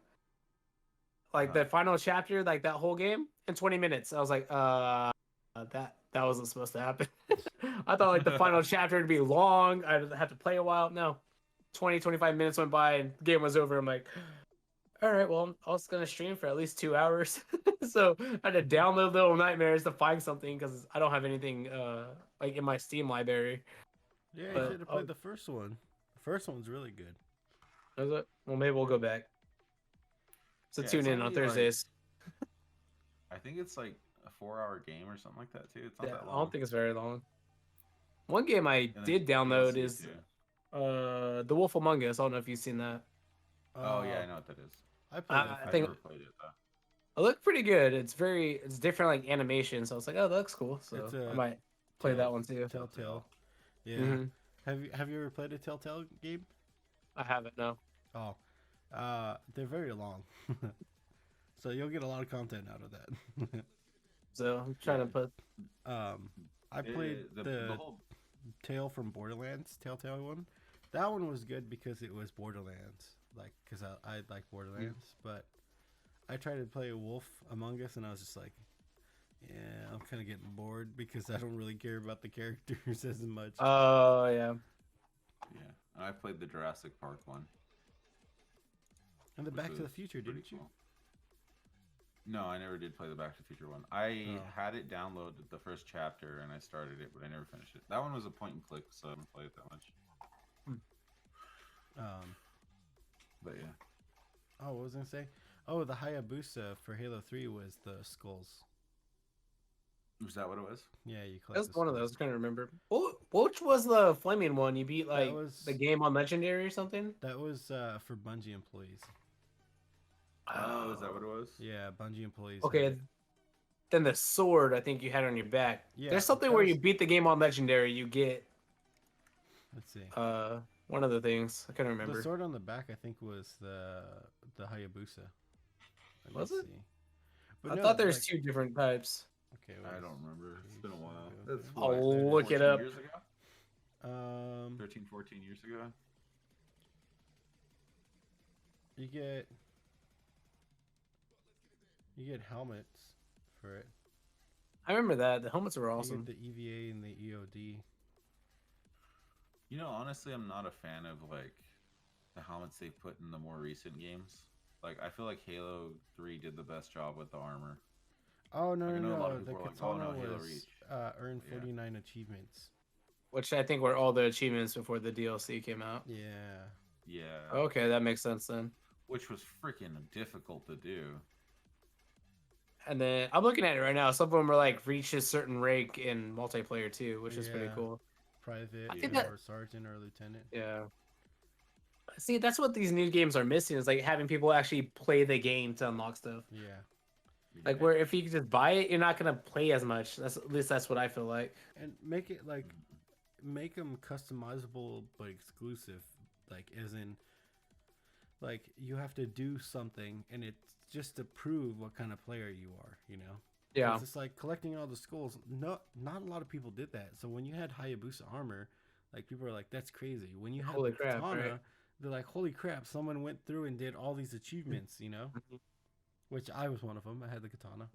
[SPEAKER 1] like the final chapter, like that whole game in 20 minutes. I was like, that wasn't supposed to happen. I thought like the final chapter would be long. I'd have to play a while. No, 20, 25 minutes went by and the game was over. I'm like, all right, well, I was gonna stream for at least 2 hours, so I had to download Little Nightmares to find something because I don't have anything like in my Steam library.
[SPEAKER 2] Yeah, you
[SPEAKER 1] But
[SPEAKER 2] should have played the first one. The first one's really good.
[SPEAKER 1] is it? Well, maybe we'll go back. So
[SPEAKER 3] Yeah,
[SPEAKER 1] tune
[SPEAKER 3] it's
[SPEAKER 1] in on
[SPEAKER 3] only, like,
[SPEAKER 1] Thursdays.
[SPEAKER 3] I think it's like a 4-hour game or something like that too. It's not
[SPEAKER 1] Yeah,
[SPEAKER 3] that
[SPEAKER 1] I
[SPEAKER 3] long.
[SPEAKER 1] don't think it's very long. One game I
[SPEAKER 3] And
[SPEAKER 1] did
[SPEAKER 3] there's
[SPEAKER 1] download
[SPEAKER 3] DLC
[SPEAKER 1] is
[SPEAKER 3] too.
[SPEAKER 1] The Wolf Among Us. I don't know if you've seen that.
[SPEAKER 3] Oh yeah, I know what that is.
[SPEAKER 2] I played it.
[SPEAKER 1] I
[SPEAKER 3] I've
[SPEAKER 1] think
[SPEAKER 3] never played it though.
[SPEAKER 1] it looked pretty good. It's different like animation, so I was like, oh, that looks cool. So
[SPEAKER 2] It's
[SPEAKER 1] I might play that one too.
[SPEAKER 2] Telltale. Yeah.
[SPEAKER 1] Mhm.
[SPEAKER 2] Have you ever played a Telltale game?
[SPEAKER 1] I haven't, no.
[SPEAKER 2] Oh, they're very long, so you'll get a lot of content out of that.
[SPEAKER 1] So I'm trying to put.
[SPEAKER 2] I played the
[SPEAKER 3] whole.
[SPEAKER 2] Tale from Borderlands, Telltale one. That one was good because it was Borderlands, like because I like Borderlands. But I tried to play Wolf Among Us, and I was just like, yeah, I'm kind of getting bored because I don't really care about the characters as much.
[SPEAKER 1] Oh yeah.
[SPEAKER 3] Yeah, and I played the Jurassic Park one.
[SPEAKER 2] And the
[SPEAKER 3] which
[SPEAKER 2] Back to the
[SPEAKER 3] was
[SPEAKER 2] Future,
[SPEAKER 3] pretty
[SPEAKER 2] didn't you?
[SPEAKER 3] cool. No, I never did play the Back to the Future one. I
[SPEAKER 2] Oh.
[SPEAKER 3] had it downloaded the first chapter and I started it, but I never finished it. That one was a point and click, so I didn't play it that much. But yeah.
[SPEAKER 2] Oh, what was I gonna say? Oh, the Hayabusa for Halo 3 was the skulls.
[SPEAKER 3] Was that what it was?
[SPEAKER 2] Yeah, you collect.
[SPEAKER 1] That's
[SPEAKER 2] the
[SPEAKER 1] one of
[SPEAKER 2] skulls.
[SPEAKER 1] those. I can't remember. Which was the flaming one? You beat like
[SPEAKER 2] was-
[SPEAKER 1] the game on Legendary or something?
[SPEAKER 2] That was for Bungie employees.
[SPEAKER 3] Oh, is that what it was?
[SPEAKER 2] Yeah, Bungie employees.
[SPEAKER 1] Okay.
[SPEAKER 2] had it.
[SPEAKER 1] Then the sword I think you had on your back.
[SPEAKER 2] Yeah,
[SPEAKER 1] There's something
[SPEAKER 2] that
[SPEAKER 1] where
[SPEAKER 2] was-
[SPEAKER 1] you beat the game on Legendary, you get
[SPEAKER 2] Let's see.
[SPEAKER 1] one of the things. I can't remember.
[SPEAKER 2] The sword on the back, I think, was the Hayabusa. Let me
[SPEAKER 1] Was it?
[SPEAKER 2] see. But
[SPEAKER 1] I
[SPEAKER 2] no,
[SPEAKER 1] thought there's
[SPEAKER 2] like-
[SPEAKER 1] two different types.
[SPEAKER 2] Okay,
[SPEAKER 3] I
[SPEAKER 2] wait.
[SPEAKER 3] don't remember. It's been a while.
[SPEAKER 2] I'll
[SPEAKER 3] That's
[SPEAKER 1] I'll
[SPEAKER 3] what,
[SPEAKER 1] look it
[SPEAKER 3] 14
[SPEAKER 1] up.
[SPEAKER 3] Years ago? 13, 14 years ago?
[SPEAKER 2] You get helmets for it.
[SPEAKER 1] I remember that. The helmets were
[SPEAKER 2] You
[SPEAKER 1] awesome.
[SPEAKER 2] get the EVA and the EOD.
[SPEAKER 3] You know, honestly, I'm not a fan of like the helmets they put in the more recent games. Like, I feel like Halo 3 did the best job with the armor.
[SPEAKER 2] Oh no
[SPEAKER 3] Like, I know a lot
[SPEAKER 2] no!
[SPEAKER 3] of
[SPEAKER 2] The
[SPEAKER 3] people are like, "Oh,
[SPEAKER 2] katana
[SPEAKER 3] no, Halo
[SPEAKER 2] was
[SPEAKER 3] Reach."
[SPEAKER 2] earned
[SPEAKER 3] Yeah.
[SPEAKER 2] 49 achievements.
[SPEAKER 1] Which I think were all the achievements before the DLC came out.
[SPEAKER 2] Yeah.
[SPEAKER 3] Yeah.
[SPEAKER 1] Okay, that makes sense then.
[SPEAKER 3] Which was freaking difficult to do.
[SPEAKER 1] And then I'm looking at it right now. Some of them were like reach a certain rank in multiplayer too, which is pretty
[SPEAKER 2] Yeah.
[SPEAKER 1] cool.
[SPEAKER 2] Private
[SPEAKER 3] I think
[SPEAKER 1] that-
[SPEAKER 2] or sergeant or lieutenant.
[SPEAKER 1] Yeah. See, that's what these new games are missing is like having people actually play the game to unlock stuff.
[SPEAKER 2] Yeah.
[SPEAKER 1] Like
[SPEAKER 3] Yeah.
[SPEAKER 1] where if you could just buy it, you're not gonna play as much. That's at least that's what I feel like.
[SPEAKER 2] And make it like make them customizable but exclusive, like as in like you have to do something and it's just to prove what kind of player you are, you know.
[SPEAKER 1] Yeah.
[SPEAKER 2] It's just like collecting all the skulls. Not a lot of people did that. So when you had Hayabusa armor, like people are like, that's crazy. When you had
[SPEAKER 1] Holy
[SPEAKER 2] the
[SPEAKER 1] crap,
[SPEAKER 2] katana,
[SPEAKER 1] right.
[SPEAKER 2] they're like, holy crap, someone went through and did all these achievements, you know?
[SPEAKER 1] Mhm.
[SPEAKER 2] Which I was one of them. I had the katana.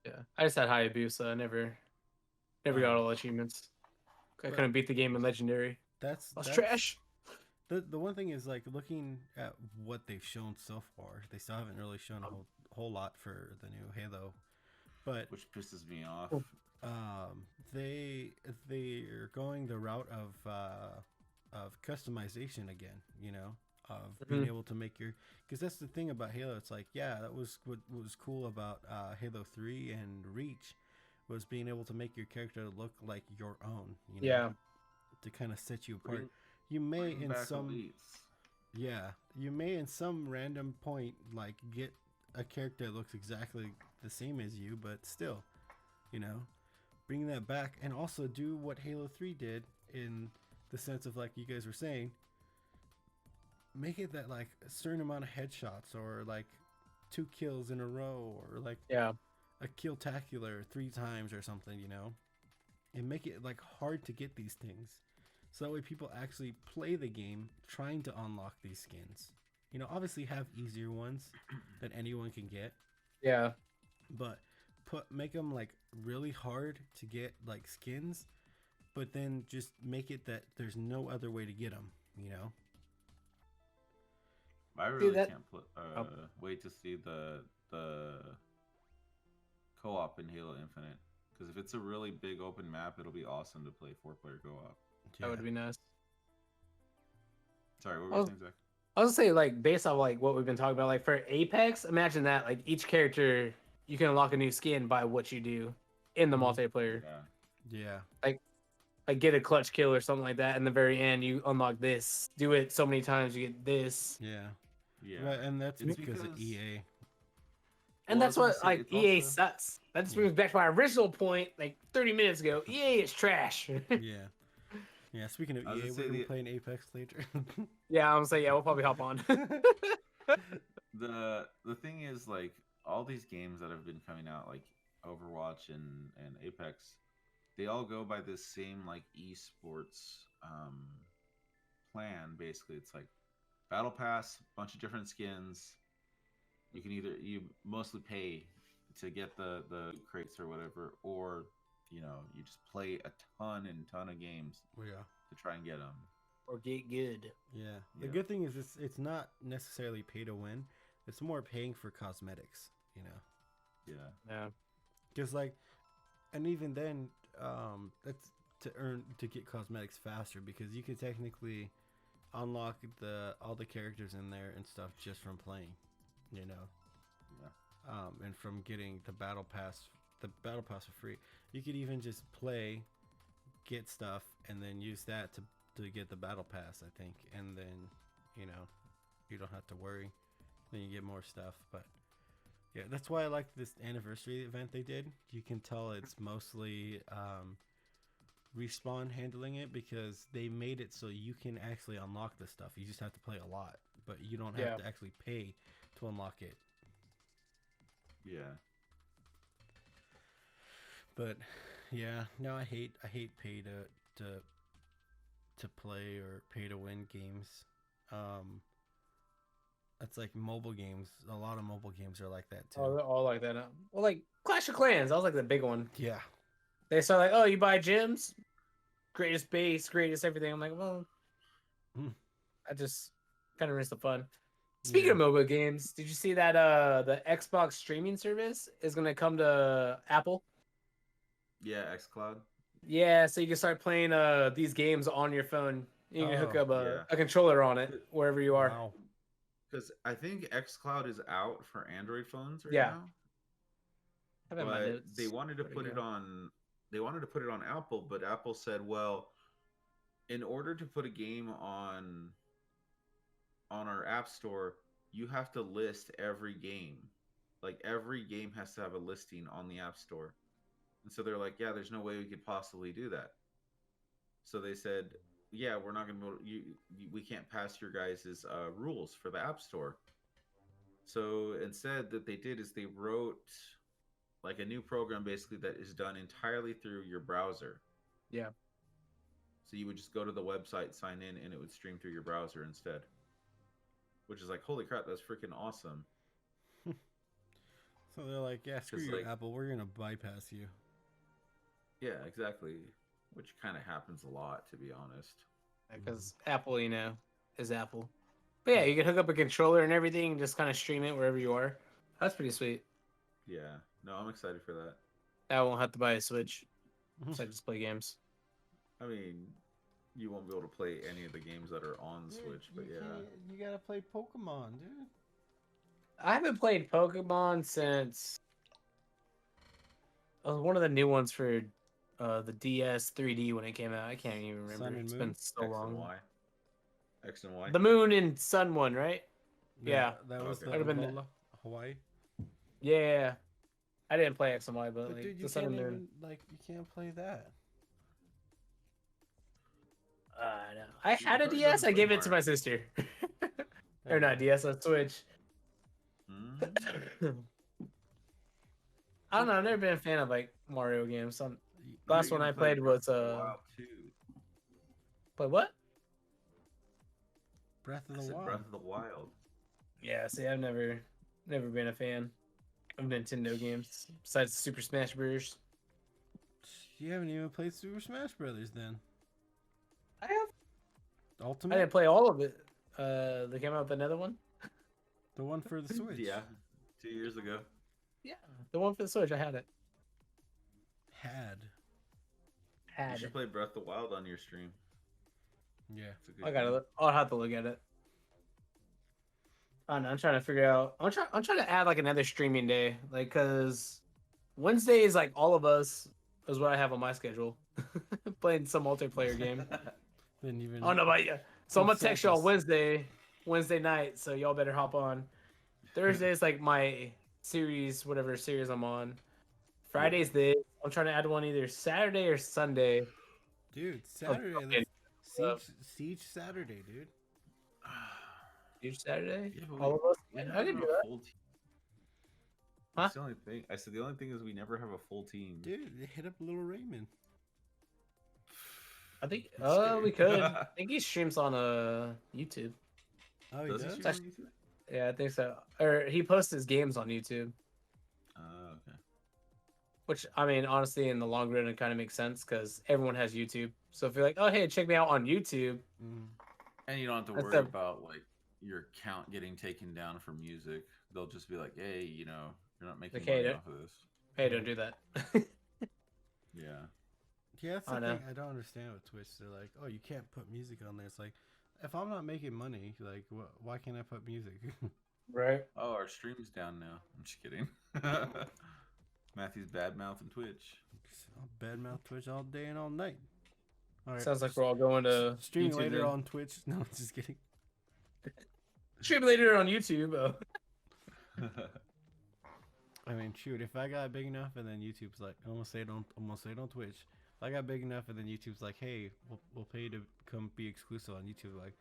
[SPEAKER 1] Yeah. I just had Hayabusa. I never got all the achievements. I
[SPEAKER 2] But-
[SPEAKER 1] couldn't beat the game in Legendary.
[SPEAKER 2] That's
[SPEAKER 1] That's
[SPEAKER 2] that's
[SPEAKER 1] trash.
[SPEAKER 2] The one thing is like looking at what they've shown so far. They still haven't really shown a whole lot for the new Halo, but
[SPEAKER 3] Which pisses me off.
[SPEAKER 2] they're going the route of customization again. You know, of being able to make your because that's the thing about Halo. It's like that was what was cool about Halo 3 and Reach was being able to make your character look like your own. You know,
[SPEAKER 1] Yeah.
[SPEAKER 2] to kind of set you apart.
[SPEAKER 3] Bring-
[SPEAKER 2] You may
[SPEAKER 3] bring
[SPEAKER 2] in
[SPEAKER 3] back
[SPEAKER 2] some
[SPEAKER 3] elites.
[SPEAKER 2] yeah, you may in some random point like get a character that looks exactly the same as you, but still, you know, bring that back and also do what Halo 3 did in the sense of like you guys were saying, make it that like a certain amount of headshots or like 2 kills in a row or like
[SPEAKER 1] Yeah.
[SPEAKER 2] a kill-tacular 3 times or something, you know, and make it like hard to get these things so that way people actually play the game trying to unlock these skins. You know, obviously have easier ones that anyone can get,
[SPEAKER 1] Yeah.
[SPEAKER 2] but make them like really hard to get like skins, but then just make it that there's no other way to get them. You know.
[SPEAKER 3] I really
[SPEAKER 1] that-
[SPEAKER 3] can't wait to see the co-op in Halo Infinite. Because if it's a really big open map, it'll be awesome to play 4-player co-op.
[SPEAKER 1] That would be nice.
[SPEAKER 3] Sorry, what were you saying, Zach?
[SPEAKER 1] I was gonna say, like, based off like what we've been talking about, like for Apex, imagine that like each character you can unlock a new skin by what you do in the multiplayer.
[SPEAKER 3] Yeah.
[SPEAKER 2] Yeah.
[SPEAKER 1] Like get a clutch kill or something like that. In the very end, you unlock this. Do it so many times, you get this.
[SPEAKER 2] Yeah.
[SPEAKER 3] Yeah.
[SPEAKER 2] Right, and that's
[SPEAKER 3] It's
[SPEAKER 2] because of
[SPEAKER 3] because-
[SPEAKER 2] EA.
[SPEAKER 1] And
[SPEAKER 3] Well,
[SPEAKER 1] that's
[SPEAKER 3] I was
[SPEAKER 1] what
[SPEAKER 3] gonna say,
[SPEAKER 1] like
[SPEAKER 3] it's
[SPEAKER 1] EA
[SPEAKER 3] also-
[SPEAKER 1] sucks. That just brings back to my original point, like 30 minutes ago. EA is trash.
[SPEAKER 2] Yeah. Yeah. Speaking of
[SPEAKER 3] I was
[SPEAKER 2] EA,
[SPEAKER 3] gonna
[SPEAKER 2] we're
[SPEAKER 3] say
[SPEAKER 2] gonna
[SPEAKER 3] the-
[SPEAKER 2] play an Apex later.
[SPEAKER 1] Yeah, I'm gonna say yeah, we'll probably hop on.
[SPEAKER 3] The thing is, like, all these games that have been coming out, like Overwatch and Apex, they all go by this same like esports plan. Basically, it's like battle pass, bunch of different skins. You mostly pay to get the crates or whatever, or you just play a ton of games
[SPEAKER 2] Yeah.
[SPEAKER 3] to try and get them.
[SPEAKER 1] Or get good.
[SPEAKER 2] Yeah. The
[SPEAKER 3] Yeah.
[SPEAKER 2] good thing is it's not necessarily pay to win. It's more paying for cosmetics, you know.
[SPEAKER 3] Yeah.
[SPEAKER 1] Yeah.
[SPEAKER 2] Because like, and even then, that's to get cosmetics faster because you can technically unlock all the characters in there and stuff just from playing, you know.
[SPEAKER 3] Yeah.
[SPEAKER 2] And from getting the battle pass for free. You could even just play, get stuff, and then use that to get the battle pass, I think, and then you don't have to worry. Then you get more stuff, but yeah, that's why I like this anniversary event they did. You can tell it's mostly Respawn handling it because they made it so you can actually unlock this stuff. You just have to play a lot, but you don't have to actually pay to unlock it.
[SPEAKER 3] Yeah.
[SPEAKER 2] But yeah, no, I hate pay to play or pay to win games. That's like mobile games. A lot of mobile games are like that too.
[SPEAKER 1] Oh, they're all like that. Well, like Clash of Clans, that was like the big one.
[SPEAKER 2] Yeah.
[SPEAKER 1] They start like, oh, you buy gems, greatest base, greatest everything. I'm like, well, I just kind of missed the fun. Speaking of mobile games, did you see that the Xbox streaming service is gonna come to Apple?
[SPEAKER 3] Yeah, xCloud.
[SPEAKER 1] Yeah, so you can start playing these games on your phone. You can hook
[SPEAKER 2] Oh,
[SPEAKER 1] up
[SPEAKER 3] yeah.
[SPEAKER 1] a controller on it wherever you are.
[SPEAKER 2] Wow.
[SPEAKER 3] Because I think xCloud is out for Android phones right
[SPEAKER 1] Yeah.
[SPEAKER 3] now.
[SPEAKER 1] I have it in my
[SPEAKER 3] But
[SPEAKER 1] notes.
[SPEAKER 3] they wanted to
[SPEAKER 1] Where'd it
[SPEAKER 3] put it
[SPEAKER 1] go?
[SPEAKER 3] on. They wanted to put it on Apple, but Apple said, "Well, in order to put a game on our App Store, you have to list every game. Like every game has to have a listing on the App Store." And so they're like, "Yeah, there's no way we could possibly do that." So they said, "Yeah, we're not going to. We can't pass your guys' rules for the App Store." So instead, that they did is they wrote like a new program basically that is done entirely through your browser.
[SPEAKER 1] Yeah.
[SPEAKER 3] So you would just go to the website, sign in, and it would stream through your browser instead. Which is like, holy crap, that's freaking awesome.
[SPEAKER 2] So they're like, yeah, screw
[SPEAKER 3] Just
[SPEAKER 2] you,
[SPEAKER 3] like-
[SPEAKER 2] Apple. We're gonna bypass you.
[SPEAKER 3] Yeah, exactly. Which kind of happens a lot, to be honest.
[SPEAKER 1] Because Apple, is Apple. But yeah, you can hook up a controller and everything, and just kind of stream it wherever you are. That's pretty sweet.
[SPEAKER 3] Yeah. No, I'm excited for that.
[SPEAKER 1] I won't have to buy a Switch, so I just play games.
[SPEAKER 3] I mean, you won't be able to play any of the games that are on Switch, but yeah.
[SPEAKER 2] You gotta play Pokemon, dude.
[SPEAKER 1] I haven't played Pokemon since one of the new ones for the DS 3D when it came out. I can't even remember.
[SPEAKER 2] Sun and
[SPEAKER 1] It's
[SPEAKER 2] Moon?
[SPEAKER 1] been so
[SPEAKER 3] X
[SPEAKER 1] long.
[SPEAKER 3] and Y. X and Y.
[SPEAKER 1] The Moon and Sun one, right? Yeah.
[SPEAKER 2] That was
[SPEAKER 3] Okay.
[SPEAKER 2] the
[SPEAKER 1] Would've been-
[SPEAKER 2] Alola, Hawaii.
[SPEAKER 1] Yeah. I didn't play X and Y, but
[SPEAKER 2] But
[SPEAKER 1] like
[SPEAKER 2] dude,
[SPEAKER 1] the
[SPEAKER 2] you
[SPEAKER 1] Sun
[SPEAKER 2] can't
[SPEAKER 1] and Moon.
[SPEAKER 2] even you can't play that.
[SPEAKER 1] No. I had a
[SPEAKER 3] probably
[SPEAKER 1] DS.
[SPEAKER 3] doesn't
[SPEAKER 1] I
[SPEAKER 3] play
[SPEAKER 1] gave it to
[SPEAKER 3] Mario.
[SPEAKER 1] my sister. Or not DS, a Switch.
[SPEAKER 3] Mm.
[SPEAKER 1] I don't know. I've never been a fan of like Mario games.
[SPEAKER 2] Y-
[SPEAKER 1] Last
[SPEAKER 3] You're
[SPEAKER 1] one I
[SPEAKER 3] gonna play
[SPEAKER 1] played was
[SPEAKER 3] Breath of the Wild 2.
[SPEAKER 1] Play what?
[SPEAKER 2] Breath of
[SPEAKER 3] I
[SPEAKER 2] the
[SPEAKER 3] said
[SPEAKER 2] Wild.
[SPEAKER 3] Breath of the Wild.
[SPEAKER 1] Yeah, see, I've never been a fan of Nintendo games besides Super Smash Bros.
[SPEAKER 2] You haven't even played Super Smash Brothers then.
[SPEAKER 1] I have. I
[SPEAKER 2] Ultimate?
[SPEAKER 1] didn't play all of it. They came out with another one.
[SPEAKER 2] The one for the Switch.
[SPEAKER 3] Yeah, 2 years ago.
[SPEAKER 1] Yeah, the one for the Switch. I had it.
[SPEAKER 3] You should play Breath of the Wild on your stream.
[SPEAKER 2] Yeah.
[SPEAKER 3] It's a good game.
[SPEAKER 1] I'll have to look at it. I don't know. I'm trying to figure out. I'm trying to add like another streaming day, like because Wednesday is like all of us is what I have on my schedule, playing some multiplayer game.
[SPEAKER 2] Didn't even.
[SPEAKER 1] I don't know about you. So I'm gonna text y'all
[SPEAKER 2] Consensus.
[SPEAKER 1] Wednesday night. So y'all better hop on. Thursday is like my series, whatever series I'm on. Friday's this. I'm trying to add one either Saturday or Sunday.
[SPEAKER 2] Dude, Saturday.
[SPEAKER 1] okay.
[SPEAKER 2] Siege Saturday, dude.
[SPEAKER 1] Each Saturday.
[SPEAKER 3] Yeah, but
[SPEAKER 1] All of us.
[SPEAKER 3] we
[SPEAKER 1] I
[SPEAKER 3] never
[SPEAKER 1] can
[SPEAKER 3] have
[SPEAKER 1] do
[SPEAKER 3] a
[SPEAKER 1] that.
[SPEAKER 3] full team.
[SPEAKER 1] Huh?
[SPEAKER 3] That's the only thing. I said the only thing is we never have a full team.
[SPEAKER 2] Dude, hit up Little Raymond.
[SPEAKER 1] I think.
[SPEAKER 3] Just
[SPEAKER 1] We
[SPEAKER 3] kidding.
[SPEAKER 1] could. I think he streams on YouTube.
[SPEAKER 2] Oh, he
[SPEAKER 3] Does he
[SPEAKER 2] does?
[SPEAKER 3] stream on YouTube?
[SPEAKER 1] Yeah, I think so. Or he posts his games on YouTube.
[SPEAKER 3] Okay.
[SPEAKER 1] Which I mean, honestly, in the long run, it kind of makes sense because everyone has YouTube. So if you're like, oh hey, check me out on YouTube,
[SPEAKER 3] And you don't have to
[SPEAKER 1] That's
[SPEAKER 3] worry
[SPEAKER 1] the-
[SPEAKER 3] about like your account getting taken down for music. They'll just be like, hey, you're not making
[SPEAKER 1] Okay,
[SPEAKER 3] money
[SPEAKER 1] don't-
[SPEAKER 3] off of this.
[SPEAKER 1] hey, don't do that.
[SPEAKER 3] Yeah.
[SPEAKER 2] Yeah, that's
[SPEAKER 1] I
[SPEAKER 2] the
[SPEAKER 1] know.
[SPEAKER 2] thing I don't understand with Twitch. They're like, oh, you can't put music on there. It's like, if I'm not making money, like, why can't I put music?
[SPEAKER 1] Right.
[SPEAKER 3] Oh, our stream's down now. I'm just kidding. Matthew's bad mouth and Twitch.
[SPEAKER 2] I'll badmouth Twitch all day and all night. All right.
[SPEAKER 1] Sounds like we're all going to
[SPEAKER 2] Stream
[SPEAKER 1] YouTube
[SPEAKER 2] later
[SPEAKER 1] then.
[SPEAKER 2] on Twitch. No, just kidding.
[SPEAKER 1] Stream later on YouTube.
[SPEAKER 2] I mean, shoot, if I got big enough and then YouTube's like, I'm gonna say it on Twitch. If I got big enough and then YouTube's like, hey, we'll pay you to come be exclusive on YouTube. Like,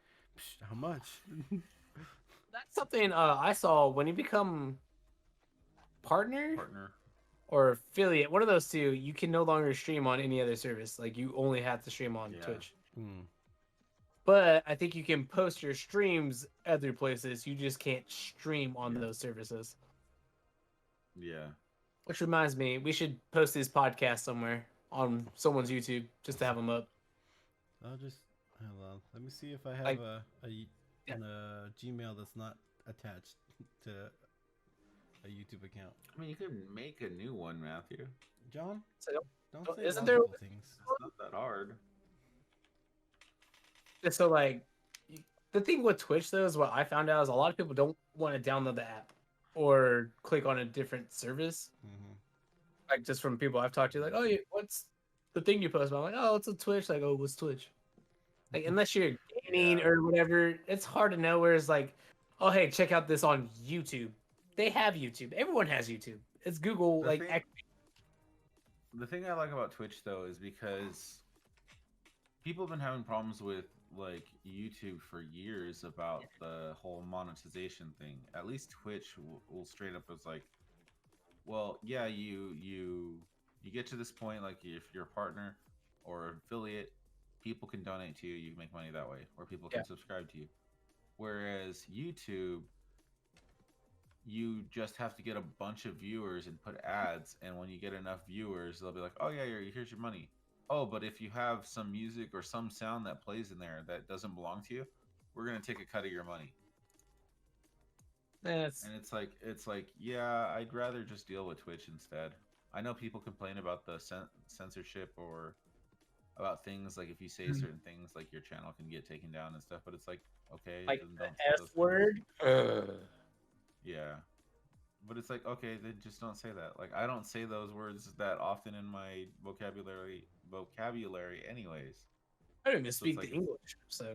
[SPEAKER 2] how much?
[SPEAKER 1] That's something I saw when you become partner
[SPEAKER 3] Partner.
[SPEAKER 1] or affiliate. One of those two, you can no longer stream on any other service. Like you only have to stream on
[SPEAKER 3] Yeah.
[SPEAKER 1] Twitch.
[SPEAKER 2] Hmm.
[SPEAKER 1] But I think you can post your streams other places. You just can't stream on those services.
[SPEAKER 3] Yeah.
[SPEAKER 1] Which reminds me, we should post this podcast somewhere on someone's YouTube just to have them up.
[SPEAKER 2] I'll just hold on. Let me see if I have
[SPEAKER 1] Like-
[SPEAKER 2] a Gmail that's not attached to a YouTube account.
[SPEAKER 3] I mean, you could make a new one, Matthew.
[SPEAKER 2] John,
[SPEAKER 1] So,
[SPEAKER 2] don't
[SPEAKER 1] don't-
[SPEAKER 2] say
[SPEAKER 1] isn't there-
[SPEAKER 2] logical things.
[SPEAKER 3] It's not that hard.
[SPEAKER 1] so like, the thing with Twitch though is what I found out is a lot of people don't want to download the app or click on a different service.
[SPEAKER 2] Mm-hmm.
[SPEAKER 1] Like just from people I've talked to, like, oh, what's the thing you post? I'm like, oh, it's a Twitch. Like, oh, what's Twitch? Like, unless you're gaming
[SPEAKER 3] Yeah.
[SPEAKER 1] or whatever, it's hard to know. Whereas like, oh, hey, check out this on YouTube. They have YouTube. Everyone has YouTube. It's Google.
[SPEAKER 3] The
[SPEAKER 1] Like,
[SPEAKER 3] thing- The thing I like about Twitch though is because people have been having problems with like YouTube for years about the whole monetization thing. At least Twitch will straight up was like, well, yeah, you get to this point, like if you're a partner or affiliate, people can donate to you, you can make money that way, or people can
[SPEAKER 1] Yeah.
[SPEAKER 3] subscribe to you. Whereas YouTube, you just have to get a bunch of viewers and put ads, and when you get enough viewers, they'll be like, oh yeah, here's your money. Oh, but if you have some music or some sound that plays in there that doesn't belong to you, we're gonna take a cut of your money.
[SPEAKER 1] it's
[SPEAKER 3] And it's like, yeah, I'd rather just deal with Twitch instead. I know people complain about the censorship or about things like if you say certain things, like your channel can get taken down and stuff. But it's like, okay,
[SPEAKER 1] like
[SPEAKER 3] then
[SPEAKER 1] the
[SPEAKER 3] don't say
[SPEAKER 1] S
[SPEAKER 3] those things.
[SPEAKER 1] word.
[SPEAKER 3] Yeah, but it's like, okay, then just don't say that. Like I don't say those words that often in my vocabulary anyways.
[SPEAKER 1] I don't even
[SPEAKER 3] So
[SPEAKER 1] speak
[SPEAKER 3] it's
[SPEAKER 1] the
[SPEAKER 3] like-
[SPEAKER 1] English, so.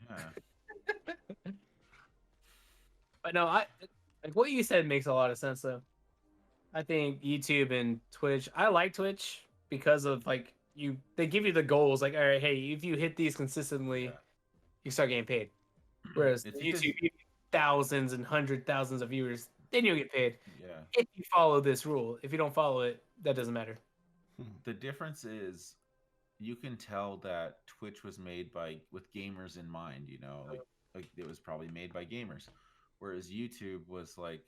[SPEAKER 3] Yeah.
[SPEAKER 1] But no, like what you said makes a lot of sense though. I think YouTube and Twitch. I like Twitch because of like they give you the goals. Like, all right, hey, if you hit these consistently,
[SPEAKER 3] Yeah.
[SPEAKER 1] you start getting paid. Whereas
[SPEAKER 3] It's because-
[SPEAKER 1] YouTube, you get thousands and hundred thousands of viewers, then you'll get paid.
[SPEAKER 3] Yeah.
[SPEAKER 1] If you follow this rule. If you don't follow it, that doesn't matter.
[SPEAKER 3] The difference is you can tell that Twitch was made with gamers in mind, like it was probably made by gamers, whereas YouTube was like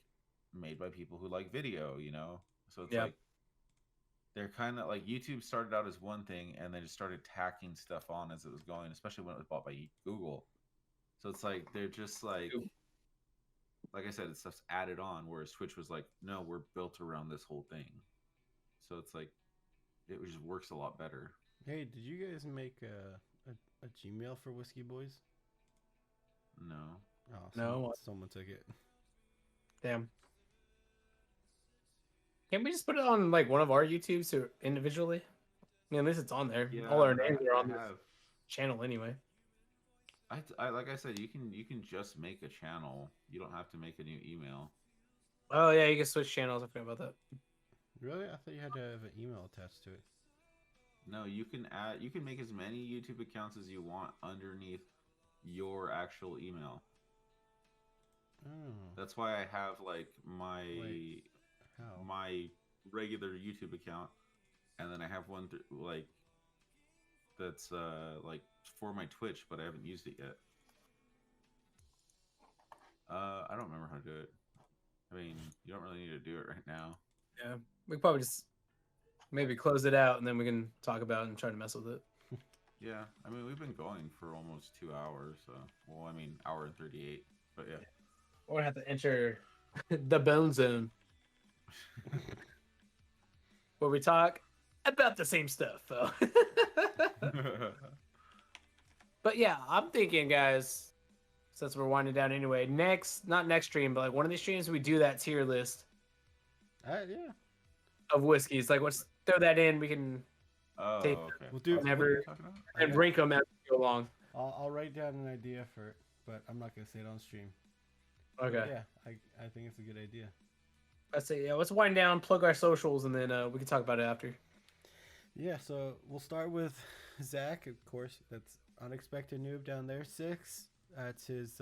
[SPEAKER 3] made by people who like video. So it's
[SPEAKER 1] Yeah.
[SPEAKER 3] like they're kind of like YouTube started out as one thing and then just started tacking stuff on as it was going, especially when it was bought by Google. So it's like they're just like I said, it's stuff's added on, whereas Twitch was like, no, we're built around this whole thing. So it's like it just works a lot better.
[SPEAKER 2] Hey, did you guys make a Gmail for Whiskey Boys?
[SPEAKER 3] No.
[SPEAKER 2] Oh,
[SPEAKER 1] No.
[SPEAKER 2] Someone took it.
[SPEAKER 1] Damn. Can't we just put it on like one of our YouTubes or individually? I mean, at least it's on there.
[SPEAKER 3] Yeah,
[SPEAKER 1] All our names are
[SPEAKER 3] I
[SPEAKER 1] on this
[SPEAKER 3] have.
[SPEAKER 1] channel anyway.
[SPEAKER 3] I like I said, you can just make a channel. You don't have to make a new email.
[SPEAKER 1] Oh yeah, you can switch channels. I forgot about that.
[SPEAKER 2] Really? I thought you had to have an email attached to it.
[SPEAKER 3] No, you can make as many YouTube accounts as you want underneath your actual email.
[SPEAKER 2] Oh.
[SPEAKER 3] That's why I have like my
[SPEAKER 2] How?
[SPEAKER 3] my regular YouTube account, and then I have one that's like for my Twitch, but I haven't used it yet. I don't remember how to do it. I mean, you don't really need to do it right now.
[SPEAKER 1] Yeah, we could probably just maybe close it out and then we can talk about it and try to mess with it.
[SPEAKER 3] Yeah, I mean, we've been going for almost 2 hours. So, well, I mean, hour and 38. But yeah.
[SPEAKER 1] We're gonna have to enter the bone zone where we talk about the same stuff. Though. But yeah, I'm thinking, guys, since we're winding down anyway, not next stream, but like one of these streams, we do that tier list
[SPEAKER 2] Yeah.
[SPEAKER 1] of whiskeys. Like, let's throw that in. We can
[SPEAKER 3] Oh,
[SPEAKER 1] tape
[SPEAKER 3] okay.
[SPEAKER 2] We'll do
[SPEAKER 3] What are
[SPEAKER 1] never-
[SPEAKER 3] you talking about?
[SPEAKER 1] and rank them as we go along.
[SPEAKER 2] I'll write down an idea for it, but I'm not gonna say it on stream.
[SPEAKER 1] Okay.
[SPEAKER 2] Yeah, I think it's a good idea.
[SPEAKER 1] I say, yeah, let's wind down, plug our socials, and then we can talk about it after.
[SPEAKER 2] Yeah, so we'll start with Zach, of course. That's Unexpected Noob down there. 6. That's his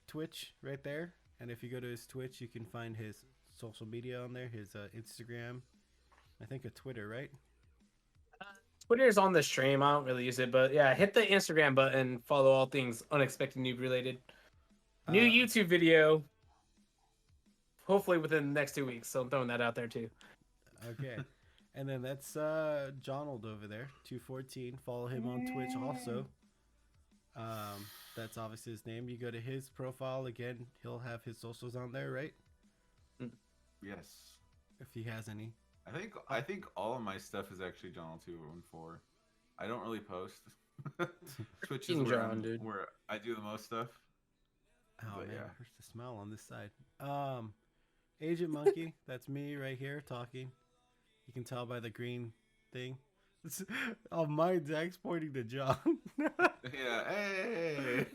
[SPEAKER 2] Twitch right there. And if you go to his Twitch, you can find his social media on there, his Instagram, I think a Twitter, right?
[SPEAKER 1] Twitter's on the stream. I don't really use it, but yeah, hit the Instagram button. Follow all things Unexpected Noob related. New YouTube video, hopefully within the next 2 weeks. So I'm throwing that out there too.
[SPEAKER 2] Okay. And then that's Jonald over there, 214. Follow him on Twitch also. That's obviously his name. You go to his profile again, he'll have his socials on there, right?
[SPEAKER 3] Yes.
[SPEAKER 2] If he has any.
[SPEAKER 3] I think all of my stuff is actually John214. I don't really post. Twitch is
[SPEAKER 1] King
[SPEAKER 3] where,
[SPEAKER 1] John, dude.
[SPEAKER 3] where I do the most stuff.
[SPEAKER 2] Oh
[SPEAKER 3] But
[SPEAKER 2] man,
[SPEAKER 3] yeah.
[SPEAKER 2] hurts to smile on this side. Agent Monkey, that's me right here talking. You can tell by the green thing. Oh, mine, Zach's pointing to John.
[SPEAKER 3] Yeah, hey.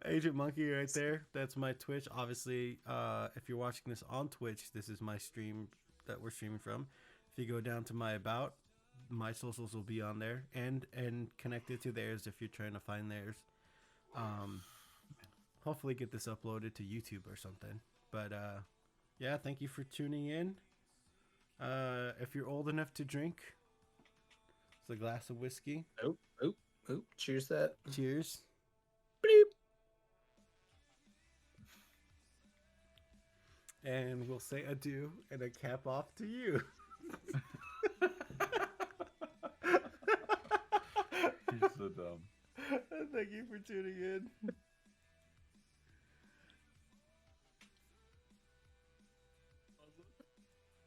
[SPEAKER 2] Agent Monkey right there. That's my Twitch. Obviously, if you're watching this on Twitch, this is my stream that we're streaming from. If you go down to my about, my socials will be on there and connected to theirs if you're trying to find theirs. Hopefully get this uploaded to YouTube or something. But yeah, thank you for tuning in. If you're old enough to drink, it's a glass of whiskey.
[SPEAKER 1] Oop. Cheers that.
[SPEAKER 2] Cheers.
[SPEAKER 1] Bleep.
[SPEAKER 2] And we'll say adieu and a cap off to you.
[SPEAKER 3] You're so dumb.
[SPEAKER 2] Thank you for tuning in.